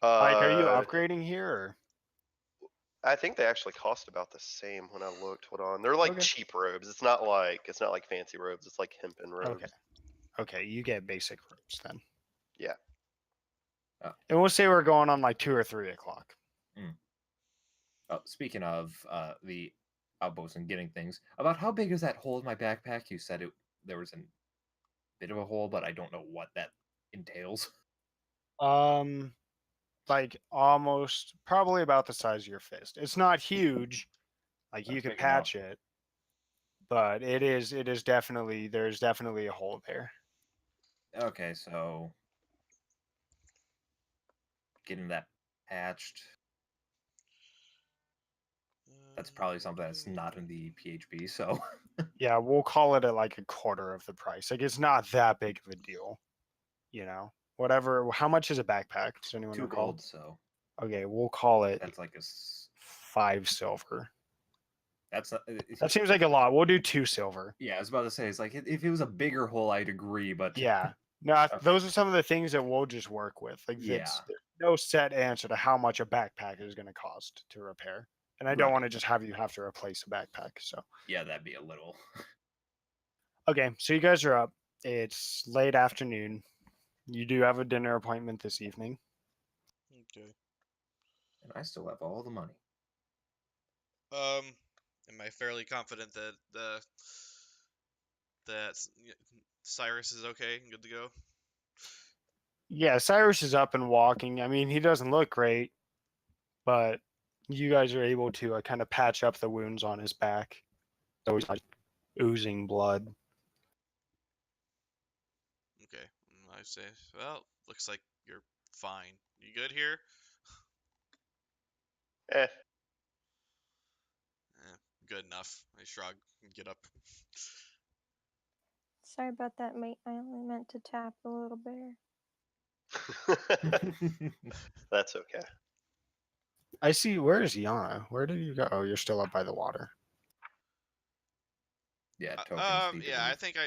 Like, are you Uh, upgrading here? Or? I think they actually cost about the same when I looked. Hold on, they're like Okay. cheap robes. It's not like fancy robes. It's like hempen robes. Okay, you get basic robes then. Yeah. And we'll say we're going on like 2 or 3 o'clock. Oh, speaking of the outpost and getting things, about how big is that hole in my backpack? You said there was a bit of a hole, but I don't know what that entails. Like almost probably about the size of your fist. It's not huge, like you That's could big patch it, but it is definitely, there's definitely a hole there. Okay, so getting that patched. That's probably something that's not in the PHP, so Yeah, we'll call it at like a quarter of the price. Like it's not that big of a deal, you know. Whatever. How much is a backpack? Does anyone 2 know? gold, so Okay, we'll call it that's like 5 silver. that's That seems like a lot. We'll do 2 silver. yeah, I was about to say, it's like if it was a bigger hole, I'd agree, but Yeah. No, those are some of the things that we'll just work with. Like, Yeah. there's no set answer to how much a backpack is going to cost to repair. And I don't Right. want to just have you have to replace a backpack. So, yeah, that'd be a little. okay. So you guys are up. It's late afternoon. You do have a dinner appointment this evening. Okay. And I still have all the money. Am I fairly confident that Cyrus is okay and good to go? Yeah, Cyrus is up and walking. I mean, he doesn't look great, but you guys are able to kind of patch up the wounds on his back. So he's like oozing blood. Okay. I say, well, looks like you're fine. You good here? Eh. Good enough. I shrug and get up. Sorry about that, mate. I only meant to tap the little bear. That's okay. I see. Where is Yana? Where did you go? Oh, you're still up by the water. Yeah, tokens need to Yeah, I leave. think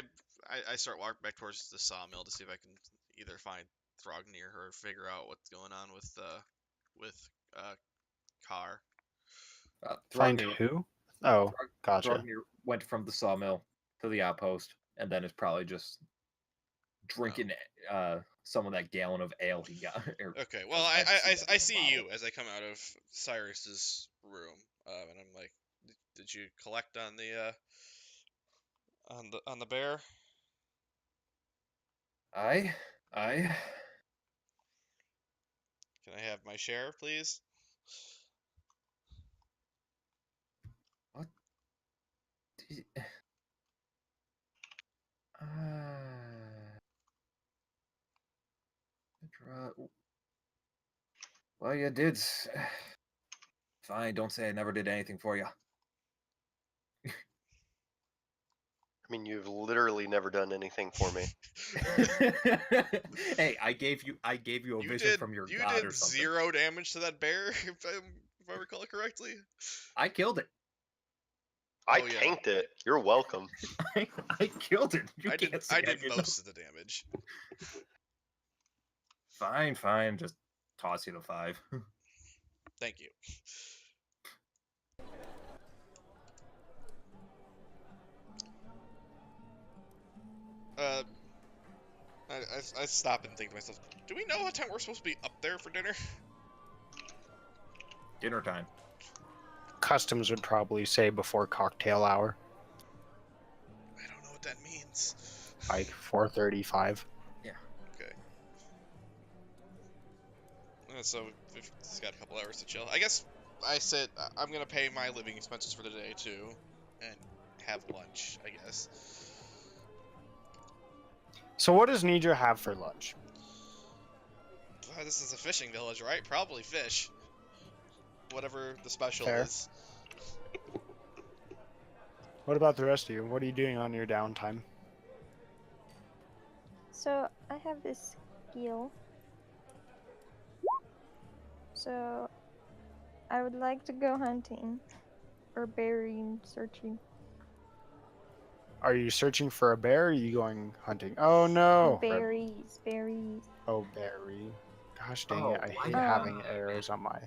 I start walking back towards the sawmill to see if I can either find Throg near her or figure out what's going on with Carr. Find Thrognir, who? Oh, Throg- gotcha. Thrognir went from the sawmill to the outpost, and then is probably just drinking some of that gallon of ale he got. Okay, well, I see you as I come out of Cyrus's room, and I'm like, did you collect on the on the bear? I. Can I have my share, please? What? Well, you did. Fine, don't say I never did anything for you. I mean, you've literally never done anything for me. Hey, I gave you a vision from your god or something. 0 damage to that bear, if I recall it correctly. I killed it. I Oh, yeah. tanked it. You're welcome. I killed it. You I can't say did didn't. most of the damage. Fine. Just toss you the 5. Thank you. I stop and think to myself, do we know what time we're supposed to be up there for dinner? Dinner time. Customs would probably say before cocktail hour, I don't know what that means. like 4:35. Okay. So we've just got a couple hours to chill. I guess I said I'm gonna pay my living expenses for the day too, and have lunch. I guess. So what does Neidra have for lunch? This is a fishing village, right? Probably fish. Whatever the special Fair. is. What about the rest of you? What are you doing on your downtime? So I have this skill. So I would like to go hunting or berrying, searching. Are you searching for a bear or are you going hunting? Oh no! Berries. Oh, berry. Gosh dang Oh, it, I hate why having arrows on my...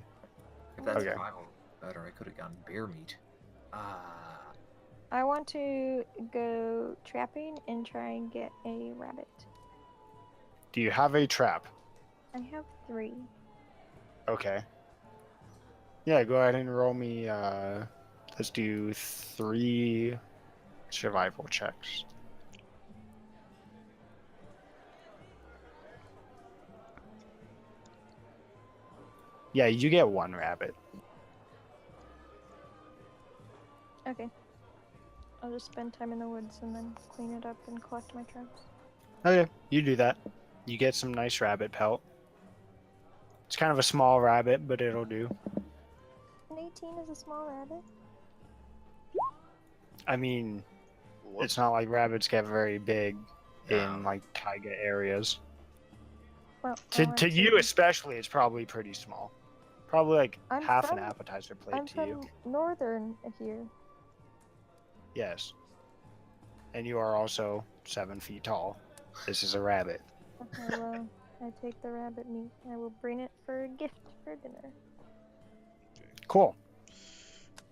If that's Okay. survival better, I could have gotten bear meat. I want to go trapping and try and get a rabbit. Do you have a trap? I have 3. Okay. Yeah, go ahead and roll me, let's do 3 survival checks. Yeah, you get 1 rabbit. Okay. I'll just spend time in the woods and then clean it up and collect my traps. Okay, you do that. You get some nice rabbit pelt. It's kind of a small rabbit, but it'll do. An 18 is a small rabbit. I mean, Whoops. it's not like rabbits get very big in No. like taiga areas. Well, I want To you especially, it's probably pretty small. Probably like I'm half an from- appetizer plate I'm to you. from northern here. Yes. And you are also 7 feet tall. This is a rabbit. Okay, well, I take the rabbit meat. I will bring it for a gift for dinner. Cool.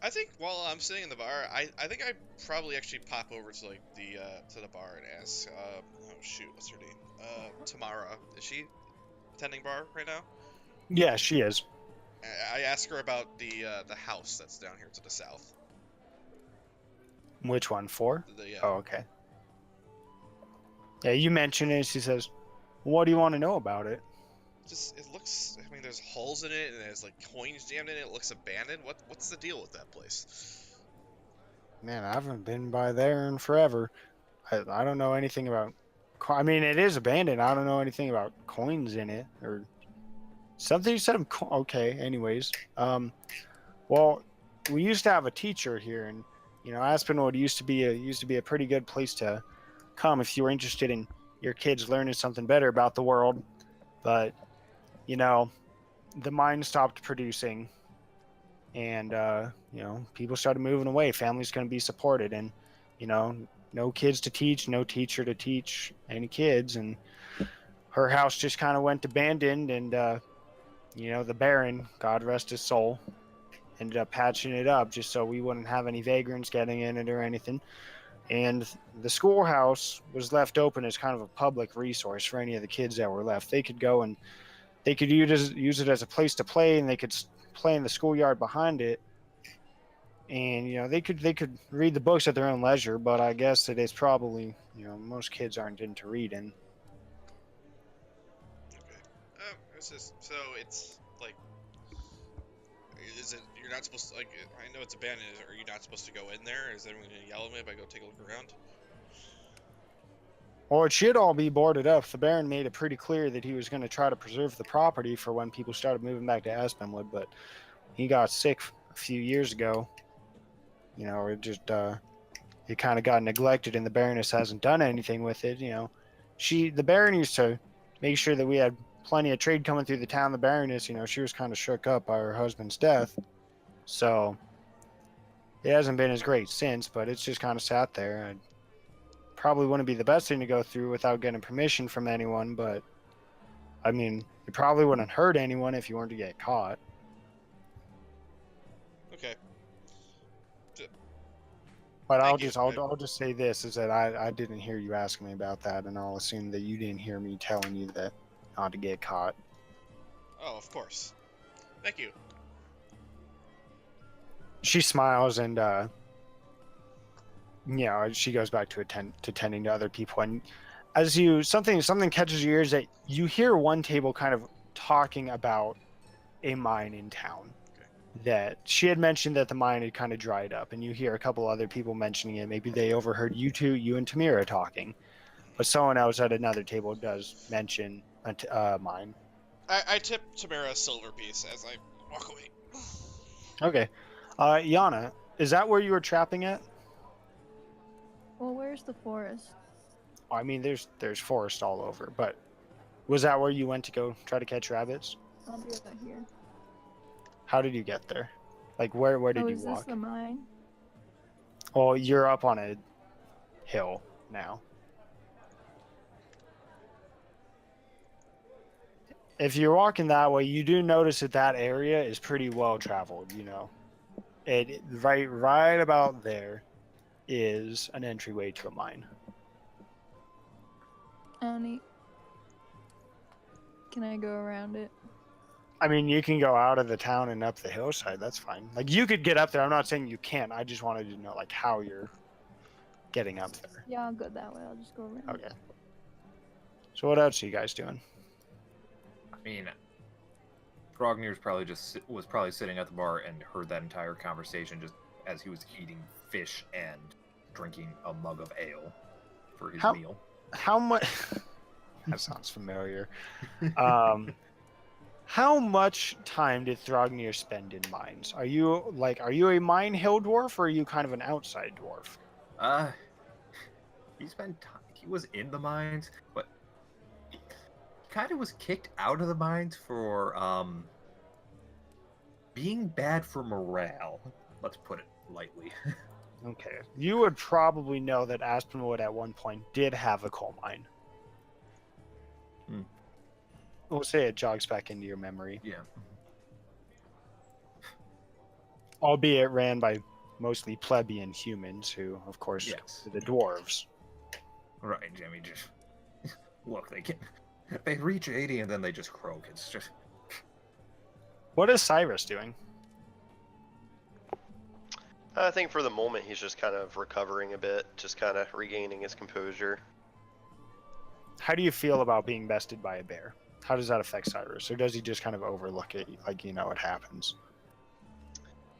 I think while I'm sitting in the bar, I think I probably actually pop over to like to the bar and ask, oh shoot, what's her name? Tamara. Is she attending bar right now? Yeah, she is. I ask her about the house that's down here to the south. Which one? 4? Yeah. Oh, okay. Yeah, you mention it. She says, "What do you want to know about it?" Just it looks. I mean, there's holes in it and there's like coins jammed in it. It looks abandoned. What's the deal with that place? Man, I haven't been by there in forever. I don't know anything about. I mean, it is abandoned. I don't know anything about coins in it or Something you said. Okay. Anyways, well, we used to have a teacher here, and Aspenwood used to be a pretty good place to come if you were interested in your kids learning something better about the world. But the mine stopped producing, and people started moving away. Families couldn't be supported, and no kids to teach, no teacher to teach any kids, and her house just kind of went abandoned. And the Baron, God rest his soul, ended up patching it up just so we wouldn't have any vagrants getting in it or anything. And the schoolhouse was left open as kind of a public resource for any of the kids that were left. They could go and they could use it as a place to play, and they could play in the schoolyard behind it. And they could read the books at their own leisure. But I guess that it's probably most kids aren't into reading. Okay. It's just so it's like, is it you're not supposed to like? I know it's abandoned. Are you not supposed to go in there? Is anyone gonna yell at me if I go take a look around? Well, it should all be boarded up. The Baron made it pretty clear that he was going to try to preserve the property for when people started moving back to Aspenwood, but he got sick a few years ago. It kind of got neglected, and the Baroness hasn't done anything with it. The Baron used to make sure that we had plenty of trade coming through the town. The Baroness, she was kind of shook up by her husband's death, so it hasn't been as great since. But it's just kind of sat there. Probably wouldn't be the best thing to go through without getting permission from anyone, but I mean, it probably wouldn't hurt anyone if you weren't to get caught. Okay. But I'll Thank just say this is that I didn't hear you ask me about that, and I'll assume that you didn't hear me telling you that not to get caught. Oh, of course. Thank you. She smiles and she goes back to tending to other people. And as something catches your ears, that you hear one table kind of talking about a mine in town. Okay. That she had mentioned that the mine had kind of dried up, and you hear a couple other people mentioning it. Maybe they overheard you and Tamira talking, but someone else at another table does mention a mine. I tip Tamara a silver piece as I walk away. Okay. Yana, is that where you were trapping at? Well, where's the forest? I mean, there's forest all over, but was that where you went to go try to catch rabbits? I'll do that here. How did you get there? Like, where did you is walk? this the mine? Well, you're up on a hill now. If you're walking that way, you do notice that area is pretty well traveled. It right about there is an entryway to a mine. Oh, neat. Can I go around it? I mean, you can go out of the town and up the hillside. That's fine. Like, you could get up there. I'm not saying you can't. I just wanted to know, like, how you're getting up there. Yeah, I'll go that way. I'll just go around. Okay. So what else are you guys doing? I mean, Grognir's was probably sitting at the bar and heard that entire conversation just as he was eating fish and drinking a mug of ale for his meal. How much? That sounds familiar. How much time did Thrognir spend in mines? Are you a mine hill dwarf, or are you kind of an outside dwarf? He was in the mines, but he kind of was kicked out of the mines for being bad for morale. Let's put it lightly. Okay. You would probably know that Aspenwood at one point did have a coal mine. We'll say it jogs back into your memory. Yeah. Albeit ran by mostly plebeian humans who, of course, Yes. the dwarves. Right, Jimmy, just look, they reach 80 and then they just croak. It's just... What is Cyrus doing? I think for the moment he's just kind of recovering a bit, just kind of regaining his composure. How do you feel about being bested by a bear? How does that affect Cyrus? Or does he just kind of overlook it, like, it happens?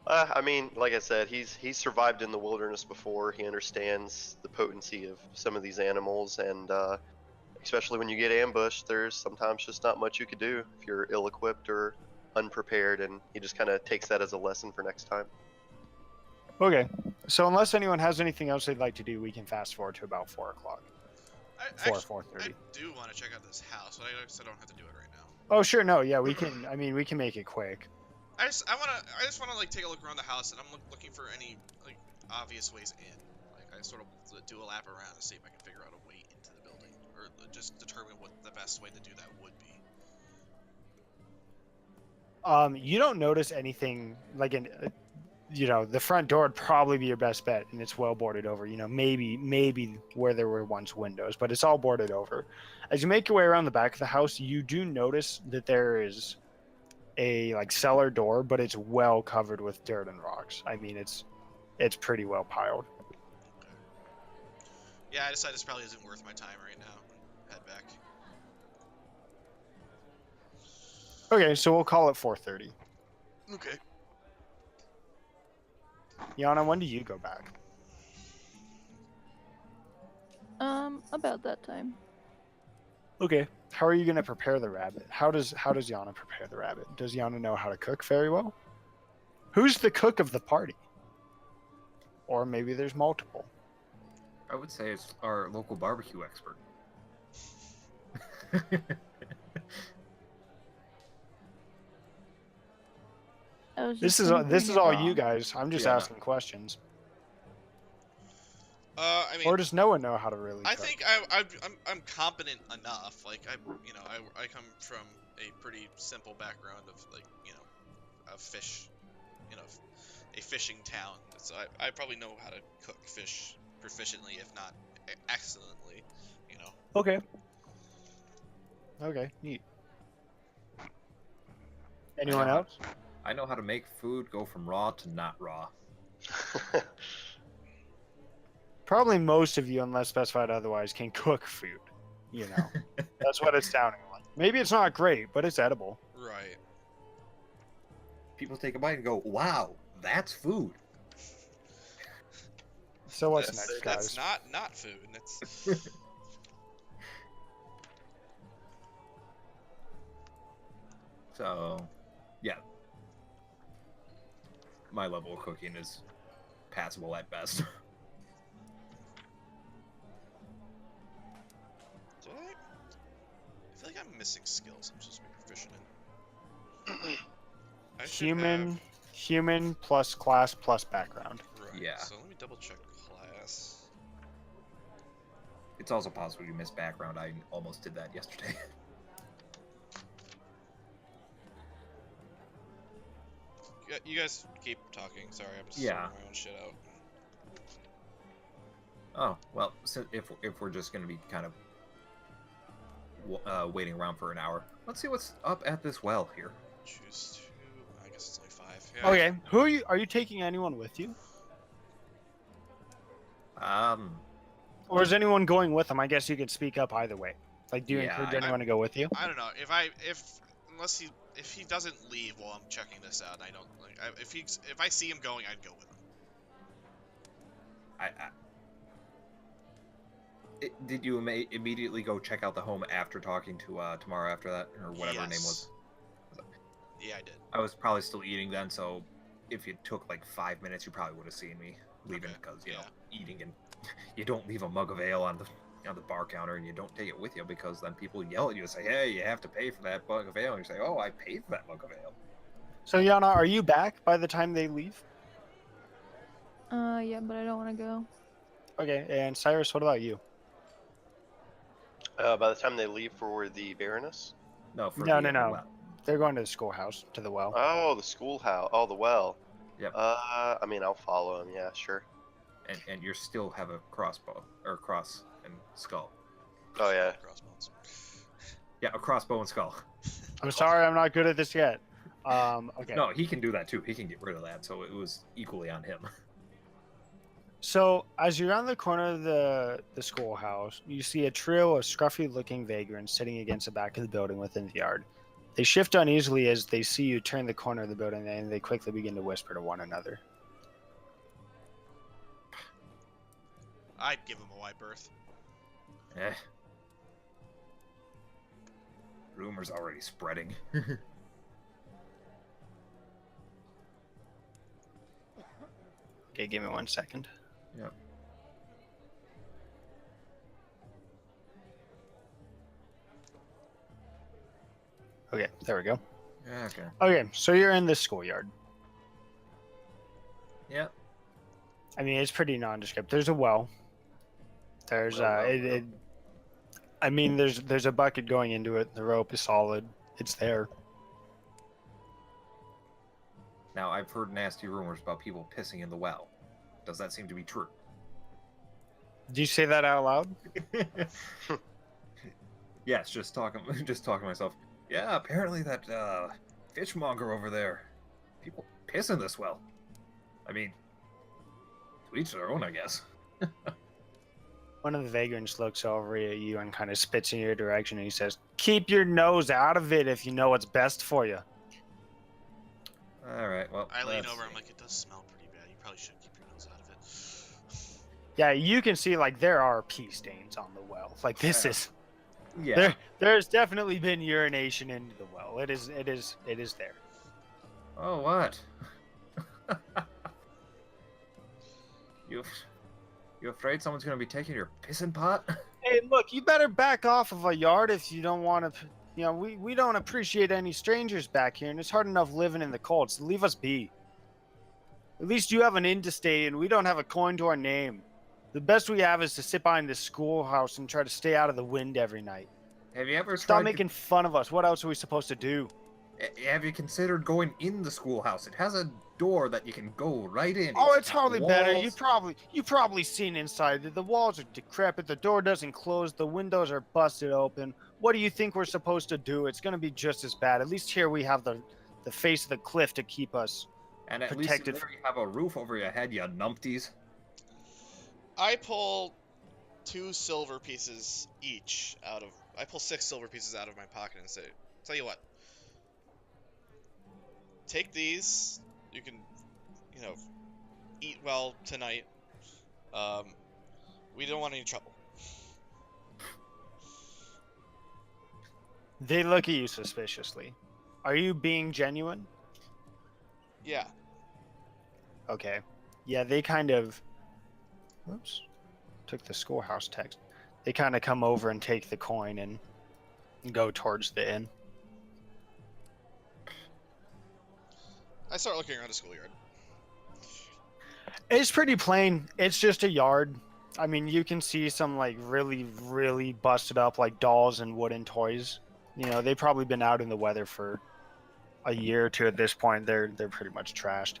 I mean, like I said, he's survived in the wilderness before. He understands the potency of some of these animals, and especially when you get ambushed, there's sometimes just not much you could do if you're ill-equipped or unprepared, and he just kind of takes that as a lesson for next time. Okay. So unless anyone has anything else they'd like to do, we can fast forward to about 4 o'clock. I 4:30. I do want to check out this house, but I guess I don't have to do it right now. Oh, sure. No, yeah, we can. I mean, we can make it quick. I just wanna like take a look around the house, and I'm looking for any like obvious ways in. Like I sort of do a lap around to see if I can figure out a way into the building, or just determine what the best way to do that would be. You don't notice anything like the front door would probably be your best bet, and it's well boarded over. Maybe where there were once windows, but it's all boarded over. As you make your way around the back of the house, you do notice that there is a cellar door, but it's well covered with dirt and rocks. I mean, it's pretty well piled. Okay. Yeah, I decided this probably isn't worth my time right now. Head back. Okay, so we'll call it 4:30. Okay. Yana, when do you go back? About that time. Okay. How are you going to prepare the rabbit? How does Yana prepare the rabbit? Does Yana know how to cook very well? Who's the cook of the party? Or maybe there's multiple. I would say it's our local barbecue expert. This is all you guys. I'm just Yeah. asking questions. I mean, Or does no one know how to really cook? I think I'm competent enough. Like I come from a pretty simple background of a fish, a fishing town. So I probably know how to cook fish proficiently, if not excellently. Okay. Okay, neat. Anyone else? I know how to make food go from raw to not raw. Probably most of you, unless specified otherwise, can cook food. That's what it's sounding like. Maybe it's not great, but it's edible. Right. People take a bite and go, "Wow, that's food." So what's That's next, guys? not food. That's So, yeah. My level of cooking is passable at best. Do I feel like I'm missing skills I'm supposed to be proficient in. I should Human plus class plus background. Right. Yeah. So let me double check class. It's also possible you missed background. I almost did that yesterday. You guys keep talking. Sorry, I'm just Yeah. sorting my own shit out. Oh, well, so if we're just going to be kind of waiting around for an hour, let's see what's up at this well here. Choose two. I guess it's only 5. Yeah. Okay, who are you taking anyone with you? Or is anyone going with them? I guess you could speak up either way. Like, do you Yeah, encourage anyone to go with you? I don't know if he doesn't leave while I'm checking this out. And I don't if I see him going, I'd go with him. Did you immediately go check out the home after talking to Tomorrow after that, or whatever her name was? Yeah, I did. I was probably still eating then, so if it took like 5 minutes, you probably would have seen me leaving, Okay, because yeah. Eating, and you don't leave a mug of ale on the bar counter, and you don't take it with you, because then people yell at you and say, "Hey, you have to pay for that mug of ale," and you say, "Oh, I paid for that mug of ale." So Yana, are you back by the time they leave? Yeah, but I don't want to go. Okay, and Cyrus, what about you? By the time they leave for the Baroness? No, for No. well. They're going to the schoolhouse, to the well. Oh, the schoolhouse. Oh, the well. Yep. I mean, I'll follow him. Yeah, sure. And you still have a crossbow or cross and skull. Oh yeah. Crossbones. Yeah, a crossbow and skull. I'm sorry, I'm not good at this yet. Okay. No, he can do that too. He can get rid of that, so it was equally on him. So, as you're around the corner of the schoolhouse, you see a trio of scruffy-looking vagrants sitting against the back of the building within the yard. They shift uneasily as they see you turn the corner of the building, and they quickly begin to whisper to one another. I'd give him a wide berth. Eh. Rumors already spreading. Okay, give me 1 second. Yep. Okay, there we go. Okay. Okay, so you're in the schoolyard. Yep. I mean, it's pretty nondescript. There's a well. There's I mean, there's a bucket going into it. The rope is solid. It's there. Now, I've heard nasty rumors about people pissing in the well. Does that seem to be true? Do you say that out loud? Yes, just talking to myself. Yeah, apparently that fishmonger over there, people piss in this well. I mean, to each their own, I guess. One of the vagrants looks over at you and kind of spits in your direction, and he says, "Keep your nose out of it if you know what's best for you." All right, well, I lean let's over. I'm see. like, it does smell pretty bad. You probably should keep your nose out of it. Yeah, you can see like there are pee stains on the well. Like this Yeah. is Yeah. there's definitely been urination into the well. It is there. Oh, what? You afraid someone's gonna be taking your pissing pot? Hey, look, you better back off of a yard if you don't want to. You know, we don't appreciate any strangers back here, and it's hard enough living in the cold, so leave us be. At least you have an inn to stay in. We don't have a coin to our name. The best we have is to sit behind this schoolhouse and try to stay out of the wind every night. Have you ever Stop tried? making fun of us. What else are we supposed to do? Have you considered going in the schoolhouse? It has a door that you can go right in. Oh, it's hardly better. walls. You probably seen inside. The walls are decrepit. The door doesn't close. The windows are busted open. What do you think we're supposed to do? It's gonna be just as bad. At least here we have the face of the cliff to keep us. And at protected least there you have a roof over your head, you numpties. I pull 2 silver pieces each out of. I pull 6 silver pieces out of my pocket and say, "Tell you what. Take these. You can, you know, eat well tonight. We don't want any trouble." They look at you suspiciously. Are you being genuine? Yeah. Okay. Yeah, they kind of. Whoops. Took the schoolhouse text. They kind of come over and take the coin and go towards the inn. I start looking around the schoolyard. It's pretty plain. It's just a yard. I mean, you can see some like really, really busted up like dolls and wooden toys. You know, they've probably been out in the weather for a year or two at this point. They're pretty much trashed.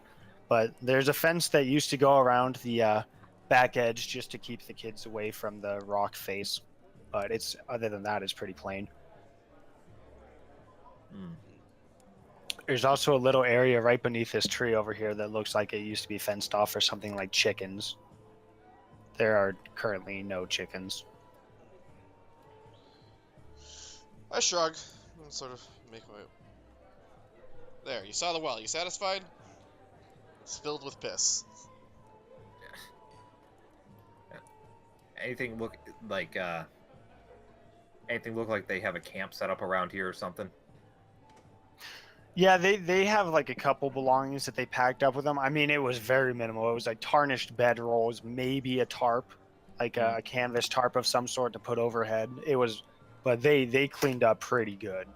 But there's a fence that used to go around the back edge just to keep the kids away from the rock face. But it's other than that, it's pretty plain. Hmm. There's also a little area right beneath this tree over here that looks like it used to be fenced off for something like chickens. There are currently no chickens. I shrug and sort of make my. There, you saw the well. You satisfied? It's filled with piss. Anything look like they have a camp set up around here or something? Yeah, they have like a couple belongings that they packed up with them. I mean, it was very minimal. It was like tarnished bedrolls, maybe a tarp, like a canvas tarp of some sort to put overhead. It was, but they cleaned up pretty good.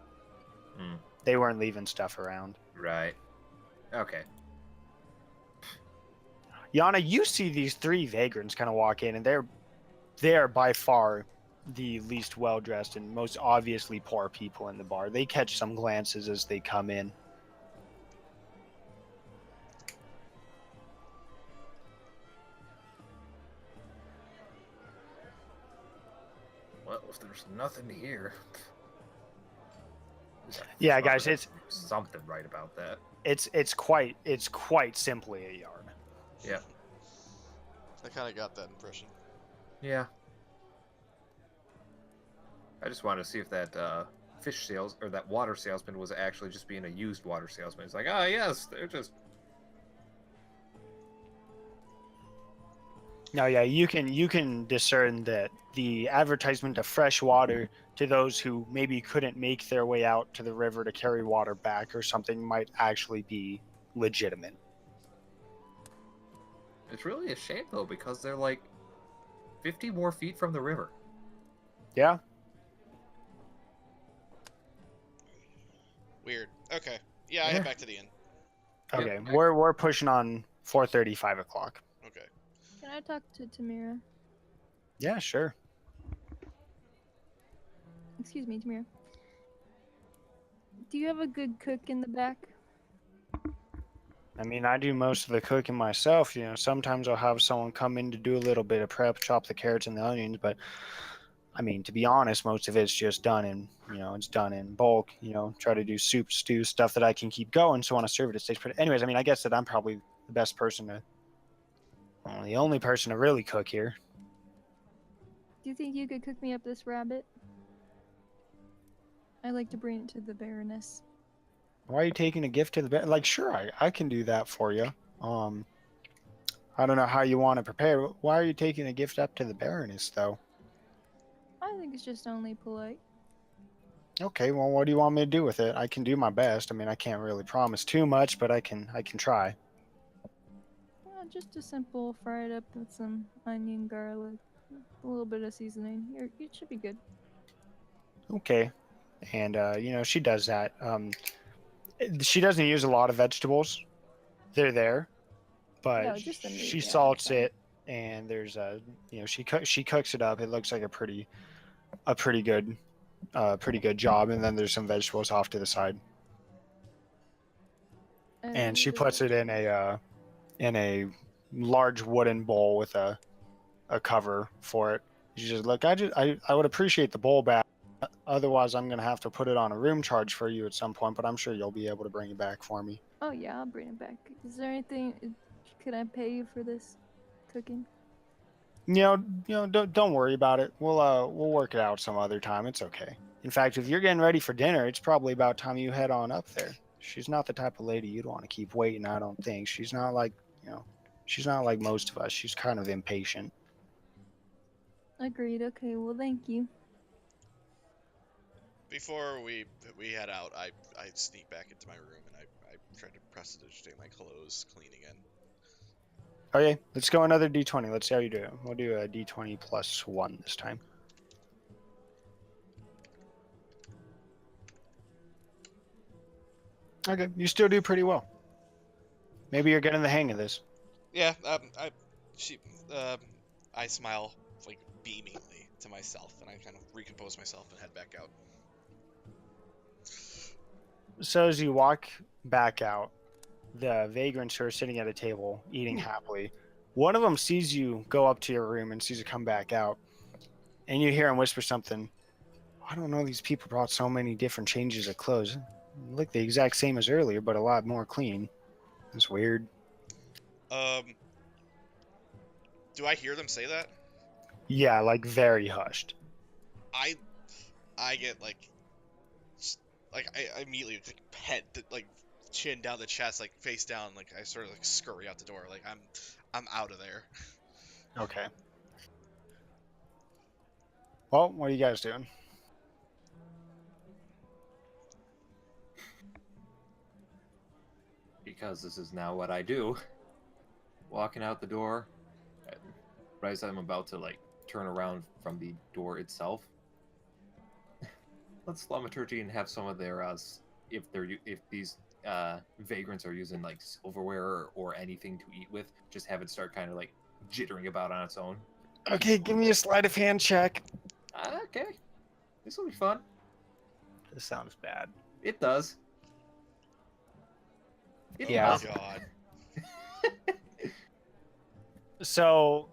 Hmm. They weren't leaving stuff around. Right. Okay. Yana, you see these 3 vagrants kind of walk in, and they are by far the least well-dressed and most obviously poor people in the bar. They catch some glances as they come in. Well, if there's nothing here. Yeah, guys, it's something right about that. it's quite simply a yard. Yeah. I kind of got that impression. Yeah. I just wanted to see if that fish sales or that water salesman was actually just being a used water salesman. It's like, ah, yes, they're just. Now, yeah, you can discern that the advertisement of fresh water to those who maybe couldn't make their way out to the river to carry water back or something might actually be legitimate. It's really a shame though, because they're like 50 more feet from the river. Yeah. Weird. Okay. Yeah, I head back to the inn. Okay. Yeah. We're pushing on 4:30, 5 o'clock. Okay. Can I talk to Tamira? Yeah, sure. Excuse me, Tamira. Do you have a good cook in the back? I mean, I do most of the cooking myself. Sometimes I'll have someone come in to do a little bit of prep, chop the carrots and the onions. But I mean, to be honest, most of it's just done in, it's done in bulk. Try to do soup, stew, stuff that I can keep going. So when I serve it, it stays pretty. Anyways, I mean, I guess that I'm probably the best person the only person to really cook here. Do you think you could cook me up this rabbit? I'd like to bring it to the Baroness. Why are you taking a gift to the bed? Like, sure, I can do that for you. I don't know how you want to prepare. Why are you taking a gift up to the Baroness, though? I think it's just only polite. Okay, well, what do you want me to do with it? I can do my best. I mean, I can't really promise too much, but I can try. Just a simple fried up with some onion, garlic, a little bit of seasoning. It should be good. Okay, and she does that. She doesn't use a lot of vegetables. They're there, but No, just the meat, she yeah, salts fine. it, and there's she cooks it up. It looks like a pretty good job, and then there's some vegetables off to the side, and she puts it in a large wooden bowl with a cover for it. She says, "Look, I would appreciate the bowl back. Otherwise, I'm gonna have to put it on a room charge for you at some point. But I'm sure you'll be able to bring it back for me." Oh yeah, I'll bring it back. Is there anything? Can I pay you for this cooking? Don't worry about it. We'll work it out some other time. It's okay. In fact, if you're getting ready for dinner, it's probably about time you head on up there. She's not the type of lady you'd want to keep waiting. I don't think she's not like she's not like most of us. She's kind of impatient. Agreed. Okay. Well, thank you. Before we head out, I sneak back into my room and I try to prestidigitate my clothes clean again. Okay, let's go another D20. Let's see how you do. We'll do a D20 plus 1 this time. Okay, you still do pretty well. Maybe you're getting the hang of this. Yeah, I smile like beamingly to myself, and I kind of recompose myself and head back out. So as you walk back out, the vagrants who are sitting at a table eating happily, one of them sees you go up to your room and sees you come back out, and you hear him whisper something. I don't know, these people brought so many different changes of clothes. Look the exact same as earlier, but a lot more clean. It's weird. Do I hear them say that? Yeah, like very hushed. I get like I immediately like head like chin down the chest, like face down, like I sort of like scurry out the door, like I'm out of there. Okay. Well, what are you guys doing? Because this is now what I do. Walking out the door, right as I'm about to like turn around from the door itself. Let's thaumaturgy and have some of their if these vagrants are using like silverware or anything to eat with, just have it start kind of like jittering about on its own. Okay, give me a sleight of hand check. Okay, this will be fun. This sounds bad. It does. It Yeah. does. Oh God. So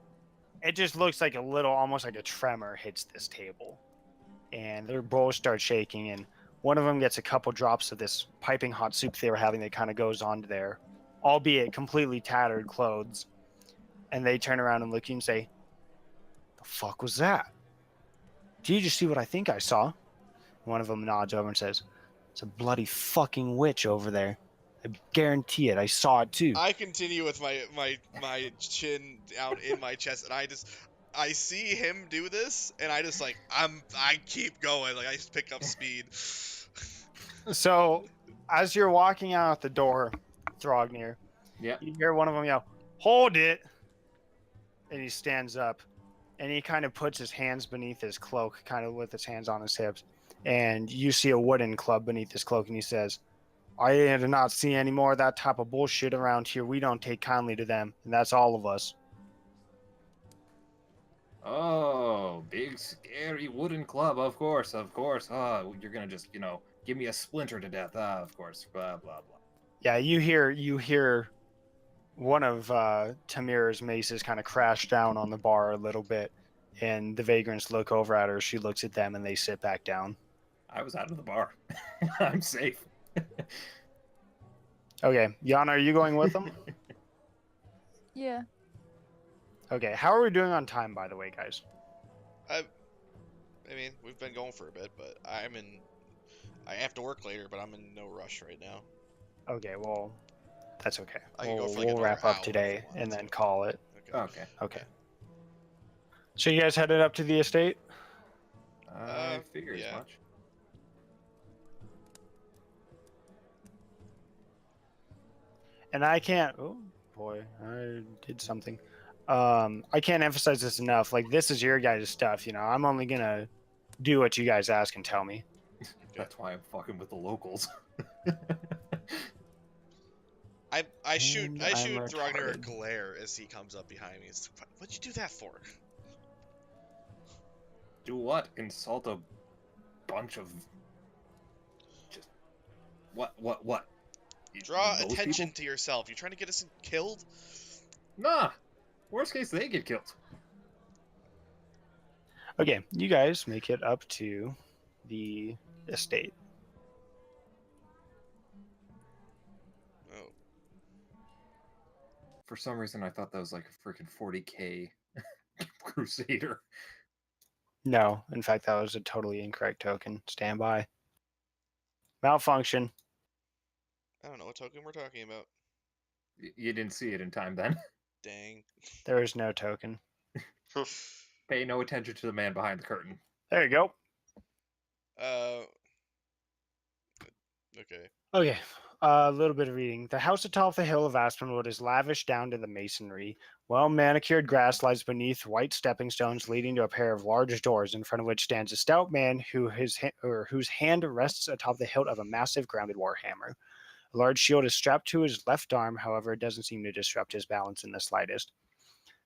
it just looks like almost like a tremor hits this table, and their bowls start shaking, and one of them gets a couple drops of this piping hot soup they were having that kind of goes onto their, albeit completely tattered clothes, and they turn around and look at you and say, "The fuck was that? Did you just see what I think I saw?" One of them nods over and says, "It's a bloody fucking witch over there." I guarantee it. I saw it too. I continue with my chin down in my chest, and I see him do this, and I just I keep going, like I just pick up speed. So, as you're walking out the door, Thrognir, Yeah. you hear one of them yell, "Hold it!" And he stands up, and he kind of puts his hands beneath his cloak, kind of with his hands on his hips. And you see a wooden club beneath his cloak, and he says, "I did not see any more of that type of bullshit around here. We don't take kindly to them, and that's all of us." Oh, big scary wooden club, of course, of course. Oh, you're gonna just, give me a splinter to death. Ah, of course. Blah blah blah. Yeah, you hear one of Tamira's maces kind of crash down on the bar a little bit, and the vagrants look over at her. She looks at them, and they sit back down. I was out of the bar. I'm safe. Okay, Yana, are you going with them? Yeah. Okay, how are we doing on time, by the way, guys? I mean, we've been going for a bit, but I have to work later, but I'm in no rush right now. Okay, well, that's okay. I can go We'll, for like we'll another wrap hour up if today you wanted and then to. call it. Okay. Okay. So you guys headed up to the estate? I figure as yeah. much. And I can't. Oh boy, I did something. I can't emphasize this enough. Like, this is your guys' stuff. I'm only gonna do what you guys ask and tell me. That's why I'm fucking with the locals. I shoot And I'm Throgner a retarded. glare as he comes up behind me. What'd you do that for? Do what? Insult a bunch of just what? Draw Those attention people? to yourself. You trying to get us killed? Nah. Worst case, they get killed. Okay, you guys make it up to the estate. Oh, For some reason, I thought that was like a freaking 40k crusader. No, in fact, that was a totally incorrect token. Stand by. Malfunction. I don't know what token we're talking about. You didn't see it in time then. Dang. There is no token. Pay no attention to the man behind the curtain. There you go. Okay. Okay, a little bit of reading. The house atop the hill of Aspenwood is lavish down to the masonry. Well-manicured grass lies beneath white stepping stones leading to a pair of large doors, in front of which stands a stout man whose hand rests atop the hilt of a massive grounded warhammer. A large shield is strapped to his left arm, however, it doesn't seem to disrupt his balance in the slightest.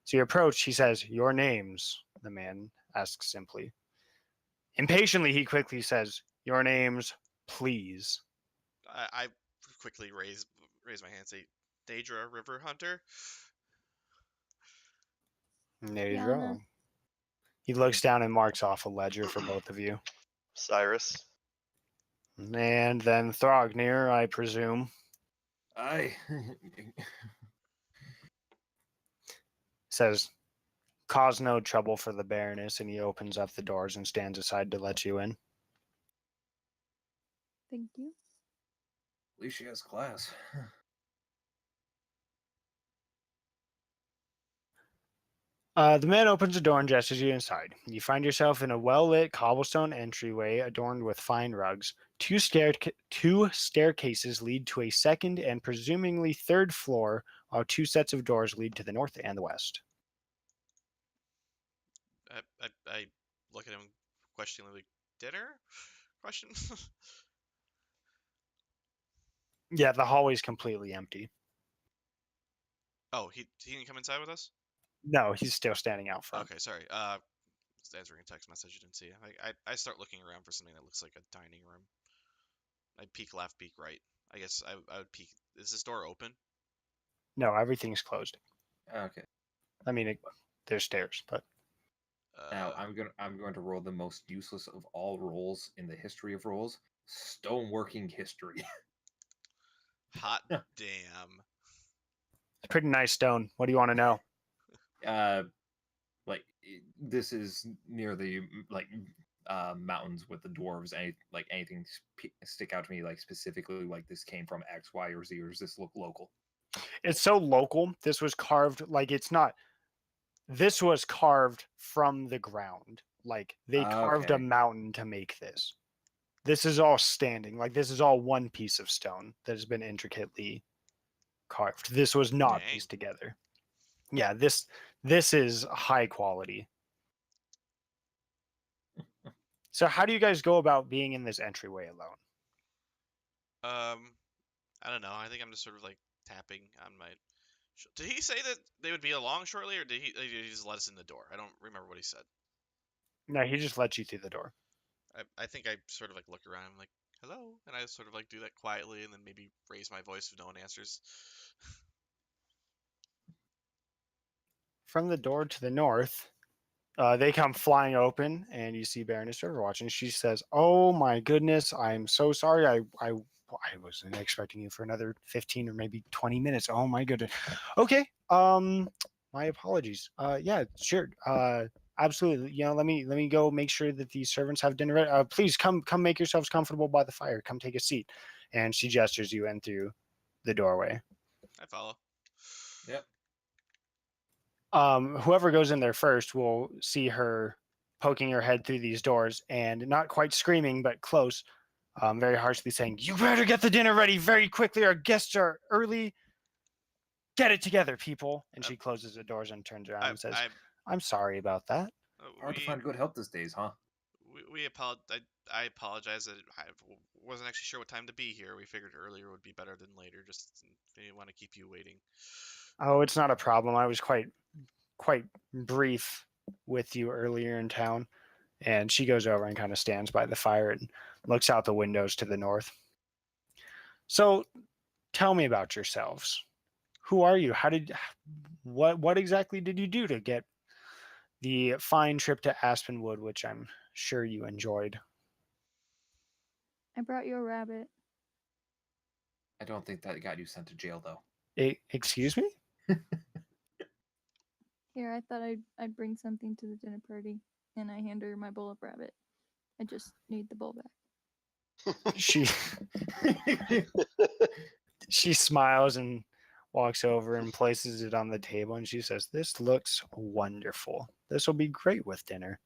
So you approach, he says, "Your names," the man asks simply. Impatiently, he quickly says, "Your names, please." I quickly raise my hand and say, Neidra Riverhunter. There you Yana. go. He looks down and marks off a ledger for both of you. Cyrus. And then Thrognir, I presume, I says, "Cause no trouble for the Baroness," and he opens up the doors and stands aside to let you in. Thank you. At least she has class. The man opens the door and gestures you inside. You find yourself in a well-lit cobblestone entryway adorned with fine rugs. Two staircases lead to a second and presumably third floor, while two sets of doors lead to the north and the west. I look at him questioningly. Dinner? Question. Yeah, the hallway's completely empty. Oh, he didn't come inside with us. No, he's still standing out front. Okay, sorry. Just answering a text message you didn't see. I start looking around for something that looks like a dining room. I peek left, peek right. I guess I would peek. Is this door open? No, everything's closed. Okay. I mean, there's stairs, but Now I'm going to roll the most useless of all rolls in the history of rolls: stoneworking history. Hot damn. it's pretty nice stone. What do you want to know? This is near the mountains with the dwarves? Anything stick out to me like specifically like this came from X, Y, or Z, or does this look local? It's so local. This was carved like it's not. This was carved from the ground. Like they carved a Okay. mountain to make this. This is all standing. Like this is all one piece of stone that has been intricately carved. This was not Dang. pieced together. Yeah, this is high quality. So how do you guys go about being in this entryway alone? I don't know. I think I'm just sort of like tapping on my. Did he say that they would be along shortly, or did he just let us in the door? I don't remember what he said. No, he just lets you through the door. I think I sort of like look around. I'm like, hello, and I sort of like do that quietly, and then maybe raise my voice if no one answers. From the door to the north, they come flying open, and you see Baroness Riverwatch, and she says, "Oh my goodness, I'm so sorry. I wasn't expecting you for another 15 or maybe 20 minutes. Oh my goodness. Okay. My apologies. Yeah, sure. Absolutely. You know, let me go make sure that the servants have dinner ready. Please come make yourselves comfortable by the fire. Come take a seat." And she gestures you in through the doorway. I follow. Yep. Whoever goes in there first will see her poking her head through these doors and not quite screaming, but close, very harshly saying, "You better get the dinner ready very quickly. Our guests are early. Get it together, people." And she closes the doors and turns around and says, "I'm sorry about that." Hard to find good help these days, huh? I apologize that I wasn't actually sure what time to be here. We figured earlier would be better than later. Just didn't want to keep you waiting. Oh, it's not a problem. I was quite brief with you earlier in town. And she goes over and kind of stands by the fire and looks out the windows to the north. So tell me about yourselves. Who are you? What exactly did you do to get the fine trip to Aspenwood, which I'm sure you enjoyed? I brought you a rabbit. I don't think that got you sent to jail, though. Excuse me? Here, I thought I'd bring something to the dinner party, and I hand her my bowl of rabbit. I just need the bowl back. She she smiles and walks over and places it on the table, and she says, "This looks wonderful. This will be great with dinner."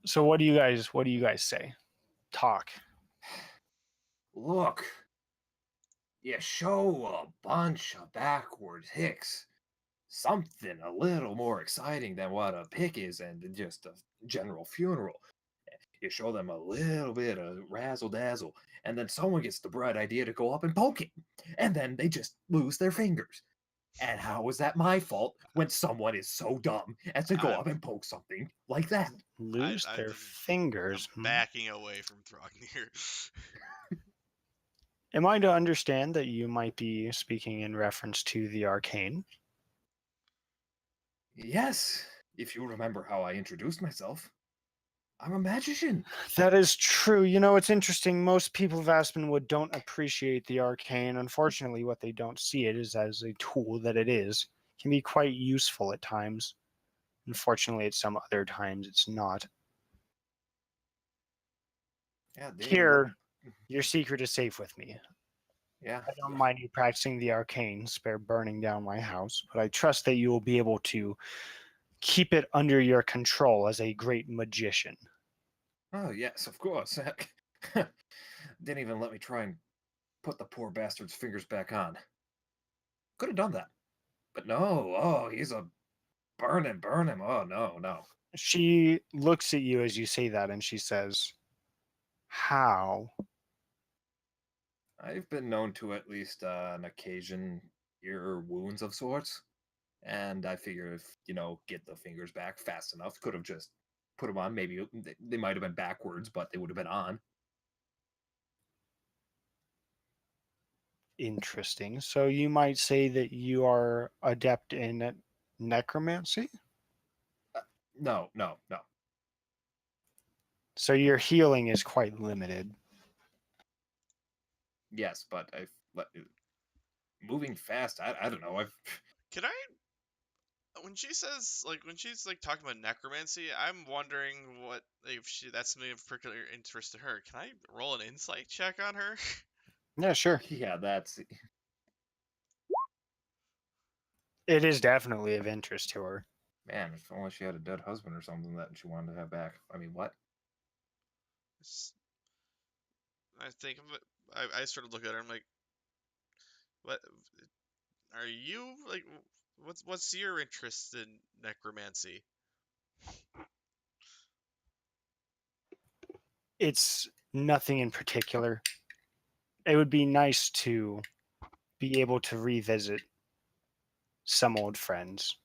So what do you guys say? Talk. Look, you show a bunch of backwards hicks something a little more exciting than what a pick is and just a general funeral. You show them a little bit of razzle dazzle, and then someone gets the bright idea to go up and poke it, and then they just lose their fingers. And how is that my fault when someone is so dumb as to go up and poke something like that? Lose their fingers. I'm backing away from Throgneer. Am I to understand that you might be speaking in reference to the arcane? Yes, if you remember how I introduced myself. I'm a magician. That is true. You know, it's interesting. Most people of Aspenwood don't appreciate the arcane. Unfortunately, what they don't see it is as a tool that it is. It can be quite useful at times. Unfortunately, at some other times, it's not. Yeah, Here, your secret is safe with me. Yeah. I don't mind you practicing the arcane, spare burning down my house, but I trust that you will be able to keep it under your control as a great magician. Oh, yes, of course. Didn't even let me try and put the poor bastard's fingers back on. Could have done that. But no, oh, he's a burn him. Oh, no. She looks at you as you say that and she says, "How?" I've been known to at least an occasion ear wounds of sorts. And I figure if, get the fingers back fast enough, could have just put them on. Maybe they might have been backwards, but they would have been on. Interesting. So you might say that you are adept in necromancy? No. So your healing is quite limited. Yes, but moving fast. I don't know. Can I? when she says when she's talking about necromancy, I'm wondering what if that's something of particular interest to her. Can I roll an insight check on her? Yeah, sure. Yeah, that's It is definitely of interest to her. man. If only she had a dead husband or something that she wanted to have back. I mean, what? I think of it. I sort of look at her. I'm like, what are you like? What's your interest in necromancy? It's nothing in particular. It would be nice to be able to revisit some old friends,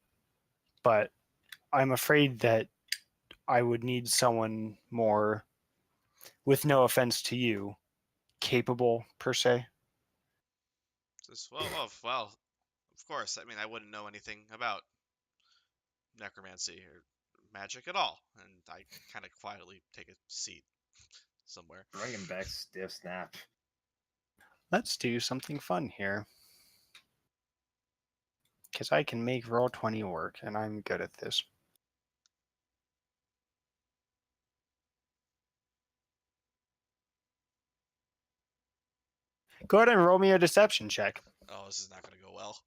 but I'm afraid that I would need someone more, with no offense to you, capable per se. Well, of course. I mean, I wouldn't know anything about necromancy or magic at all, and I kind of quietly take a seat somewhere. Bringing back stiff snap. Let's do something fun here. Because I can make Roll20 work, and I'm good at this. Go ahead and roll me a deception check. Oh, this is not going to go well.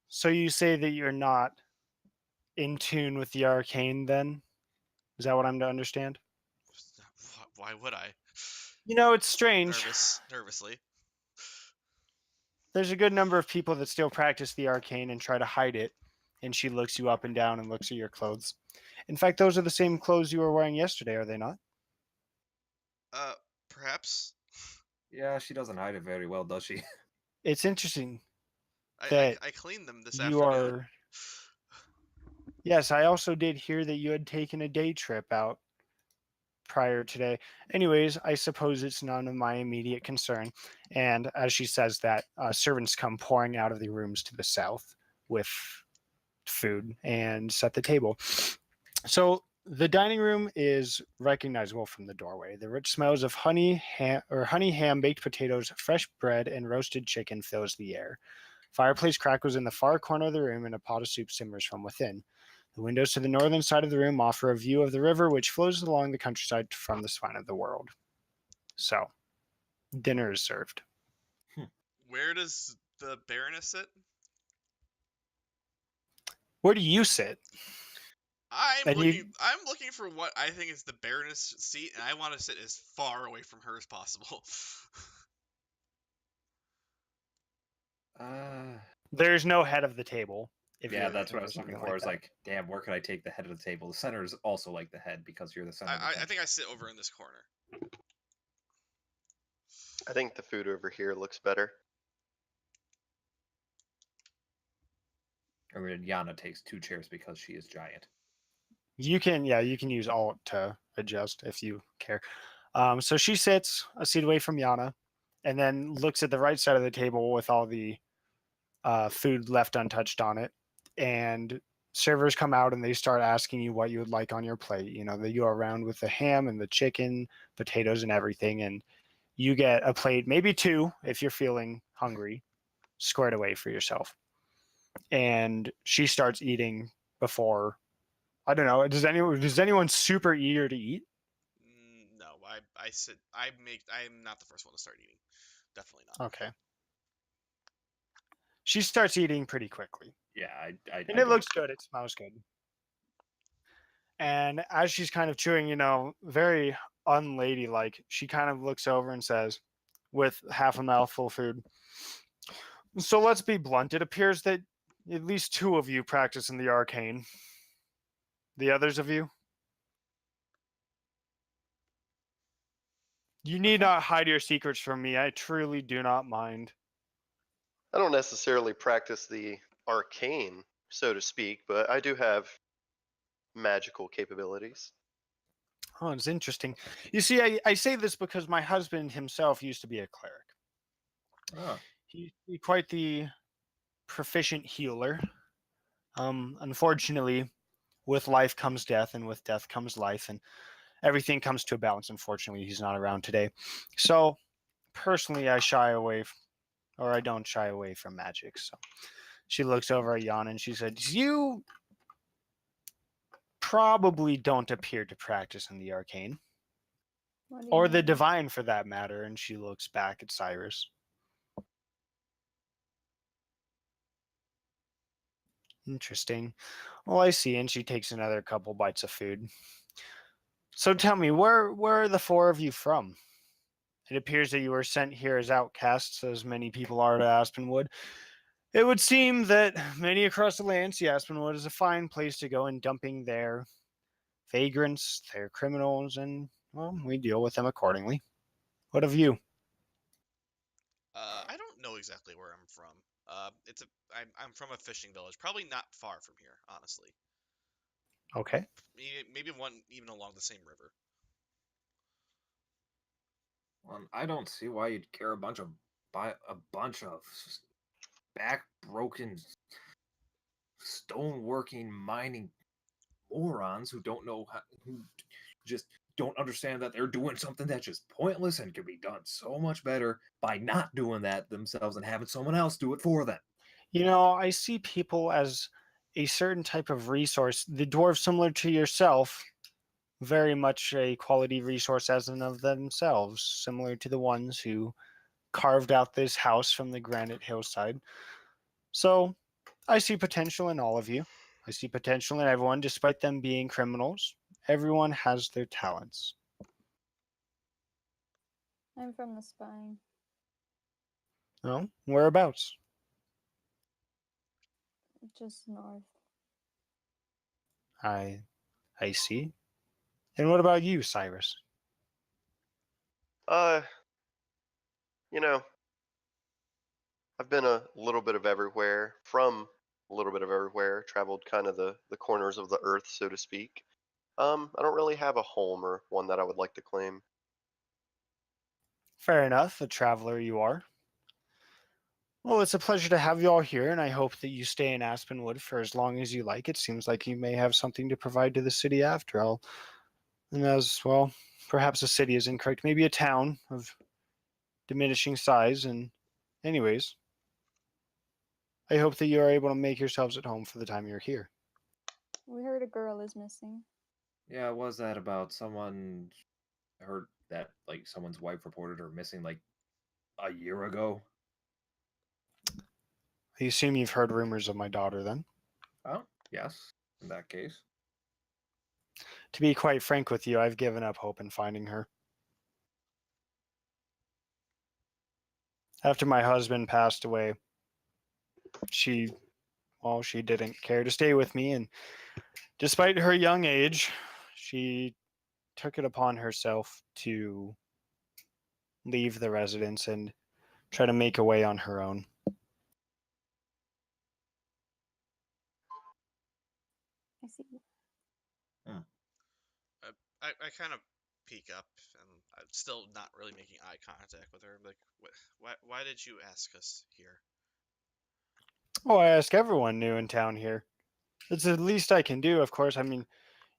So you say that you're not in tune with the arcane then? Is that what I'm to understand? Why would I? You know, it's strange. Nervously. There's a good number of people that still practice the arcane and try to hide it. And she looks you up and down and looks at your clothes. In fact, those are the same clothes you were wearing yesterday, are they not? Perhaps. Yeah, she doesn't hide it very well, does she? It's interesting I that cleaned them this you afternoon. are. Yes, I also did hear that you had taken a day trip out prior today. Anyways, I suppose it's none of my immediate concern. And as she says that, servants come pouring out of the rooms to the south with food and set the table. So the dining room is recognizable from the doorway. The rich smells of honey ham, baked potatoes, fresh bread, and roasted chicken fills the air. Fireplace crackles in the far corner of the room, and a pot of soup simmers from within. The windows to the northern side of the room offer a view of the river, which flows along the countryside from the spine of the world. So, dinner is served. Where does the Baroness sit? Where do you sit? I'm looking for what I think is the Baroness seat, and I want to sit as far away from her as possible. There's no head of the table. Yeah, that's what I was looking for. It's like, damn, where could I take the head of the table? The center is also like the head because you're the center. I think I sit over in this corner. I think the food over here looks better. I mean, Yana takes 2 chairs because she is giant. You can use Alt to adjust if you care. So she sits a seat away from Yana, and then looks at the right side of the table with all the food left untouched on it. And servers come out and they start asking you what you would like on your plate. You know, they go around with the ham and the chicken, potatoes, and everything, and you get a plate, maybe 2 if you're feeling hungry, squared away for yourself. And she starts eating before. I don't know. Does anyone super eager to eat? No, I sit. I'm not the first one to start eating. Definitely not. Okay. She starts eating pretty quickly. Yeah, and it looks good. It smells good. And as she's kind of chewing, you know, very unladylike, she kind of looks over and says, with half a mouthful of food, "So let's be blunt. It appears that at least 2 of you practice in the arcane. The others of you? You need not hide your secrets from me. I truly do not mind." I don't necessarily practice the arcane, so to speak, but I do have magical capabilities. Oh, it's interesting. You see, I say this because my husband himself used to be a cleric. Oh. He's quite the proficient healer. Unfortunately, with life comes death, and with death comes life, and everything comes to a balance. Unfortunately, he's not around today. So, personally, I shy away or I don't shy away from magic. So she looks over at Jan and she says, "You probably don't appear to practice in the arcane, What do you or the mean? divine for that matter." And she looks back at Cyrus. Interesting. Well, I see. And she takes another couple bites of food. So tell me, where are the four of you from? It appears that you were sent here as outcasts, as many people are to Aspenwood. It would seem that many across the land see Aspenwood as a fine place to go in dumping their vagrants, their criminals, and, well, we deal with them accordingly. What of you? I don't know exactly where I'm from. I'm from a fishing village, probably not far from here, honestly. Okay. Maybe one even along the same river. I don't see why you'd care buy a bunch of back broken stoneworking mining morons who don't know how, who just don't understand that they're doing something that's just pointless and could be done so much better by not doing that themselves and having someone else do it for them. You know, I see people as a certain type of resource. The dwarves, similar to yourself, very much a quality resource as in of themselves, similar to the ones who carved out this house from the granite hillside. So I see potential in all of you. I see potential in everyone, despite them being criminals. Everyone has their talents. I'm from the spine. No? Whereabouts? Just north. I see. And what about you, Cyrus? Uh, you know, I've been a little bit of everywhere, from a little bit of everywhere, traveled kind of the corners of the earth, so to speak. I don't really have a home or one that I would like to claim. Fair enough, a traveler you are. Well, it's a pleasure to have you all here, and I hope that you stay in Aspenwood for as long as you like. It seems like you may have something to provide to the city after all. And as well, perhaps a city is incorrect, maybe a town of diminishing size. And, anyways, I hope that you are able to make yourselves at home for the time you're here. We heard a girl is missing. Yeah, was that about someone? I heard that like someone's wife reported her missing like a year ago. I assume you've heard rumors of my daughter then. Oh, yes, in that case. To be quite frank with you, I've given up hope in finding her. After my husband passed away, she didn't care to stay with me, and despite her young age, she took it upon herself to leave the residence and try to make a way on her own. I see. I kind of peek up, and I'm still not really making eye contact with her. I'm like, why did you ask us here? Oh, I ask everyone new in town here. It's the least I can do, of course. I mean,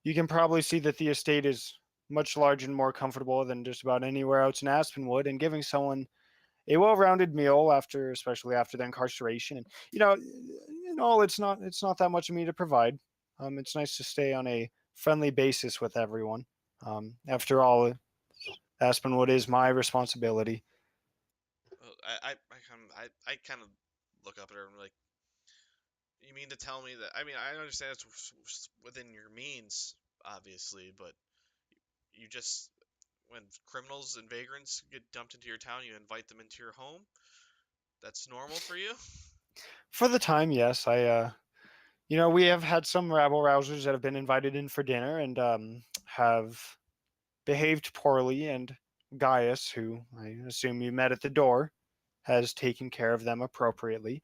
you can probably see that the estate is much larger and more comfortable than just about anywhere else in Aspenwood, and giving someone a well-rounded meal especially after the incarceration, and it's not that much of me to provide. It's nice to stay on a friendly basis with everyone. After all, Aspenwood is my responsibility. Well, I kind of look up at her and be like, you mean to tell me that? I mean, I understand it's within your means, obviously, but you just when criminals and vagrants get dumped into your town, you invite them into your home. That's normal for you? For the time, yes, we have had some rabble rousers that have been invited in for dinner and have behaved poorly, and Gaius, who I assume you met at the door, has taken care of them appropriately.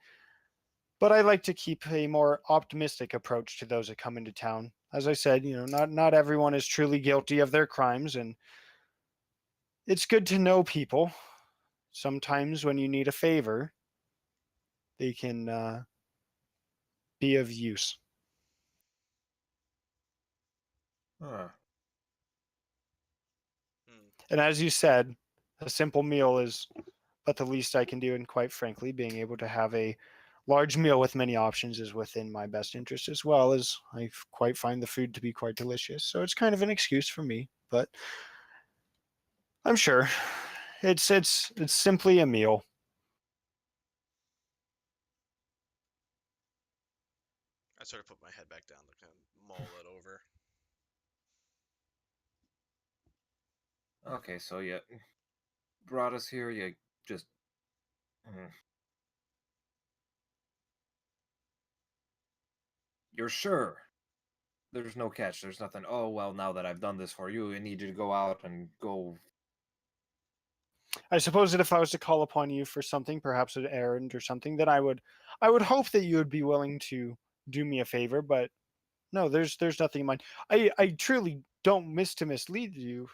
But I like to keep a more optimistic approach to those that come into town. As I said, not everyone is truly guilty of their crimes, and it's good to know people. Sometimes when you need a favor, they can be of use. Huh. Hmm. And as you said, a simple meal is but the least I can do, and quite frankly, being able to have a large meal with many options is within my best interest, as well as I quite find the food to be quite delicious. So it's kind of an excuse for me, but I'm sure it's simply a meal. I sort of put my head back down to kind of mull it over. Okay, so you brought us here. You just. You're sure? There's no catch. There's nothing. Oh, well, now that I've done this for you, I need you to go out and go. I suppose that if I was to call upon you for something, perhaps an errand or something, then I would hope that you would be willing to do me a favor. But no, there's nothing in mind. I truly don't miss to mislead you.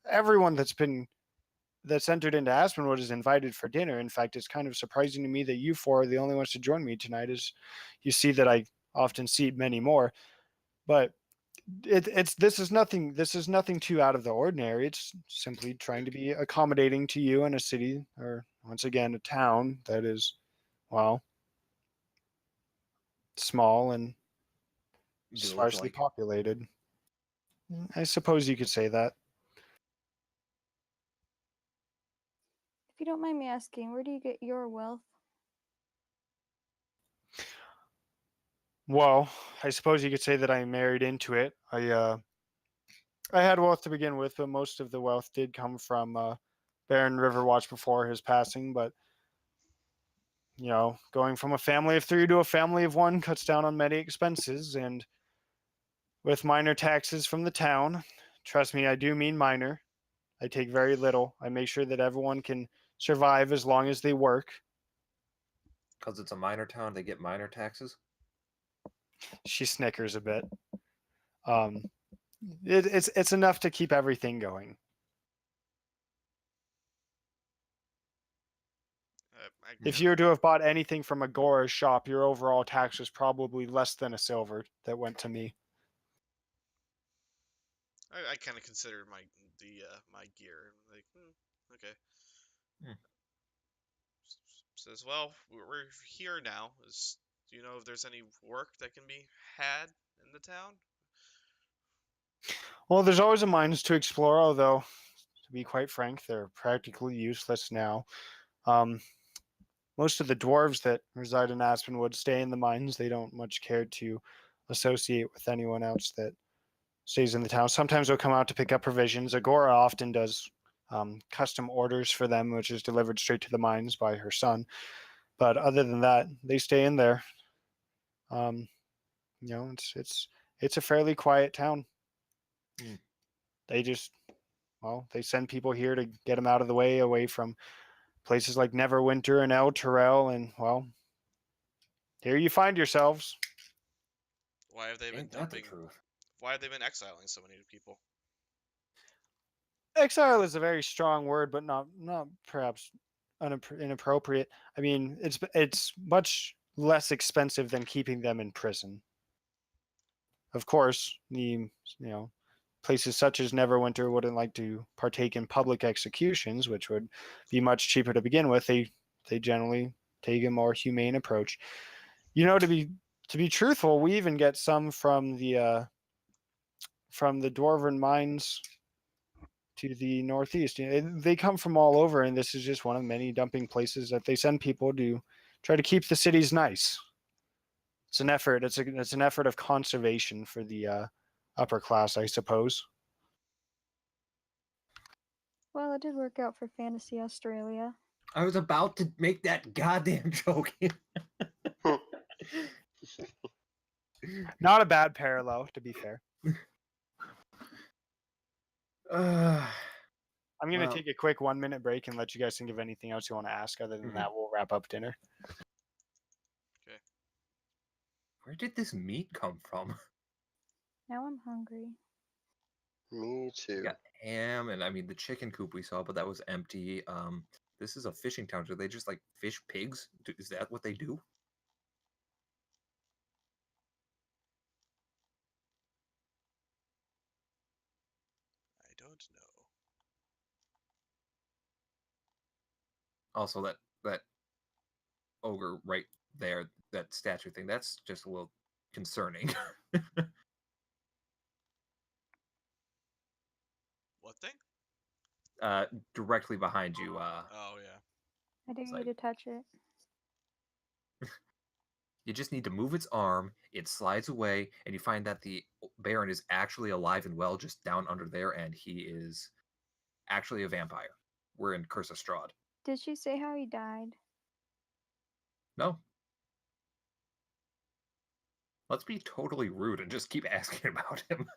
Everyone that's entered into Aspenwood is invited for dinner. In fact, it's kind of surprising to me that you four are the only ones to join me tonight, as you see that I often seat many more. But this is nothing too out of the ordinary. It's simply trying to be accommodating to you in a city, or once again a town that is, well, small and Do it look sparsely like. populated. I suppose you could say that. If you don't mind me asking, where do you get your wealth? Well, I suppose you could say that I married into it. I had wealth to begin with, but most of the wealth did come from Baron Riverwatch before his passing. But going from a family of three to a family of one cuts down on many expenses, and with minor taxes from the town, trust me, I do mean minor. I take very little. I make sure that everyone can survive as long as they work. Because it's a minor town, they get minor taxes? She snickers a bit. It's enough to keep everything going. If you were to have bought anything from Agora's shop, your overall tax was probably less than a silver that went to me. I kind of consider my gear like okay. Says, well, we're here now. Do you know if there's any work that can be had in the town? Well, there's always a mines to explore, although, to be quite frank, they're practically useless now. Most of the dwarves that reside in Aspenwood stay in the mines. They don't much care to associate with anyone else that stays in the town. Sometimes they'll come out to pick up provisions. Agora often does custom orders for them, which is delivered straight to the mines by her son. But other than that, they stay in there. It's a fairly quiet town. They just, well, they send people here to get them out of the way, away from places like Neverwinter and El Terrell, and, well, here you find yourselves. Why have they been Ain't that the dumping? truth? Why have they been exiling so many people? Exile is a very strong word, but not perhaps inappropriate. I mean, it's much less expensive than keeping them in prison. Of course, places such as Neverwinter wouldn't like to partake in public executions, which would be much cheaper to begin with. They generally take a more humane approach. To be truthful, we even get some from the dwarven mines to the northeast. They come from all over, and this is just one of many dumping places that they send people to try to keep the cities nice. It's an effort. It's an effort of conservation for the upper class, I suppose. Well, it did work out for Fantasy Australia. I was about to make that goddamn joke. Not a bad parallel, to be fair. I'm going to take a quick 1 minute break and let you guys think of anything else you want to ask. Other than that, we'll wrap up dinner. Okay. Where did this meat come from? Now I'm hungry. Me too. Got ham, and I mean the chicken coop we saw, but that was empty. This is a fishing town. Do they just like fish pigs? Is that what they do? I don't know. Also, that ogre right there, that statue thing, that's just a little concerning. What thing? Directly behind you. Oh yeah. I dare It's you like- to touch it. You just need to move its arm, it slides away, and you find that the Baron is actually alive and well just down under there, and he is actually a vampire. We're in Curse of Strahd. Did she say how he died? No. Let's be totally rude and just keep asking about him.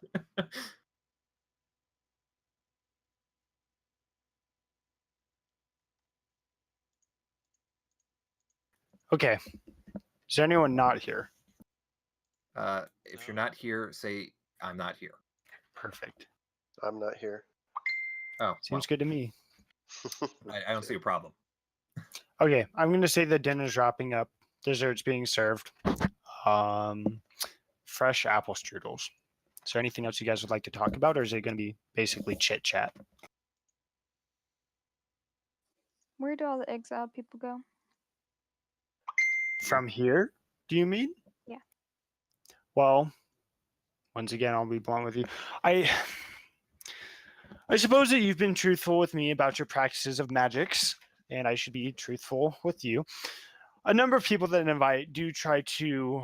Okay. Is there anyone not here? If No. you're not here, say, I'm not here. Perfect. I'm not here. Oh, Seems good to me. I don't see a problem. Okay, I'm going to say the dinner's wrapping up. Dessert's being served. Fresh apple strudels. Is there anything else you guys would like to talk about, or is it going to be basically chit chat? Where do all the exiled people go? From here, do you mean? Yeah. Well, once again, I'll be blunt with you. I suppose that you've been truthful with me about your practices of magics, and I should be truthful with you. A number of people that invite do try to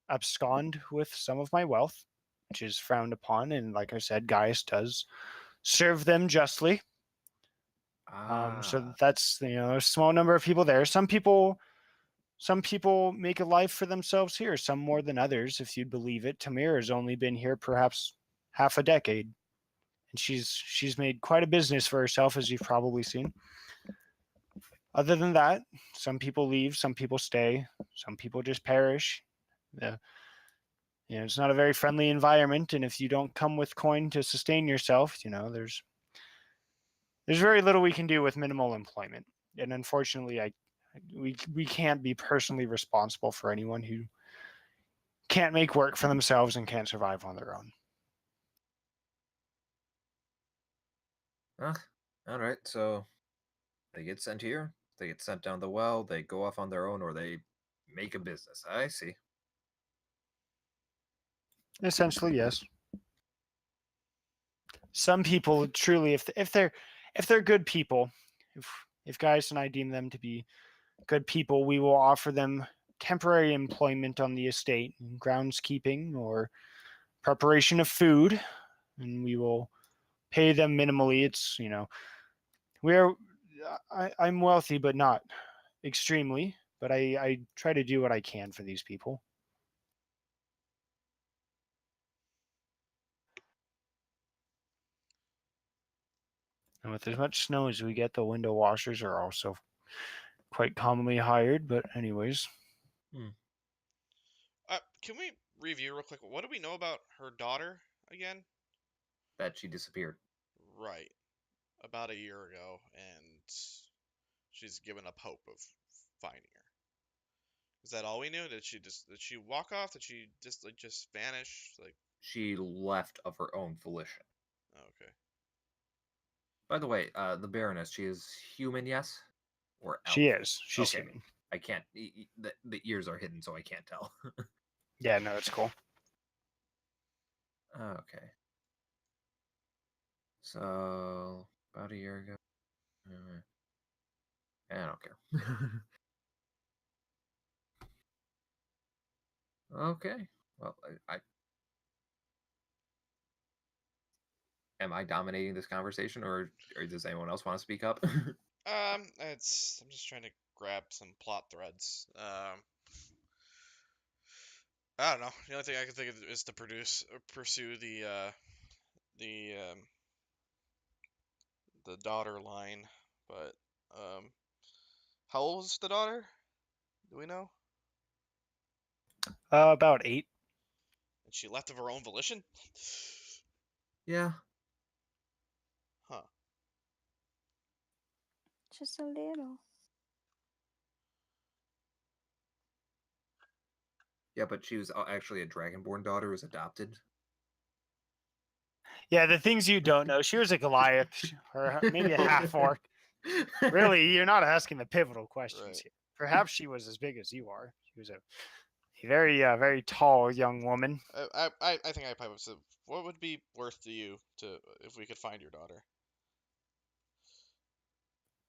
abscond with some of my wealth, which is frowned upon, and like I said, Gaius does serve them justly. So that's a small number of people there. Some people make a life for themselves here, some more than others, if you'd believe it. Tamir has only been here perhaps half a decade, and she's made quite a business for herself, as you've probably seen. Other than that, some people leave, some people stay, some people just perish. It's not a very friendly environment, and if you don't come with coin to sustain yourself, there's very little we can do with minimal employment. And unfortunately, we can't be personally responsible for anyone who can't make work for themselves and can't survive on their own. All right, so they get sent here, they get sent down the well, they go off on their own, or they make a business. I see. Essentially, yes. Some people truly, if they're good people, if Gaius and I deem them to be good people, we will offer them temporary employment on the estate, groundskeeping or preparation of food, and we will pay them minimally. It's I'm wealthy, but not extremely. But I try to do what I can for these people. And with as much snow as we get, the window washers are also quite commonly hired. But anyways. Can we review real quick? What do we know about her daughter again? That she disappeared. Right. About a year ago, and she's given up hope of finding her. Is that all we knew? Did she walk off? Did she just vanish? She left of her own volition. Okay. By the way, the Baroness, she is human, yes? Or elf? She is. She's Okay. human. I can't. The ears are hidden, so I can't tell. Yeah, no, it's cool. Okay. So about a year ago. I don't care. Okay. Well, I am I dominating this conversation, or does anyone else want to speak up? I'm just trying to grab some plot threads. I don't know. The only thing I can think of is to pursue the daughter line. But how old is the daughter? Do we know? About 8. And she left of her own volition? Yeah. Huh. Just a little. Yeah, but she was actually a dragonborn daughter who was adopted. Yeah, the things you don't know. She was a Goliath, or maybe a half orc. Really, you're not asking the pivotal questions Right. here. Perhaps she was as big as you are. She was a very tall young woman. I think I pipe up. So, what would be worth to you if we could find your daughter?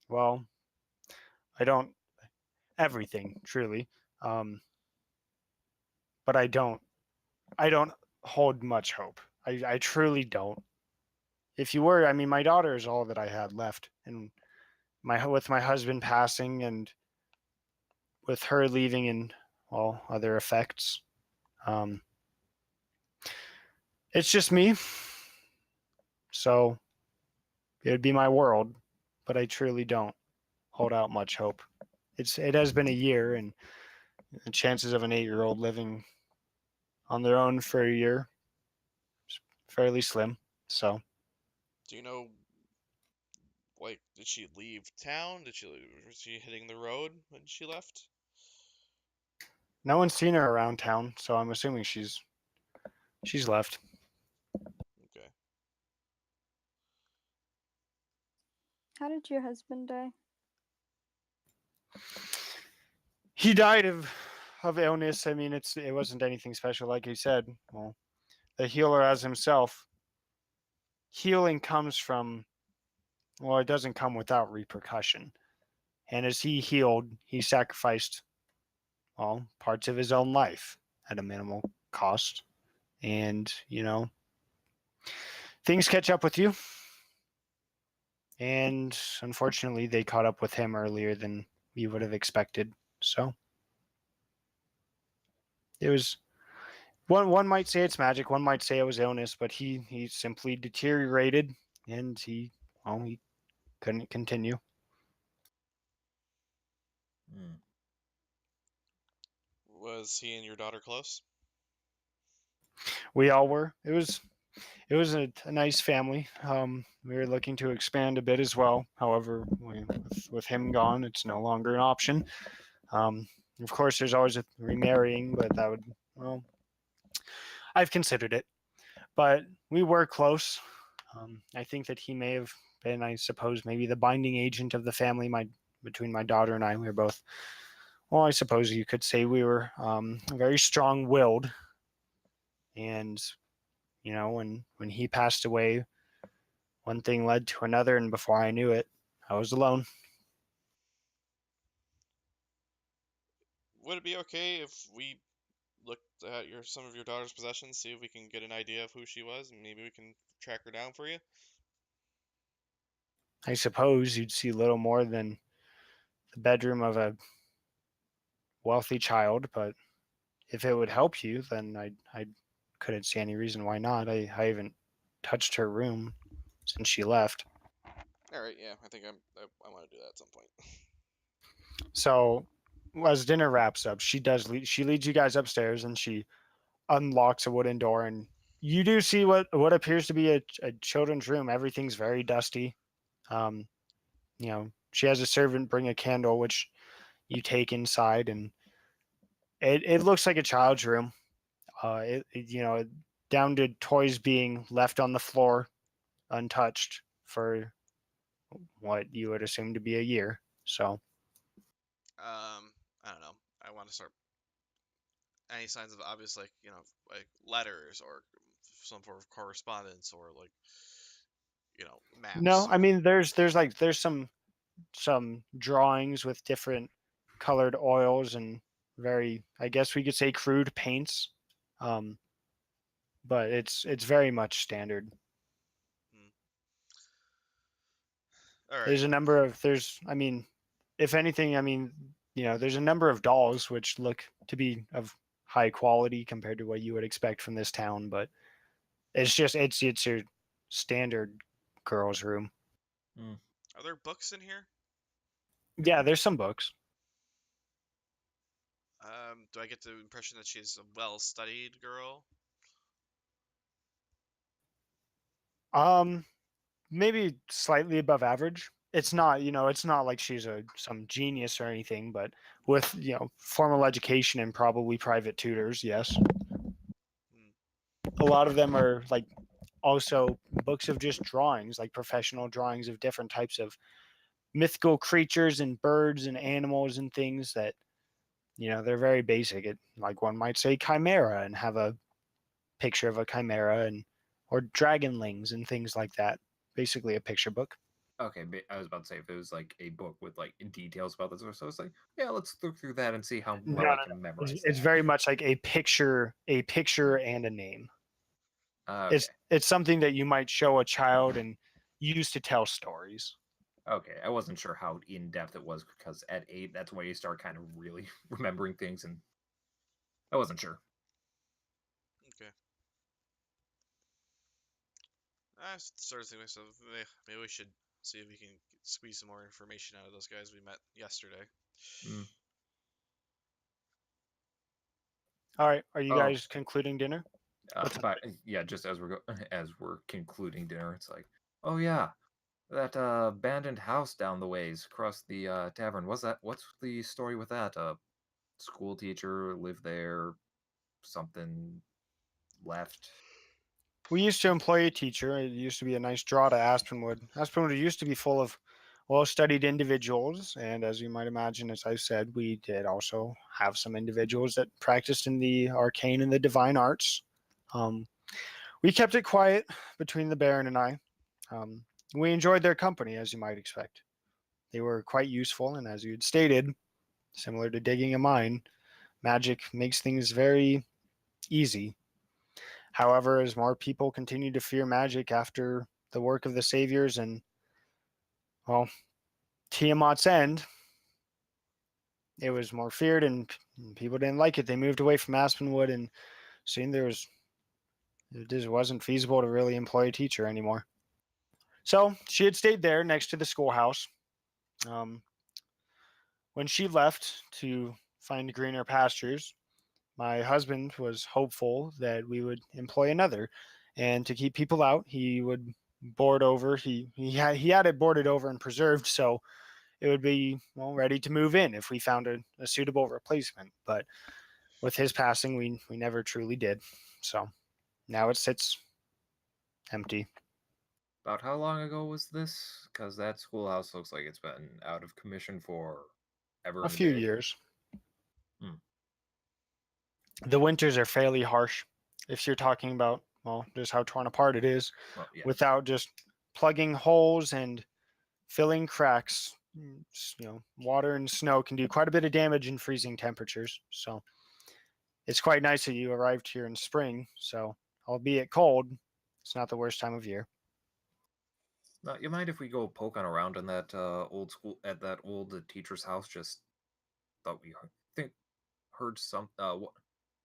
Well, I don't everything truly, but I don't hold much hope. I truly don't. If you were, I mean, my daughter is all that I had left, and with my husband passing and with her leaving and all other effects, um, it's just me. So it would be my world, but I truly don't hold out much hope. It has been a year, and the chances of an 8-year-old living on their own for a year is fairly slim. So Do you know, like, did she leave town? Was she hitting the road when she left? no one's seen her around town, so I'm assuming she's left. Okay. How did your husband die? He died of illness. I mean, it wasn't anything special, like you said. Well, the healer as himself, healing comes from, well, it doesn't come without repercussion. And as he healed, he sacrificed, well, parts of his own life at a minimal cost. And, things catch up with you. And unfortunately, they caught up with him earlier than we would have expected. So it was one might say it's magic, one might say it was illness, but he simply deteriorated and he couldn't continue. Was he and your daughter close? We all were. It was a nice family. We were looking to expand a bit as well. However, with him gone, it's no longer an option. Of course, there's always a remarrying, but that would, well, I've considered it. But we were close. I think that he may have been, I suppose, maybe the binding agent of the family. Between my daughter and I, we were both. Well, I suppose you could say we were very strong-willed, and when he passed away, one thing led to another, and before I knew it, I was alone. Would it be okay if we looked at some of your daughter's possessions, see if we can get an idea of who she was, and maybe we can track her down for you? I suppose you'd see little more than the bedroom of a wealthy child, but if it would help you, then I couldn't see any reason why not. I haven't touched her room since she left. All right, yeah, I think I want to do that at some point. So as dinner wraps up, she leads you guys upstairs and she unlocks a wooden door, and you do see what appears to be a children's room. Everything's very dusty. She has a servant bring a candle, which you take inside, and it looks like a child's room. Down to toys being left on the floor untouched for what you would assume to be a year. So I don't know. I want to start any signs of obvious, like letters or some form of correspondence or maps. no, I mean there's some drawings with different colored oils and very, I guess we could say, crude paints. But it's very much standard. All right. I mean, if anything, I mean, there's a number of dolls which look to be of high quality compared to what you would expect from this town, but it's your standard girl's room. Are there books in here? Yeah, there's some books. Do I get the impression that she's a well-studied girl? Maybe slightly above average. It's not like she's some genius or anything, but with, formal education and probably private tutors, yes. A lot of them are also books of just drawings, like professional drawings of different types of mythical creatures and birds and animals and things that, they're very basic. Like one might say chimera and have a picture of a chimera, or dragonlings and things like that. Basically a picture book. Okay, I was about to say if it was like a book with like details about this, so it's like, yeah, let's look through that and see how well I can memorize It's that. very much like a picture and a name. Okay. It's something that you might show a child and use to tell stories. Okay, I wasn't sure how in depth it was because at 8, that's when you start kind of really remembering things, and I wasn't sure. Okay. I started thinking to myself, maybe we should see if we can squeeze some more information out of those guys we met yesterday. Mm. All right, are you Oh. guys concluding dinner? But yeah, just as we're concluding dinner, it's like, oh yeah, that abandoned house down the ways across the tavern. What's the story with that? School teacher lived there, something left. We used to employ a teacher. It used to be a nice draw to Aspenwood. Aspenwood used to be full of well-studied individuals, and as you might imagine, as I said, we did also have some individuals that practiced in the arcane and the divine arts. We kept it quiet between the Baron and I. We enjoyed their company, as you might expect. They were quite useful, and as you had stated, similar to digging a mine, magic makes things very easy. However, as more people continue to fear magic after the work of the saviors and, well, Tiamat's end, it was more feared and people didn't like it. They moved away from Aspenwood and soon it just wasn't feasible to really employ a teacher anymore. So she had stayed there next to the schoolhouse. When she left to find greener pastures, my husband was hopeful that we would employ another, and to keep people out, he would board over. He had it boarded over and preserved, so it would be ready to move in if we found a suitable replacement. But with his passing, we never truly did. So now it sits empty. About how long ago was this? Because that schoolhouse looks like it's been out of commission for ever A and a few day. years. Hmm. The winters are fairly harsh. If you're talking about just how torn apart it is, Well, yeah. without just plugging holes and filling cracks. Water and snow can do quite a bit of damage in freezing temperatures. So it's quite nice that you arrived here in spring. So albeit cold, it's not the worst time of year. Now, you mind if we go poking around in that old school at that old teacher's house? Just thought we heard some.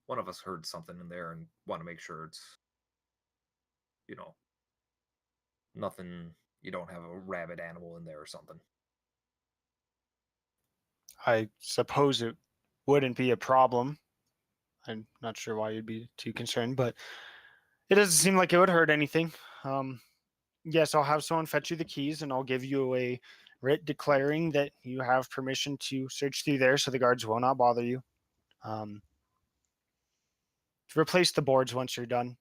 One of us heard something in there and want to make sure it's, nothing. You don't have a rabid animal in there or something. I suppose it wouldn't be a problem. I'm not sure why you'd be too concerned, but it doesn't seem like it would hurt anything. Yes, I'll have someone fetch you the keys, and I'll give you a writ declaring that you have permission to search through there, so the guards will not bother you. Replace the boards once you're done.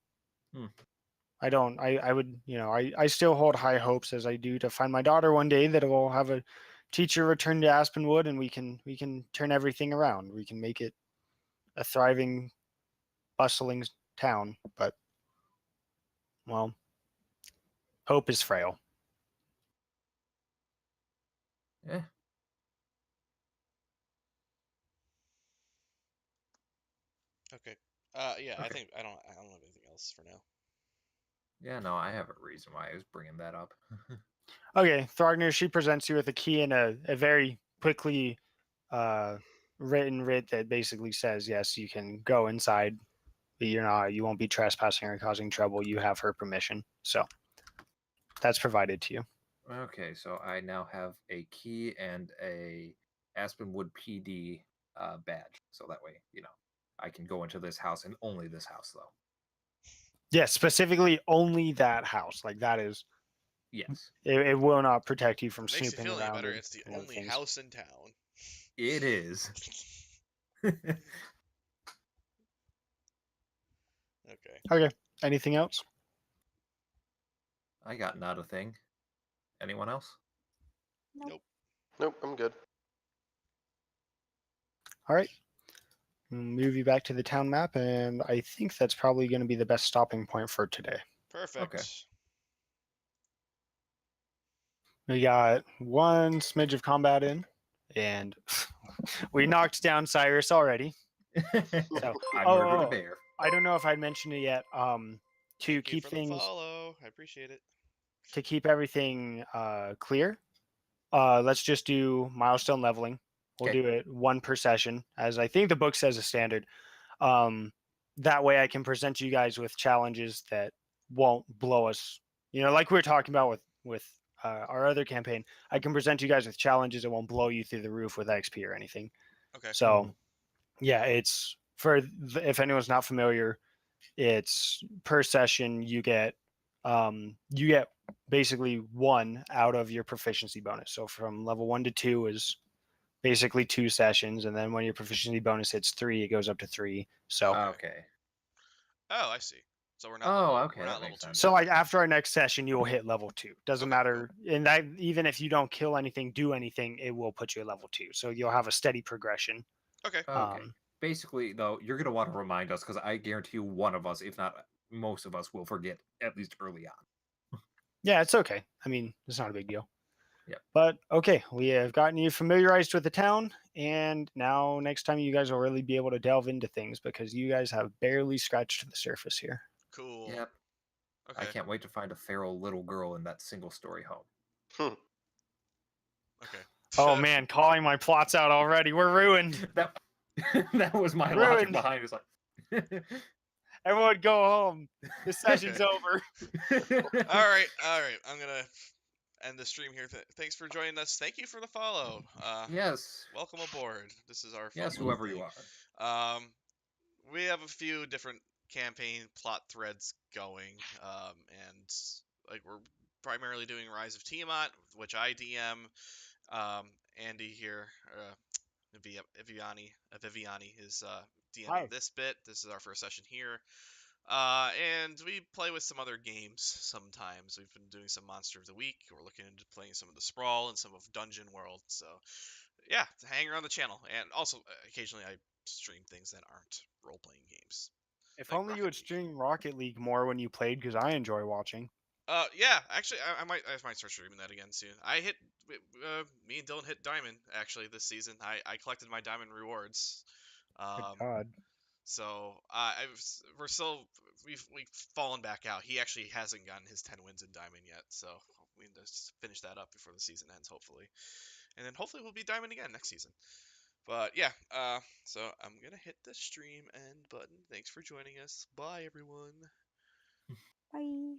I would, I still hold high hopes as I do to find my daughter one day that we'll have a teacher return to Aspenwood and we can turn everything around. We can make it a thriving, bustling town. But, well, hope is frail. Eh. Okay. Yeah, Okay. I don't have anything else for now. Yeah, no, I have a reason why I was bringing that up. Okay, Throgner, she presents you with a key and a very quickly written writ that basically says, yes, you can go inside, but you won't be trespassing or causing trouble. You have her permission. So that's provided to you. Okay, so I now have a key and a Aspenwood PD badge, so that way, I can go into this house and only this house, though. Yes, specifically only that house. Like that is. Yes. It will not protect you from Makes you snooping feel any around. better? It's the only things. house in town. It is. Okay. Okay. Anything else? I got not a thing. Anyone else? Nope. Nope, I'm good. All right. Move you back to the town map, and I think that's probably going to be the best stopping point for today. Perfect. Okay. We got one smidge of combat in, and we knocked down Cyrus already. So, I oh, murdered a oh, bear. I don't know if I mentioned it yet. To Thank you keep for the things, follow. I appreciate it. to keep everything clear, let's just do milestone leveling. We'll 'Kay. do it one per session, as I think the book says a standard. That way, I can present you guys with challenges that won't blow us. You know, like we were talking about with our other campaign, I can present you guys with challenges that won't blow you through the roof with XP or anything. Okay. So, yeah, it's for if anyone's not familiar, it's per session you get basically 1 out of your proficiency bonus. So from level 1 to 2 is basically 2 sessions, and then when your proficiency bonus hits 3, it goes up to 3. So Okay. Oh, I see. So we're not Oh, level, okay, we're that not level makes 2 sense. so yet. like after our next session, you will hit level 2. Doesn't Okay, matter, and that even if you don't kill anything, do anything, it will put you at level 2. So you'll have a steady progression. Okay. Okay. Basically, though, you're going to want to remind us because I guarantee you one of us, if not most of us, will forget at least early on. Yeah, it's okay. I mean, it's not a big deal. Yep. But okay, we have gotten you familiarized with the town, and now next time you guys will really be able to delve into things because you guys have barely scratched the surface here. Cool. Yep. I Okay. can't wait to find a feral little girl in that single-story home. Okay. Oh man, calling my plots out already. We're ruined. That that was my logic Ruined. behind it. It's like Everyone go home. The session's over. All right. I'm gonna end the stream here. Thanks for joining us. Thank you for the follow. Yes. Welcome aboard. This is our fun Yes, little whoever you thing. are. We have a few different campaign plot threads going, and like we're primarily doing Rise of Tiamat, which I DM. Andy here, Viviani is DMing Hi. this bit. This is our first session here. And we play with some other games sometimes. We've been doing some Monster of the Week. We're looking into playing some of the Sprawl and some of Dungeon World. So, yeah, hang around the channel. And also, occasionally I stream things that aren't role-playing games. If Like only you Rocket would League. stream Rocket League more when you played, because I enjoy watching. Yeah, actually, I might start streaming that again soon. Me and Dylan hit diamond actually this season. I collected my diamond rewards. Good Um, God. so we've fallen back out. He actually hasn't gotten his 10 wins in diamond yet, so we need to finish that up before the season ends, hopefully, and then hopefully we'll be diamond again next season. But yeah, so I'm gonna hit the stream end button. Thanks for joining us. Bye, everyone. Bye.